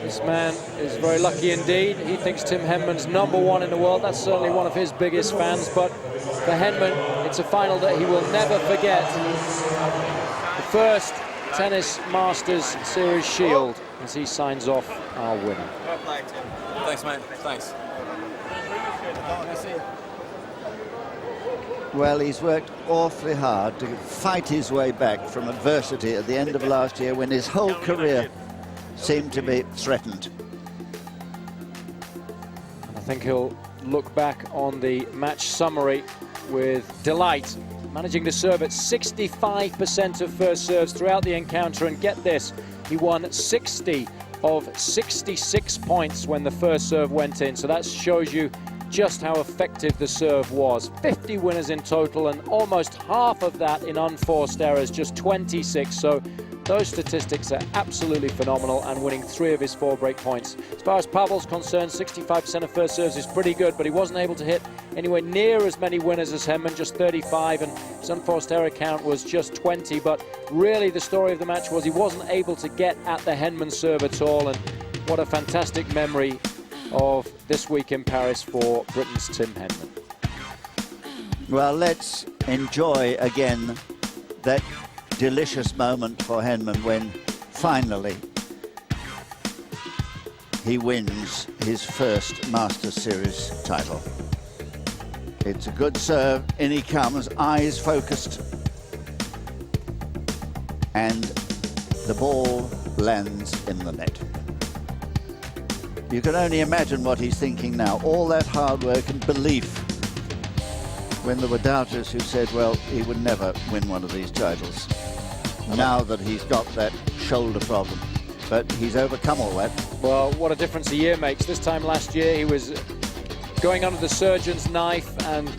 Speaker 3: This man is very lucky indeed. He thinks Tim Henman's #1 in the world. That's certainly one of his biggest fans, but for Henman, it's a final that he will never forget. The first Tennis Masters Series Shield as he signs off our winner.
Speaker 4: Thanks, mate. Thanks.
Speaker 1: Well, he's worked awfully hard to fight his way back from adversity at the end of last year when his whole career seemed to be threatened.
Speaker 3: I think he'll look back on the match summary with delight, managing to serve at 65% of first serves throughout the encounter, and get this, he won 60 of 66 points when the first serve went in, so that shows you just how effective the serve was. 50 winners in total, and almost half of that in unforced errors, just 26. So those statistics are absolutely phenomenal, and winning 3 of his 4 break points. As far as Pavel's concerned, 65% of first serves is pretty good, but he wasn't able to hit anywhere near as many winners as Henman, just 35, and his unforced error count was just 20. But really the story of the match was he wasn't able to get at the Henman serve at all, and what a fantastic memory of this week in Paris for Britain's Tim Henman.
Speaker 1: Well, let's enjoy again that delicious moment for Henman when finally he wins his first Masters Series title. It's a good serve, in he comes, eyes focused, and the ball lands in the net. You can only imagine what he's thinking now. All that hard work and belief when there were doubters who said, well, he would never win one of these titles. Now that he's got that shoulder problem. But he's overcome all that.
Speaker 3: Well, what a difference a year makes. This time last year he was going under the surgeon's knife, and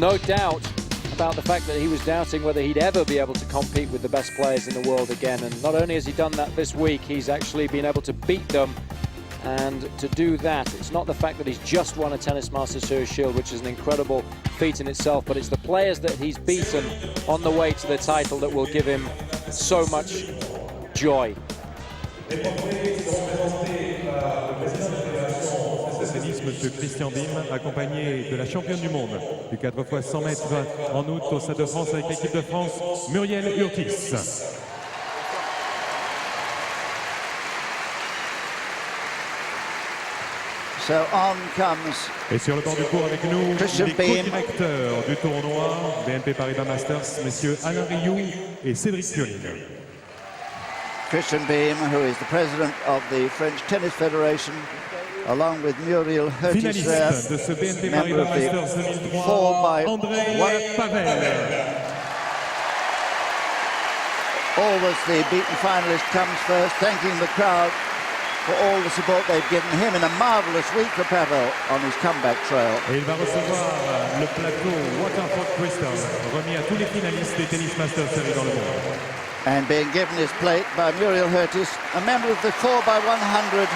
Speaker 3: no doubt about the fact that he was doubting whether he'd ever be able to compete with the best players in the world again. And not only has he done that this week, he's actually been able to beat them. And to do that, it's not the fact that he's just won a Tennis Masters Series Shield, which is an incredible feat in itself, but it's the players that he's beaten on the way to the title that will give him so much joy.
Speaker 5: Monsieur Christian Bim, accompagné de la championne du monde du 4x100 mètres en août au Stade de France avec l'équipe de France, Muriel Urtis.
Speaker 1: So on comes.
Speaker 5: Et sur le bord du court avec nous,
Speaker 1: Christian
Speaker 5: les
Speaker 1: Bim.
Speaker 5: co-directeurs du tournoi, BNP Paribas Masters, messieurs Alain Rioux et Cédric Pioline.
Speaker 1: Christian Bim, who is the president of the French Tennis Federation, along with Muriel Hertis there,
Speaker 5: Finaliste de ce BNP
Speaker 1: member
Speaker 5: Paribas
Speaker 1: of
Speaker 5: Masters
Speaker 1: the
Speaker 5: 2003,
Speaker 1: 4x1.
Speaker 5: Andrei Pavel.
Speaker 1: Always the beaten finalist comes first, thanking the crowd for all the support they've given him in a marvellous week for Pavel on his comeback trail.
Speaker 5: Et il va recevoir le plateau Waterford Crystal, remis à tous les finalistes des Tennis Masters Series dans le monde.
Speaker 1: And being given his plate by Muriel Hertis, a member of the 4x100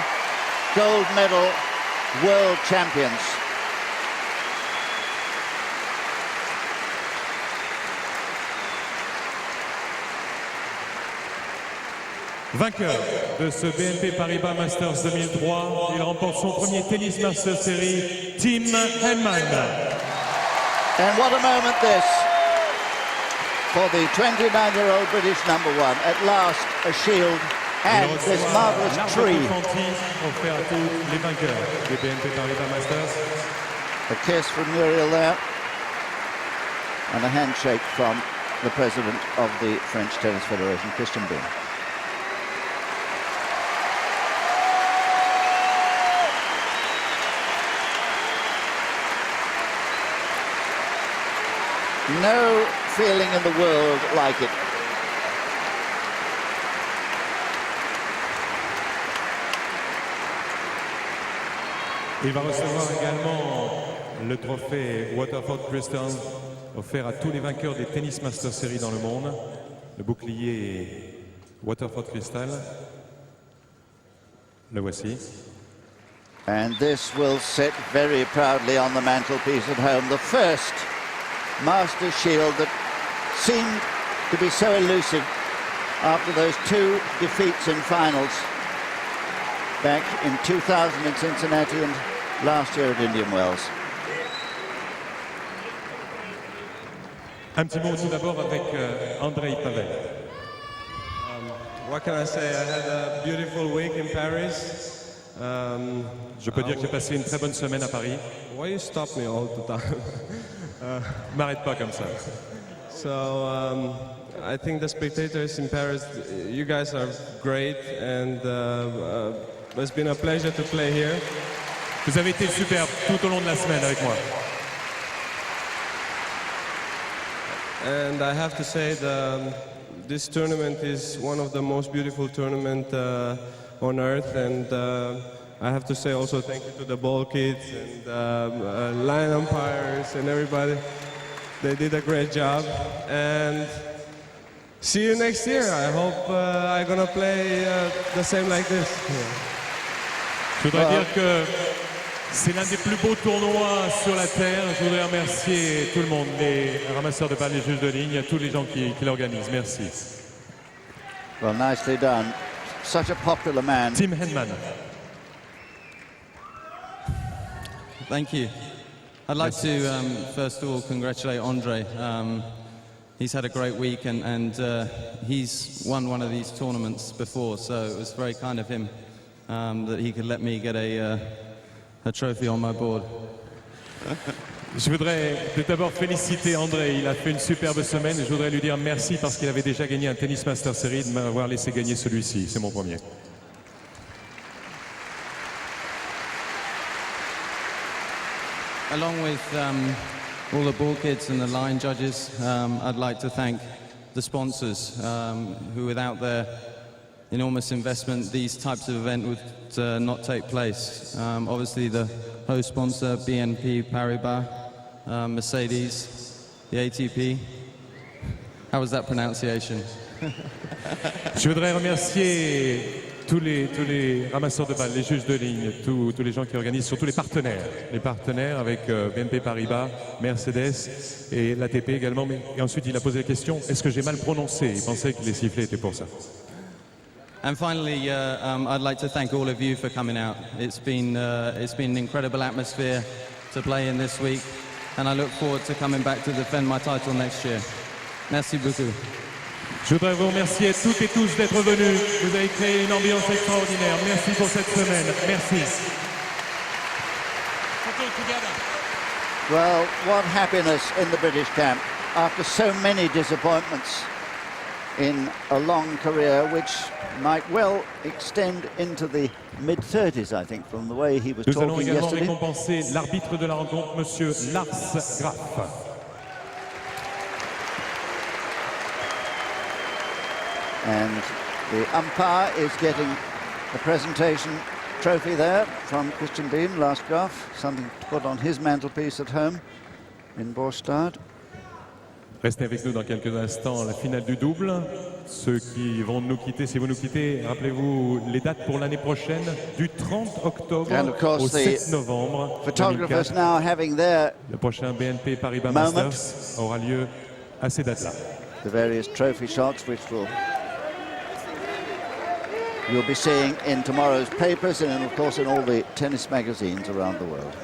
Speaker 1: gold medal world champions.
Speaker 5: Vainqueur de ce BNP Paribas Masters 2003, il remporte son premier Tennis Masters Series, Tim Henman.
Speaker 1: And what a moment this for the 29-year-old British #1. At last, a shield and this marvellous tree.
Speaker 5: Offert à tous les vainqueurs des BNP Paribas Masters.
Speaker 1: A kiss from Muriel there, and a handshake from the president of the French Tennis Federation, Christian Bim. No feeling in the world like it.
Speaker 5: Il va recevoir également le trophée Waterford Crystal offert à tous les vainqueurs des Tennis Master Series dans le monde. Le bouclier Waterford Crystal. Le voici.
Speaker 1: And this will sit very proudly on the mantelpiece at home. The first Masters Shield that seemed to be so elusive after those two defeats in finals back in 2000 in Cincinnati and last year at Indian Wells.
Speaker 5: Un petit mot tout d'abord avec Andrei Pavel.
Speaker 6: What can I say? I had a beautiful week in Paris.
Speaker 5: Je peux dire que j'ai passé une très bonne semaine à Paris.
Speaker 6: Why you stop me all the time?
Speaker 5: M'arrête pas comme ça.
Speaker 6: So I think the spectators in Paris, you guys are great, and it's been a pleasure to play here.
Speaker 5: Vous avez été superbe tout au long de la semaine avec moi.
Speaker 6: And I have to say this tournament is one of the most beautiful tournaments on earth, and I have to say also thank you to the ball kids and line umpires and everybody. They did a great job, and see you next year. I hope I'm gonna play the same like this.
Speaker 5: Je voudrais dire que c'est l'un des plus beaux tournois sur la Terre. Je voudrais remercier tout le monde, les ramasseurs de balles, les juges de ligne, tous les gens qui l'organisent. Merci.
Speaker 1: Well, nicely done. Such a popular man.
Speaker 5: F Henman.
Speaker 4: Thank you. I'd like to first of all congratulate Andrei. He's had a great week and he's won one of these tournaments before, so it was very kind of him that he could let me get a trophy on my board.
Speaker 5: Je voudrais tout d'abord féliciter Andrei. Il a fait une superbe semaine et je voudrais lui dire merci parce qu'il avait déjà gagné un Tennis Master Series de m'avoir laissé gagner celui-ci. C'est mon premier.
Speaker 4: Along with all the ball kids and the line judges, I'd like to thank the sponsors who without their enormous investment these types of events would not take place. Obviously the host sponsor BNP Paribas, Mercedes, the ATP. How was that pronunciation?
Speaker 5: Je voudrais remercier tous les ramasseurs de balles, les juges de ligne, tous les gens qui organisent, surtout les partenaires avec BNP Paribas, Mercedes et l'ATP également. Et ensuite, il a posé la question, est-ce que j'ai mal prononcé? Il pensait que les sifflets étaient pour ça.
Speaker 4: And finally, I'd like to thank all of you for coming out. It's been an incredible atmosphere to play in this week, and I look forward to coming back to defend my title next year. Merci beaucoup.
Speaker 5: Je voudrais vous remercier toutes et tous d'être venus. Vous avez créé une ambiance extraordinaire. Merci pour cette semaine. Merci.
Speaker 1: Well, what happiness in the British camp after so many disappointments in a long career which might well extend into the mid-30s, I think, from the way he was
Speaker 5: Nous allons
Speaker 1: talking
Speaker 5: également
Speaker 1: yesterday.
Speaker 5: récompenser l'arbitre de la rencontre, Monsieur Lars Graf.
Speaker 1: And the umpire is getting a presentation trophy there from Christian Beam, last graph, something to put on his mantelpiece at home in Borstad.
Speaker 5: Restez avec nous dans quelques instants, la finale du double. Ceux qui vont nous quitter, si vous nous quittez, rappelez-vous les dates pour l'année prochaine, du 30 octobre au 7 novembre
Speaker 1: Photographers
Speaker 5: 2004.
Speaker 1: now having their
Speaker 5: Le prochain BNP Paribas
Speaker 1: moment.
Speaker 5: Masters aura lieu à ces dates-là.
Speaker 1: the various trophy shots which you'll be seeing in tomorrow's papers and of course in all the tennis magazines around the world.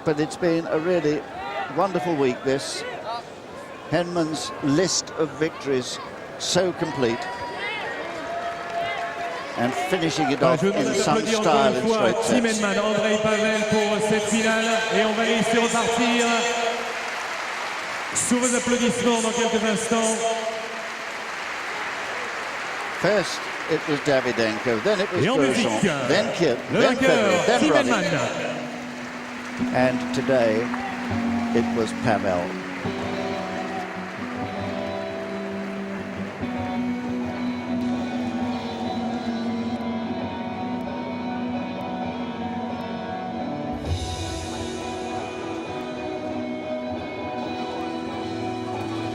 Speaker 1: But it's been a really wonderful week, this. Henman's list of victories so complete. And finishing it off
Speaker 5: Je veux
Speaker 1: in
Speaker 5: vous
Speaker 1: some
Speaker 5: applaudir encore
Speaker 1: style
Speaker 5: une
Speaker 1: and
Speaker 5: fois
Speaker 1: straight
Speaker 5: Tim
Speaker 1: sets.
Speaker 5: Henman, Andrei Pavel pour cette finale et on va laisser repartir sous vos applaudissements dans quelques instants.
Speaker 1: First it was Davydenko, then it was
Speaker 5: Et en
Speaker 1: Grosjean,
Speaker 5: musique,
Speaker 1: then Kip,
Speaker 5: le
Speaker 1: then
Speaker 5: vainqueur
Speaker 1: Federer, then
Speaker 5: Tim
Speaker 1: Roddick.
Speaker 5: Henman.
Speaker 1: And today it was Pavel.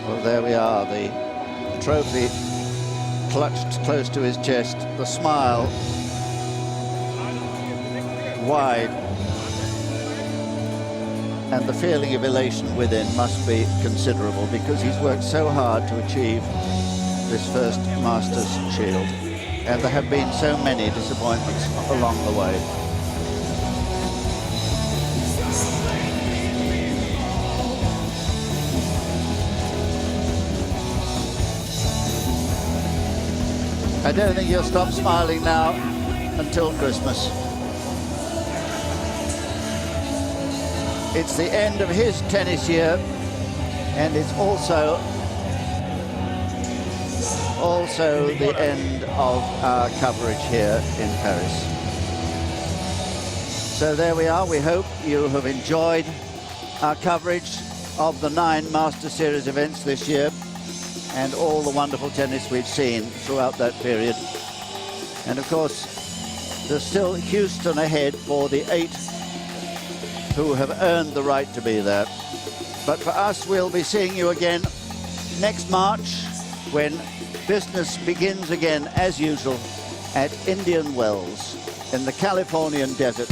Speaker 1: Well, there we are, the trophy clutched close to his chest, the smile wide, and the feeling of elation within must be considerable, because he's worked so hard to achieve this first Masters Shield, and there have been so many disappointments along the way. I don't think he'll stop smiling now until Christmas. It's the end of his tennis year, and it's also the end of our coverage here in Paris. So there we are. We hope you have enjoyed our coverage of the 9 Master Series events this year, and all the wonderful tennis we've seen throughout that period. And of course, there's still Houston ahead for the 8 who have earned the right to be there. But for us, we'll be seeing you again next March, when business begins again as usual at Indian Wells in the Californian desert,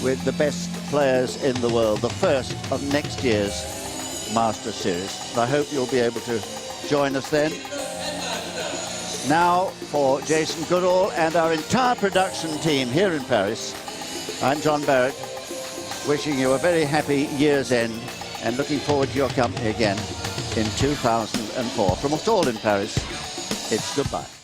Speaker 1: with the best players in the world, the first of next year's Master Series. I hope you'll be able to join us then. Now, for Jason Goodall and our entire production team here in Paris, I'm John Barrett, wishing you a very happy year's end and looking forward to your company again in 2004. From us all in Paris, it's goodbye.